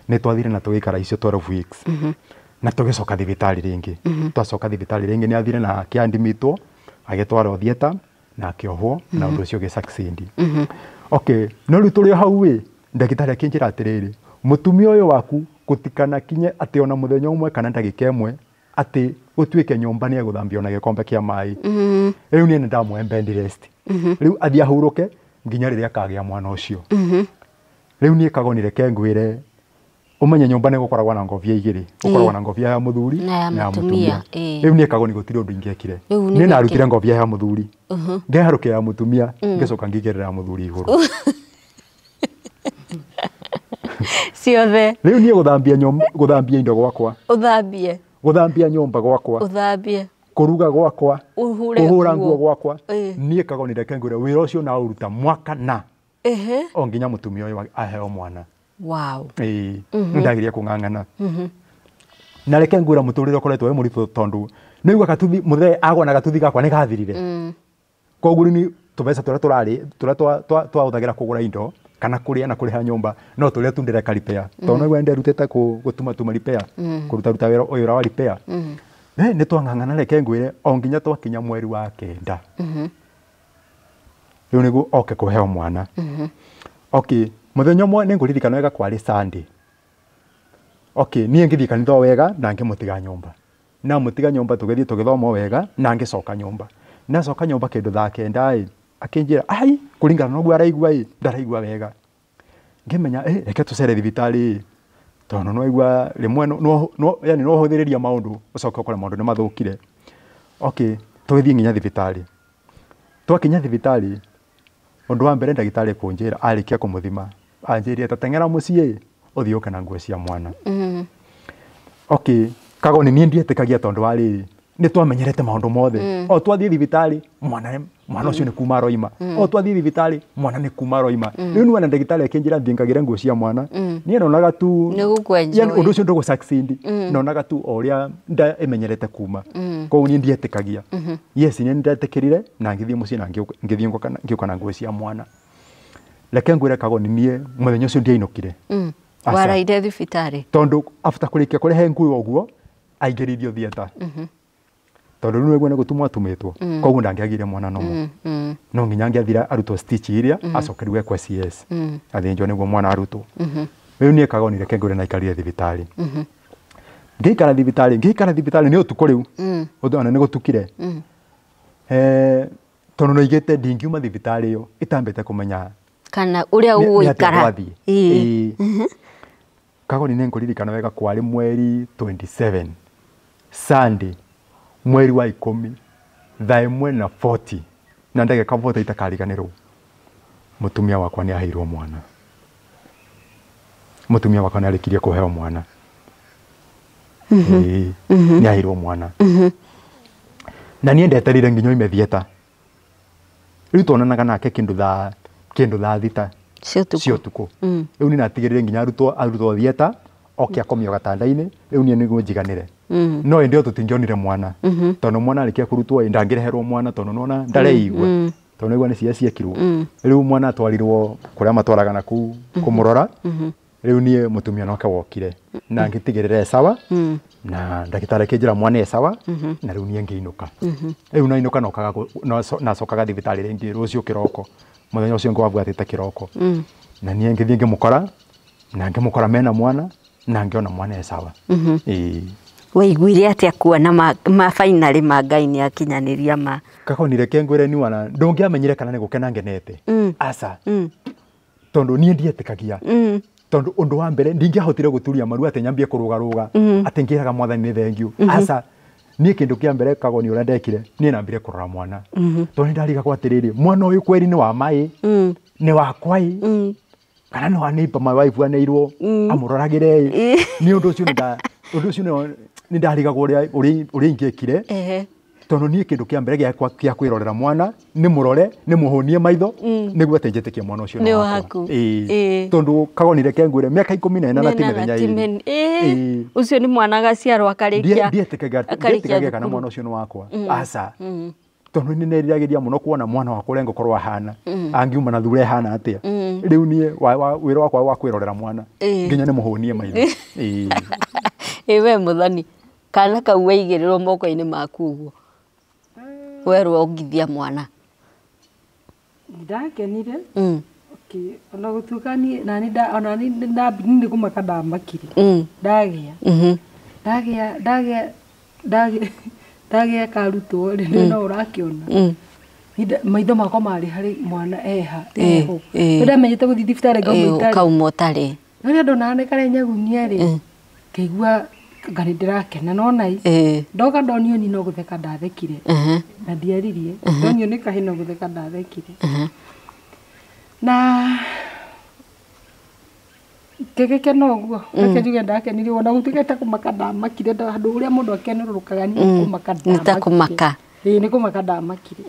ni twathire na tugikara icio 12 weeks na tugicoka thibitari ringi twacoka thibitari ringi ni athire na kiandimitwo agitwara thieta na akiohwo na undu ucio gisucceed. Okay, no riu turi hau ndagitari akinjira atiriri mutumia uyu waku gutikana kinye ati ona muthenya umwe kana ndagika imwe ati utuike nyumba ni aguthambia na gikombe kia mai. Riu ni ndamwe bed rest. Riu athia huruke nginya riria akagia mwana ucio. Riu ni kagonire kengwire umenye nyumba ni gukoragwa na ngofia igiri gukoragwa na ngofia ya muthuri na ya mutumia. Riu ni kagoni gutire undu ingekire ni narutire ngofia ya muthuri ngeharuke ya mutumia ngecoka ngigirira ya muthuri iguru. Ciothe riu ni guthambia indo gwakwa guthambia nyumba gwakwa uthambie kuruga gwakwa kuhura nguo gwakwa nie kagonire kengure wira ucio na uruta mwaka na o nginya mutumia uyu aheo mwana. Wow. Ndagiria kung'ang'ana. Na reke ngura muturire ukoretwo we muritũ tondu nĩigua gatuthi muthe agwa na gatuthi gakwa nĩ gathirire. Koguo ni tũbeca tũrĩa twahũthagĩra kũgũra indo kana kũrĩa na kũrĩha nyũmba no tũrĩa tundĩre karipea tondũ nĩguo nderutĩte gũtuma repair kũruta wĩra ũyũ wa repair. Nĩ twang'ang'ana reke ngwĩre o nginya twakinya mweri wa kenda. Rĩu nĩguo oke kũheo mwana. Okay, muthenya ũmwe nĩ ngũririkana wega kwarĩ Sunday. Okay, niĩ ngĩthiĩ kanitha wega na ngĩmũtiga nyũmba. Na mũtiga nyũmba tũgĩthiĩ tũgĩthoma wega na ngĩcoka nyũmba. Na coka nyũmba kĩndũ thaa kenda akĩnjĩra ai kũringana na ũguo araigua ndaraigua wega. Ngĩmenya reke tũcere thibitarĩ tondũ no aigua rĩmwe yani no hũthĩrĩria maũndũ ũcoke ũkore maũndũ nĩ mathũkire. Okay, tũgĩthiĩ nginya thibitarĩ. Twakinya thibitarĩ ũndũ wa mbere ndagĩtarĩ kũnjĩra arĩkia kũmũthima anjĩrire tateng'era mũciĩ ũthiĩ ũke na nguo cia mwana. Okay, kago nĩ niĩ ndietĩkagia tondũ wa rĩrĩ nĩ twamenyerete maũndũ mothe. O twathiĩ thibitarĩ mwana ũcio nĩ kuma roima. O twathiĩ thibitarĩ mwana nĩ kuma roima. Rĩu nĩ wana ndagĩtarĩ akĩnjĩra thiĩ nguo cia mwana. Niĩ nonaga tu yani ũndũ ũcio ndũgũ succeed. Nonaga tu o ũrĩa imenyerete kuma. Koguo niĩ ndietĩkagia. Yes, niĩ ndetĩkĩrire na ngĩthiĩ mũciĩ na ngĩthiĩ ngĩũka na nguo cia mwana. Reke ngwĩre kago nĩ niĩ mũthenya ũcio ndiainũkire. Waraire thibitarĩ tondũ after kũrĩkia kũrehe nguo ũguo aingĩrithio theater. Tondũ rĩu nĩguo nĩgũtumwo atumĩtwo koguo ndangĩagire mwana no no nginya angĩathire arutwo stitch iria acokerio kwa CS athĩnjwo nĩguo mwana arutwo. Rĩu niĩ kagonire kengũre na ikarire thibitarĩ. Ngĩikara thibitarĩ nĩ ũtukũ rĩu ũndũ nĩ gũtukire. Tondũ noigĩte ndingiuma thibitarĩ ĩyo itambĩte kũmenya kana ũrĩa ũgũikara. Kagoni nĩ ngũririkana wega kwarĩ mweri 27 Sunday mweri wa 10 thaa 1:40 na ndagĩka 40 itakariganĩrwo mutumia wakwa nĩ aheirwo mwana. Mutumia wakwa nĩ arĩkirie kũheo mwana. Nĩ aheirwo mwana. Na niĩ ndeterire nginya oime theater. Rĩu tuonanaga nake kĩndũ thaa thita cia ũtukũ. Rĩu nĩ natigĩrĩre nginya arutwo theater oke akomio gatanda-inĩ. Rĩu niĩ nĩguo njiganĩre. No ĩndĩ tũtingĩonire mwana tondũ mwana arĩkia kũrutwo ndangĩreherwo mwana tondũ nona ndareigua tondũ nĩguo nĩ cia ciekirwo. Rĩu mwana atwarirwo kũrĩa matwaraga na kũu kũmũrora. Rĩu niĩ mutumia noke wokire na ngĩtigĩrĩra sawa na ndagĩtarĩ akĩnjĩra mwana sawa na rĩu niĩ ngĩinũka. Rĩu nainũka nacokaga thibitarĩ rĩngĩ rũciũ kĩroko. Mũthenya ũcio ngwabwatĩte kĩroko na niĩ ngĩthiĩ ngĩmũkora na ngĩmũkora mena mwana na ngĩona mwana sawa. Waiguire atĩa kuona mabainarĩ ma Ngai nĩ akinyanĩria ma? Kakonire kengwĩre ni wana ndũngĩamenyire kana nĩ gũkena ngenete. Aca tondũ niĩ ndietĩkagia. Tondũ ũndũ wa mbere ndingĩahotire gũturia maru atĩ nyambie kũrũgarũga atĩ ngĩraga mwathani nĩ thengiũ. Aca niĩ kĩndũ kĩa mbere Kagoni ũrĩa ndekire niĩ nambire kũrora mwana. Tondũ ndarigagwo atĩrĩrĩ mwana ũyũ kweri nĩ wa maĩ nĩ wakwa kana nĩ wa neighbor my wife aneirwo amũroragĩre. Nĩ ũndũ ũcio nĩ ndarigagwo ũrĩa ingĩekire. Tondũ niĩ kĩndũ kĩa mbere gĩa kwĩrorera mwana nĩ mũrore nĩ mũhũnie maitho nĩguo atĩ njĩtĩkie mwana ũcio nĩ wakwa. Tondũ Kagonire kengwĩre mĩaka 14 na ti mĩthenya ĩrĩ. Ũcio nĩ mwana gaciarwo akarĩkia. Ndietĩkagia kana mwana ũcio nĩ wakwa. Aca tondũ nĩ neriragĩria mũno kuona mwana wakwa ũrĩa ngũkorwo ahana angiuma na thura ehana atĩa. Rĩu niĩ wĩra wakwa wa kwĩrorera mwana nginya nĩ mũhũnie maitho. We Mũthoni kana kau waigĩrĩrwo moko-inĩ maku ũguo werwo ongithia mwana? Ndakenire. Ona gũtuĩka nĩ kũmaka ndamakire. Ndagĩa karutwo rĩrĩa no ũrakĩona. Maitho makwa marĩ harĩ mwana eho. Ndamenyete gũthiĩ thibitarĩ kauma ũtarĩ. Rĩrĩa ndona nĩ karenyagunia rĩ ngĩigua ngari ndirakena nona ndoka ndonio ni no gutheka ndathekire na ndiaririe ndonio ni kahino gutheka ndathekire na kegeke noguo reke njuge ndakenire wona gutigete kumaka ndamakire ndu uria mundu akenerurukaga ni kumaka ndamakire ni kumaka ndamakire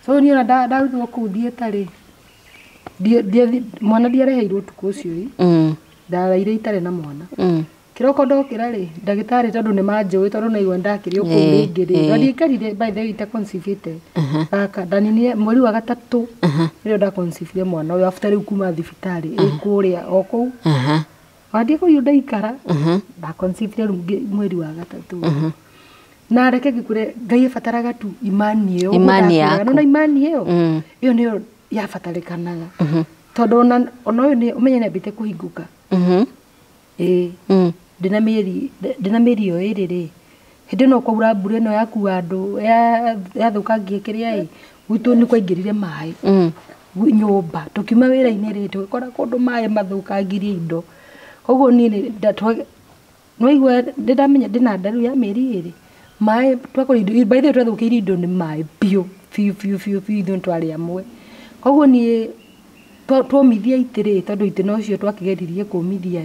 so ni ona ndaruthwo kuu thietari mwana ndiareheirwo tuko ucio ri ndaraire itare na mwana kiroko ndokira ri ndagitari tondu ni manjui tondu naigua ndakirio ku ringi ri ndarikarire by the way ita conceived aka ndaninie mweri wa gatatu ndio nda conceive mwana uyu after riu kuma thibitari ikuria oku wandie ku yuda ikara nda conceive mweri wa gatatu na reke ngikure ngai fataraga tu imani yo no na imani yo iyo niyo ya fatarikanaga tondu ona uyu ni umenye na bite kuhinguka ndina meri yo iri hindi no kwaura mbura no yaku andu yathukangie kiria gwitu ni kwaingirire mai nyumba tukiuma wira-ini ri tukora kundu mai mathukangirie indo koguo ni no igwa ndamenya ndina ndaru ya meri iri mai twakora indo by the way twathukirie indo ni mai bio fiu twari amwe koguo ni twomithia itire tondu itino cio twakigeririe kumithia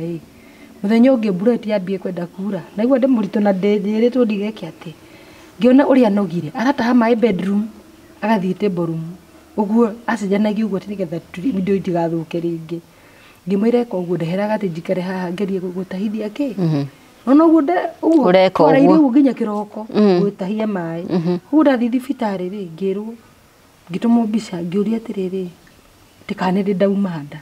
muthenya ungi mbura tiambie kwenda kura na igwa ndi muritu na ndiritwo ndigeke ati ngiona uria nogire arataha mai bedroom agathiite borum uguo acenjanagia uguo tigetha indo itigathuke ringi ngimwire ko uguo ndeheraga ati njikare haha ngerie gutahithia ki ona uguo uguo twaraire uguo nginya kiroko gutahia mai uguo ndathi thibitari ri ngirwo ngitumo mbica ngiuria atiriri tikane ndi ndauma nda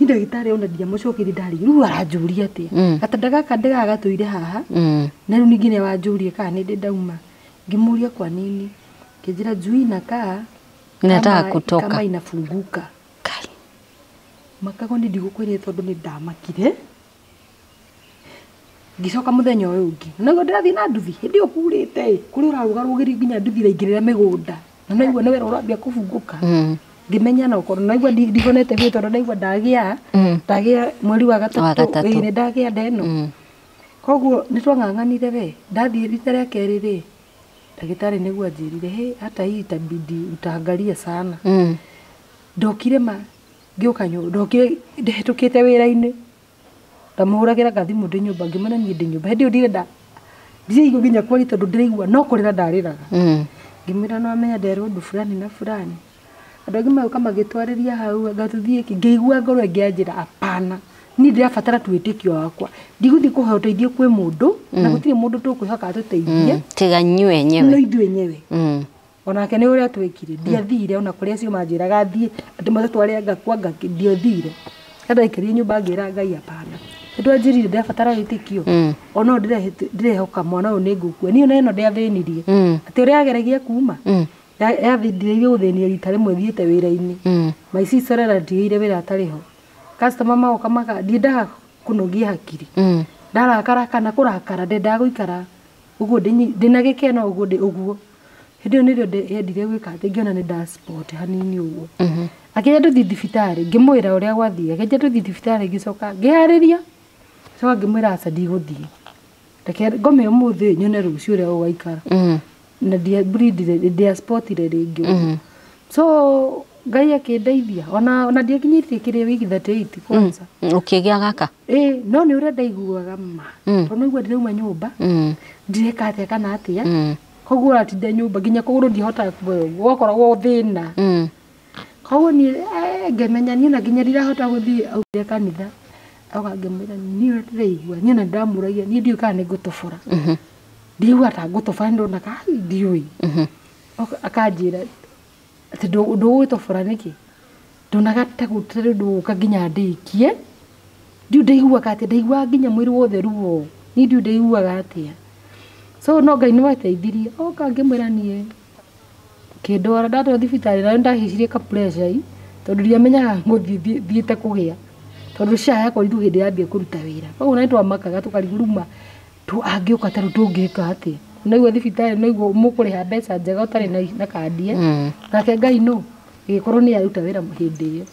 ni ndagitari ona ndia mucokiri ndari riu aranjuria ati atandaga kandaga gatuire haha na riu ningine wanjurie kana ni ndi ndauma ngimuria kwa nini kijira jui na kaa inataka kutoka kama inafunguka kai makago ndi digukwire tondu ni ndamakire ngicoka muthenya uyu ungi nago ndathi na nduthi hindi okurite kuri uraruga rugiri nginya nduthi raingirira migunda na naigua na wera urambia kufunguka ngimenya na ukorwo naigua ndigonete bi tondu naigua ndagia mweri wa gatatu ni ndagia ndeno koguo ni twang'ang'anire we ndathie rita ria keri ri ndagitari niguo anjirire hata hii itabidi utaangalia sana ndokire ma ngioka ndokire ndehetukite wira-ini ndamuhuragira gathimu ndi nyumba ngimana nie ndi nyumba hindi ndirenda ndiigua nginya kwari tondu ndiraigua no kurira ndariraga ngimira no amenya nderwo ndu fulani na fulani andu angi mauka magitwariria hau ngatuthie ki ngeigua ngoro ngianjira apana ni ndirabatara twitikio wakwa ndiguthi kuhe uteithio kwi mundu na gutire mundu tukwihoka atuteithie tiga nyue enyewe no ithu enyewe onake ni uria twikire ndiathire ona kuria cio manjiraga thie ati matutware ngakwa ndiathire kada ikirie nyumba ngira ngai apana ndwanjirire ndirabatara witikio ona ndirehoka mwana uyu ni ngukua ni ona ino ndiathinirie ati uria ageragia kuma yathindire guthenia rita rimwe thiete wira-ini maici sorera ndigire wira atariho customer maoka maka ndiendaga kunogia hakiri ndarakara kana kurakara ndendaga guikara uguo ndina gikeno uguo hindi nirio ndendire gwika ati ngiona ni dashboard hanini uguo akija tuthi thibitari ngimwira uria gwathie akija tuthi thibitari ngicoka ngihariria coka ngimwira aca ndiguthie reke ngome umuthi nyone rucio uria ugaikara na ndia spotire ringi so ngai akindeithia ona ndiakinyitie kiria wiki 38 kwanza ukigia gaka no ni uria ndaiguaga ma tondu igua ndirauma nyumba ndireka atia kana atia koguo atinda nyumba nginya kuguru ndihota gukoragwo thina koguo ni ngemenya ni na nginya ndirahota guthie aure kanitha augangimwira ni ndiraigua ni na ndamuragia ni ndiuka ni ngutubura ndiigua ta ngutubura ndona ka ndiui akanjira ati ndugwitubura niki ndonaga ta gutire nduka nginya ndikie ndiu ndaigua ati ndaigua nginya mwiri wothe ruo ni ndiu ndaiguaga atia so no ngai no ateithirie oka ngimwira nie kindwara ndatwa thibitari na ndahicirie ka pressure tondu ndiamenyaga nguthiite kugia tondu cia yakwa ithu hindi yambie kuruta wira koguo nai twamakaga tukariguruma angiuka taru tungika atia naigua thibitari naigua mukuriha mbeca njega utari na kandi nake ngai no igikorwo ni aruta wira hindi iyo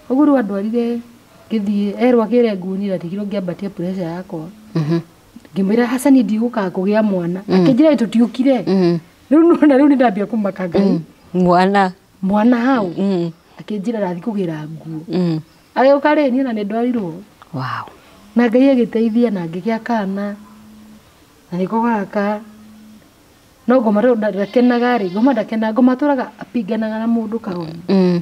koguo riu andwarire ngithie erwa akire ngunira ndigirwo ngiambatia pressure yakwa ngimwira Hasani ndiguka kugia mwana akinjira tutiukire riu ndambia kumaka ngai mwana hau akinjira rathi kugira nguo agioka ri ni na ndwarirwo na ngai agiteithia na ngigia kana na niko gaka no ngoma ndakenaga ri ngoma ndakena ngoma turaga apiganaga na mundu kaoni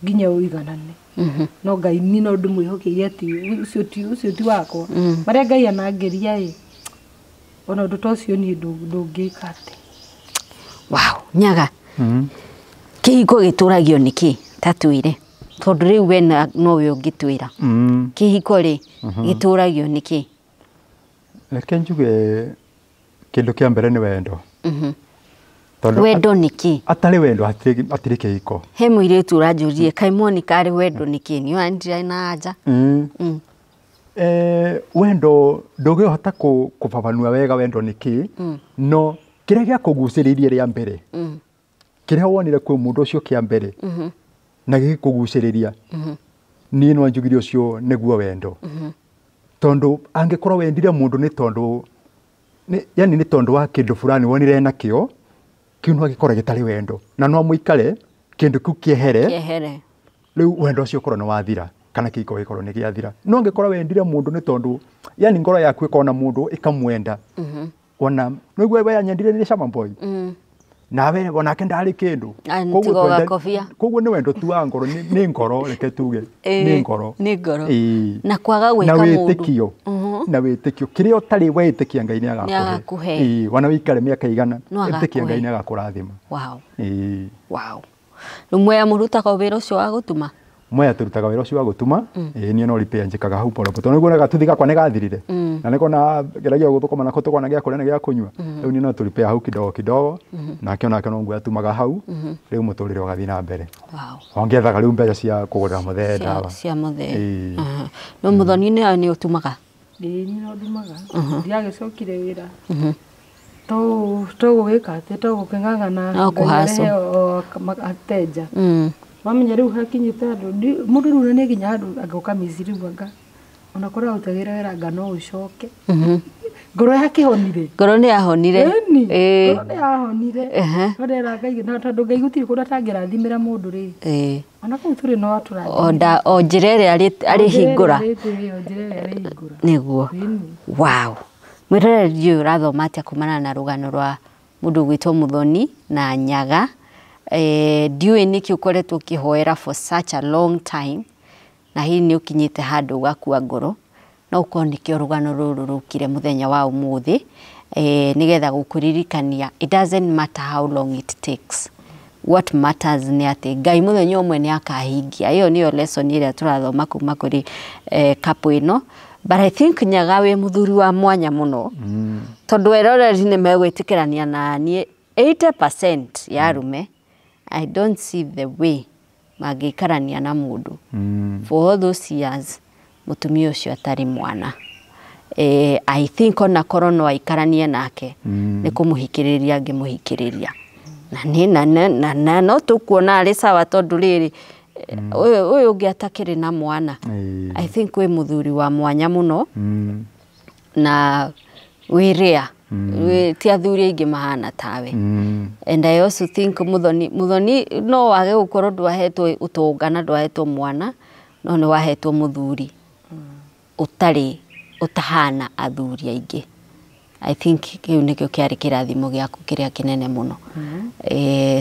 nginya uiganane no Ngai ni no ndimwihokeire ati ucio ti wakwa maria Ngai anangeria ona undu tocio ni ndungika ati wow Nyaga kihiko gituragio niki tatuire tondu riu we no we ungitwira kihiko ri gituragio niki reke njuge kindu kia mbere ni wendo wendo niki atari wendo atiri kihiko he muiritu uranjurie kai Monica ari wendo niki ni wandira na anja wendo ndugihota kubabanua wega wendo niki no kiria gia kuguciririe ria mbere kiria wonire kwi mundu ucio kia mbere na gikuguciriria ni no njugire ucio niguo wendo tondu angikorwo wendire mundu ni tondu yani ni tondu wa kindu fulani wonire nakio kiu no gikora gitari wendo na no muikare kindu kiu kiehere riu wendo ucio korwo no wathira kana kiko gikoro ni giathira no ngikora wendire mundu ni tondu yani ngoro yaku ikona mundu ikamwenda ona no igwe we anyendire ni Shama Boy nawe onake ndari kindu koguo ni wendo tu wa ngoro ni ngoro reke tuge ni ngoro na kwaga gwika mundu na witikio kiria utari witikia Ngai ni agakuhe wana wikare miaka igana witikia Ngai ni agakurathima wow rumwe ya murutaga wira ucio wa gutuma moya turutaga wira ucio wa gutuma ni no repair njikaga hau polo poto niguo gatuthiga kwa negathirire na niko na geragia guthukoma na kutukwana gia kuria na gia kunywa riu ni no tu repair hau kidogo na akiona kana ngua atumaga hau riu muturire ugathi na mbere ongethaga riu mbeca cia kugura muthe dawa cia muthe no muthoni ni utumaga ni no ndumaga ndiagicokire wira to gwika ati to gukeng'ang'ana no kuhaso ateja wamenya riu hakinyite andu mundu riu ni nginya andu agoka miziri wanga ona kora utagira wira ngano ucoke ngoro yakihonire ngoro ni yahonire ngoro ni yahonire ndera Ngai na tondu Ngai gutiri kuda tangirathimira mundu ri ona kuu turi no aturathimira o njirere ari hingura niguo wow mwirere urathoma atia kumana na rugano rwa mundu gwitwo Muthoni na Nyaga ndiwe niki ukoretwo kihoera for such a long time na hii ni ukinyite handu ugakua ngoro no ukonikio rugano ruru rukire muthenya wa umuthi nigetha gukuririkania it doesn't matter how long it takes what matters ni ati Ngai muthenya umwe ni akahingia iyo niyo lesson ira turathoma kuma kuri kapu ino but I think Nyaga we muthuri wa mwanya muno tondu eroreri ni megwitikirania na nie 80% ya rume I don't see the way magikarania na mundu for all those years mutumia ucio atari mwana I think ona korono aikaranie nake ni kumuhikiriria ngimuhikiriria na no tukuona ari sawa tondu riri uyu ungiatakiri na mwana I think we muthuri wa mwanya muno na wiria ti athuri aingi mahana tawe and I also think muthoni no wage gukorwo ndwahetwo utungana ndwahetwo mwana no ni wahetwo muthuri utahana athuri aingi I think kiu nikio kiari kirathimo giaku kiria kinene muno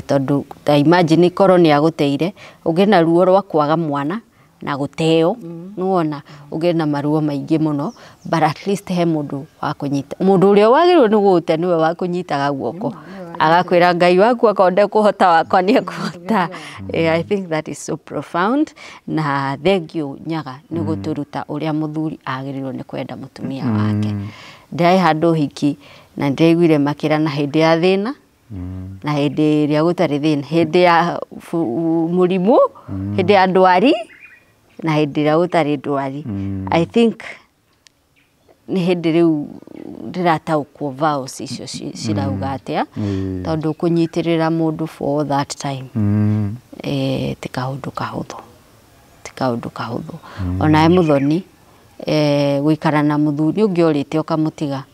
tondu ta imagine korwo ni aguteire ugena ruo rwa kwaga mwana na guteo nuona ugena maruo maingi muno but at least he mundu wa kunyita mundu uria wagirwo ni gute niwe wa kunyitaga guoko agakwira Ngai waku akonde kuhota wakwa ni kuhota I think that is so profound na thank you Nyaga ni guturuta uria muthuri agirirwo ni kwenda mutumia wake ndai handu hiki na ndeiguire makira na hindi ya thina na hindi ria gutari thina hindi ya murimu hindi ya ndwari na hindi ria gutari ndwari I think ni hindi riu ndirataukwo vows icio cirauga atia tondu kunyitirira mundu for that time tikaundu kahuthu ona Muthoni gwikara na muthuri ungi orite ukamutiga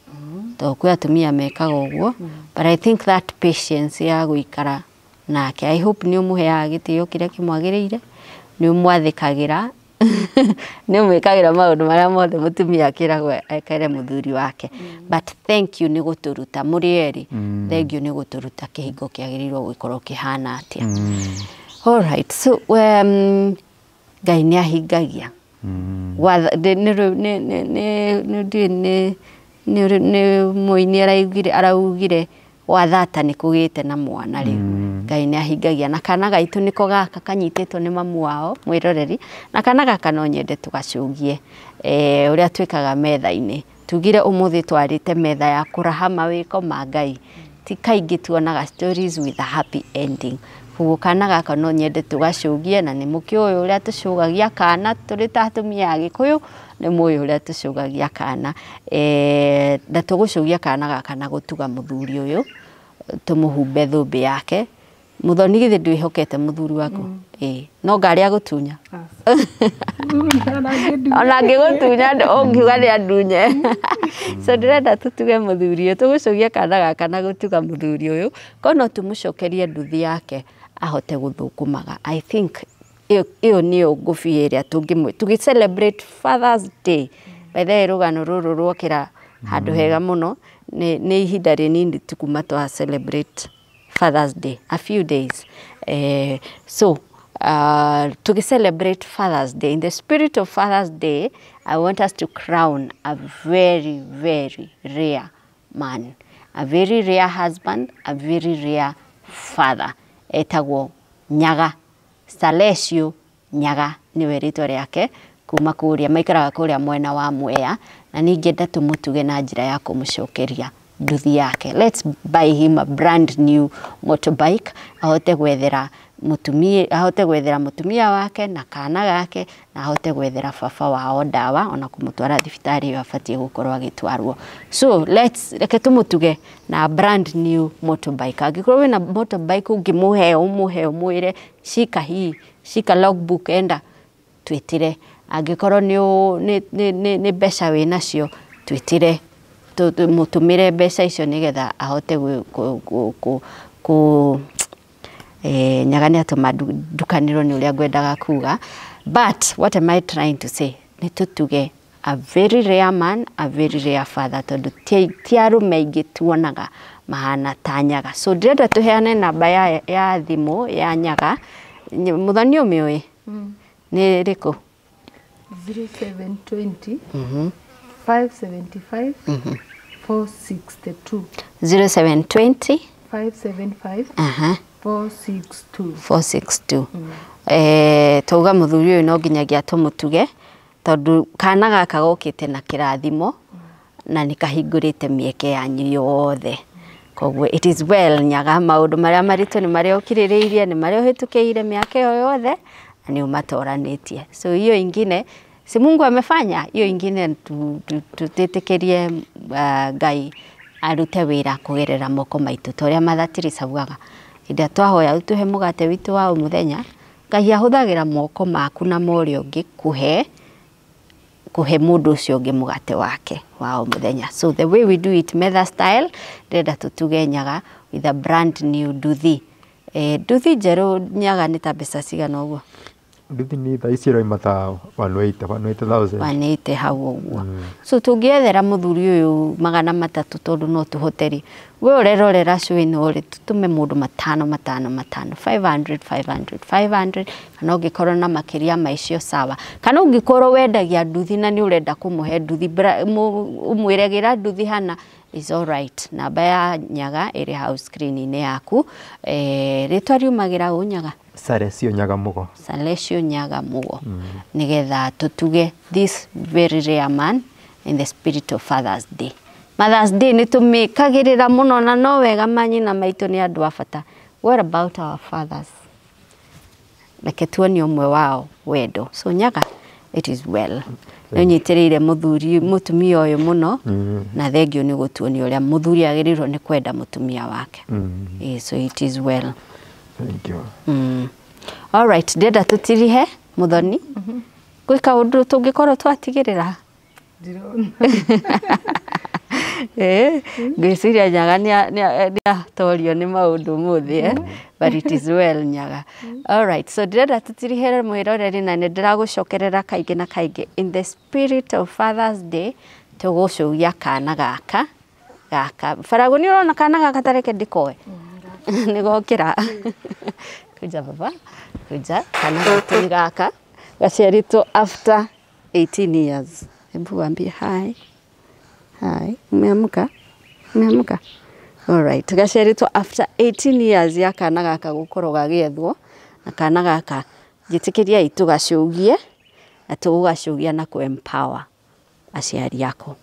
to kwi atumia mekaga uguo but I think that patience ya gwikara nake I hope ni umuheaga gitio kiria kimwagiriire ni umwathikagira ni umwikagira maundu maria mothe mutumia akiragwo ekere muthuri wake but thank you ni guturuta muri eri thank you ni guturuta kihingo kiagirirwo gikorwo kihana atia All right, so Ngai nĩ ahingagia nĩ mũini araugire wathata nĩ kũgĩte na mwana rĩu Ngai nĩ ahingagia na kana gaitũ nĩko gaka kanyitĩtwo nĩ mamu wao mwĩroreri na kana gaka no nyende tũgacũgie ũrĩa twĩkaga metha-inĩ tugire ũmũthĩ twarĩte metha ya kũraha mawĩko ma Ngai ti kaingĩ tuonaga stories with a happy ending koguo kana gaka no nyende tũgacũgie na nĩ mũkĩũĩ ũrĩa tũcũgagia kana tũrĩ ta atumia a Gĩkũyũ nĩ mũĩ ũrĩa tũcũgagia kana na tũgũcũgia kana gaka na gũtuga mũthuri ũyũ tũmũhumbe thũmbĩ yake Muthoni githĩ ndwĩhokete mũthuri waku no ngari agũtunya ona ngĩgũtunya ũngiuga nĩ andunye so ndĩrenda tũtuge mũthuri ũyũ tũgũcũgia kana gaka na gũtuga mũthuri ũyũ kono tũmũcokerie nduthi yake ahote gũthũkũmaga I think iyo niyo ngũbia ĩrĩa tũngĩ celebrate Father's Day by the way rũgano rũrũ rwokĩra handũ hega mũno nĩ ihinda rĩnini tukuma twa celebrate Father's Day a few days so to celebrate Father's Day in the spirit of Father's Day I want us to crown a very very rare man a very rare husband a very rare father etagwo Nyaga Salesio Nyaga niwe rĩtwa rĩake kuma kũrĩa maikaraga kũrĩa mwena wa Mwea na ningĩenda tũmũtuge na njĩra ya kũmũcokeria nduthi yake let's buy him a brand new motorbike ahote gwethera mutumia wake na kana gake na ahote gwethera baba wao ndawa ona kũmũtwara thibitarĩ ĩyo abatie gũkorwo agĩtwarwo so reke tũmũtuge na brand new motorbike angĩkorwo wĩna motorbike ũngĩmũhe ũmwĩre shika logbook enda twĩtire angĩkorwo nĩ mbeca wĩnacio twĩtire tũmũtũmĩre mbeca icio nĩgetha ahote Nyaga nĩ atũma ndukanĩrwo nĩ ũrĩa ngwendaga kuga but what am I trying to say nĩ tũtuge a very rare man a very rare father tondũ ti arũme aingĩ tuonaga mahana ta Nyaga so ndĩrenda tũheane namba ya thimũ ya Nyaga Muthoni ũmĩũĩ nĩ rĩkũ 0720 575 462 0720 575 462 tauga mũthuri ũyũ no nginyagia tũmũtuge tondũ kana gaka gokĩte na kĩrathimo na nĩ kahingũrĩte mĩeke yanyu yothe koguo it is well Nyaga maũndũ marĩa maritũ nĩ marĩa ũkirĩrĩirie nĩ marĩa ũhĩtũkĩire mĩaka ĩyo yothe na nĩ ũmatoranĩtie so hiyo ingine si Mungu amefanya hiyo ingine tutĩtĩkĩrie Ngai arute wĩra kũgerera moko maitũ torĩa mathatiri saugaga ida twahoya ũtuhe mũgate witũ wa mũthenya Ngai ahũthagĩra moko maku na morĩa ũngĩ kuhe mũndũ ũcio ũngĩ mũgate wake wa mũthenya so the way we do it metha style ndĩrenda tũtuge Nyaga with a brand new nduthi nduthi njerũ Nyaga nĩ ta mbeca cigana ũguo nduthi nĩ thaa ici ĩroima ta 180,000 hau ũguo so tũngĩethera mũthuri ũyũ 300 tondũ no tũhoteri we ũrerorera show ĩno rĩ tũtũme mũndũ 500 kana ũngĩkorwo na makĩria maicio sawa kana ũngĩkorwo wendagia nduthi na nĩ ũrenda kũmũhe nduthi ũmwĩragĩra nduthi hana is all right namba ya Nyaga ĩrĩ hau screen-inĩ yaku rĩtwa riumagĩra ũ Nyaga Salesio Nyaga Mugo Salesio Nyaga Mugo nigetha tutuge this very rare man in the spirit of Father's Day Mother's Day nĩ tũmĩkagĩrĩra mũno na no wega manyina maitũ nĩ andũ a bata what about our fathers reke tuonie ũmwe wao wendo so Nyaga it is well nĩ ũnyitĩrĩire mũtumia ũyũ mũno na thengio nĩ gũtuonia ũrĩa mũthuri agĩrĩirwo nĩ kwenda mũtumia wake so it is well thank you all right ndĩrenda tũtirihe Muthoni gwĩka ũndũ tũngĩkorwo twatigĩrĩra ngĩciria Nyaga nĩ atorio nĩ maũndũ mũthĩ but it is well Nyaga all right so ndĩrenda tũtirihe mwĩroreri na nĩ ndĩragũcokerera kaingĩ na kaingĩ in the spirit of Father's Day tũgũcũgia kana gaka Faragũ nĩ ũrona kana gaka tareke ndĩkoe nĩ gokĩra Kuja baba. Kuja. Kana gatu gaka. Gaciaritwo after 18 years. Hebu waambie hi. Hi. Umeamka? Umeamka? Alright. Gaciaritwo after 18 years ya kana gaka gukorwo gagiethwo. Na kana gaka njitikiria itugacugie. Na tugugacugia na ku empower aciari yako.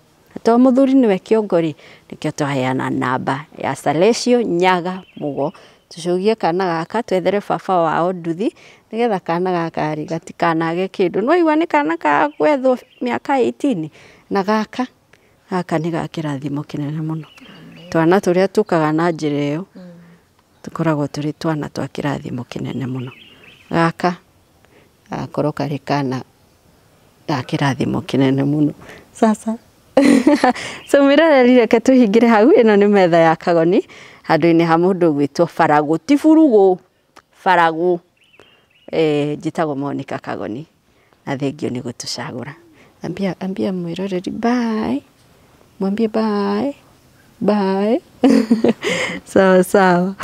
To muthuri niwe kiongori nikio twaheana namba ya Salesio Nyaga Mugo tucugie kana gaka twethere baba wao nduthi nigetha kana gaka ri gatikanage kindu no igwa ni kana ka gwethwo miaka 18 na gaka ni gakirathimo kinene muno twana turia tukaga na njira iyo tukoragwo turi twana twa kirathimo kinene muno gaka akoroka rikana gakirathimo kinene muno sasa so mirarire ke tuhingire hau ino ni metha ya Kagoni handu-ini ha mundu gwitwo Faragu ti Furugu Faragu njitagwo Monica Kagoni na thengio ni gutucagura ambia mwiroreri bye mwambie bye sawa sawa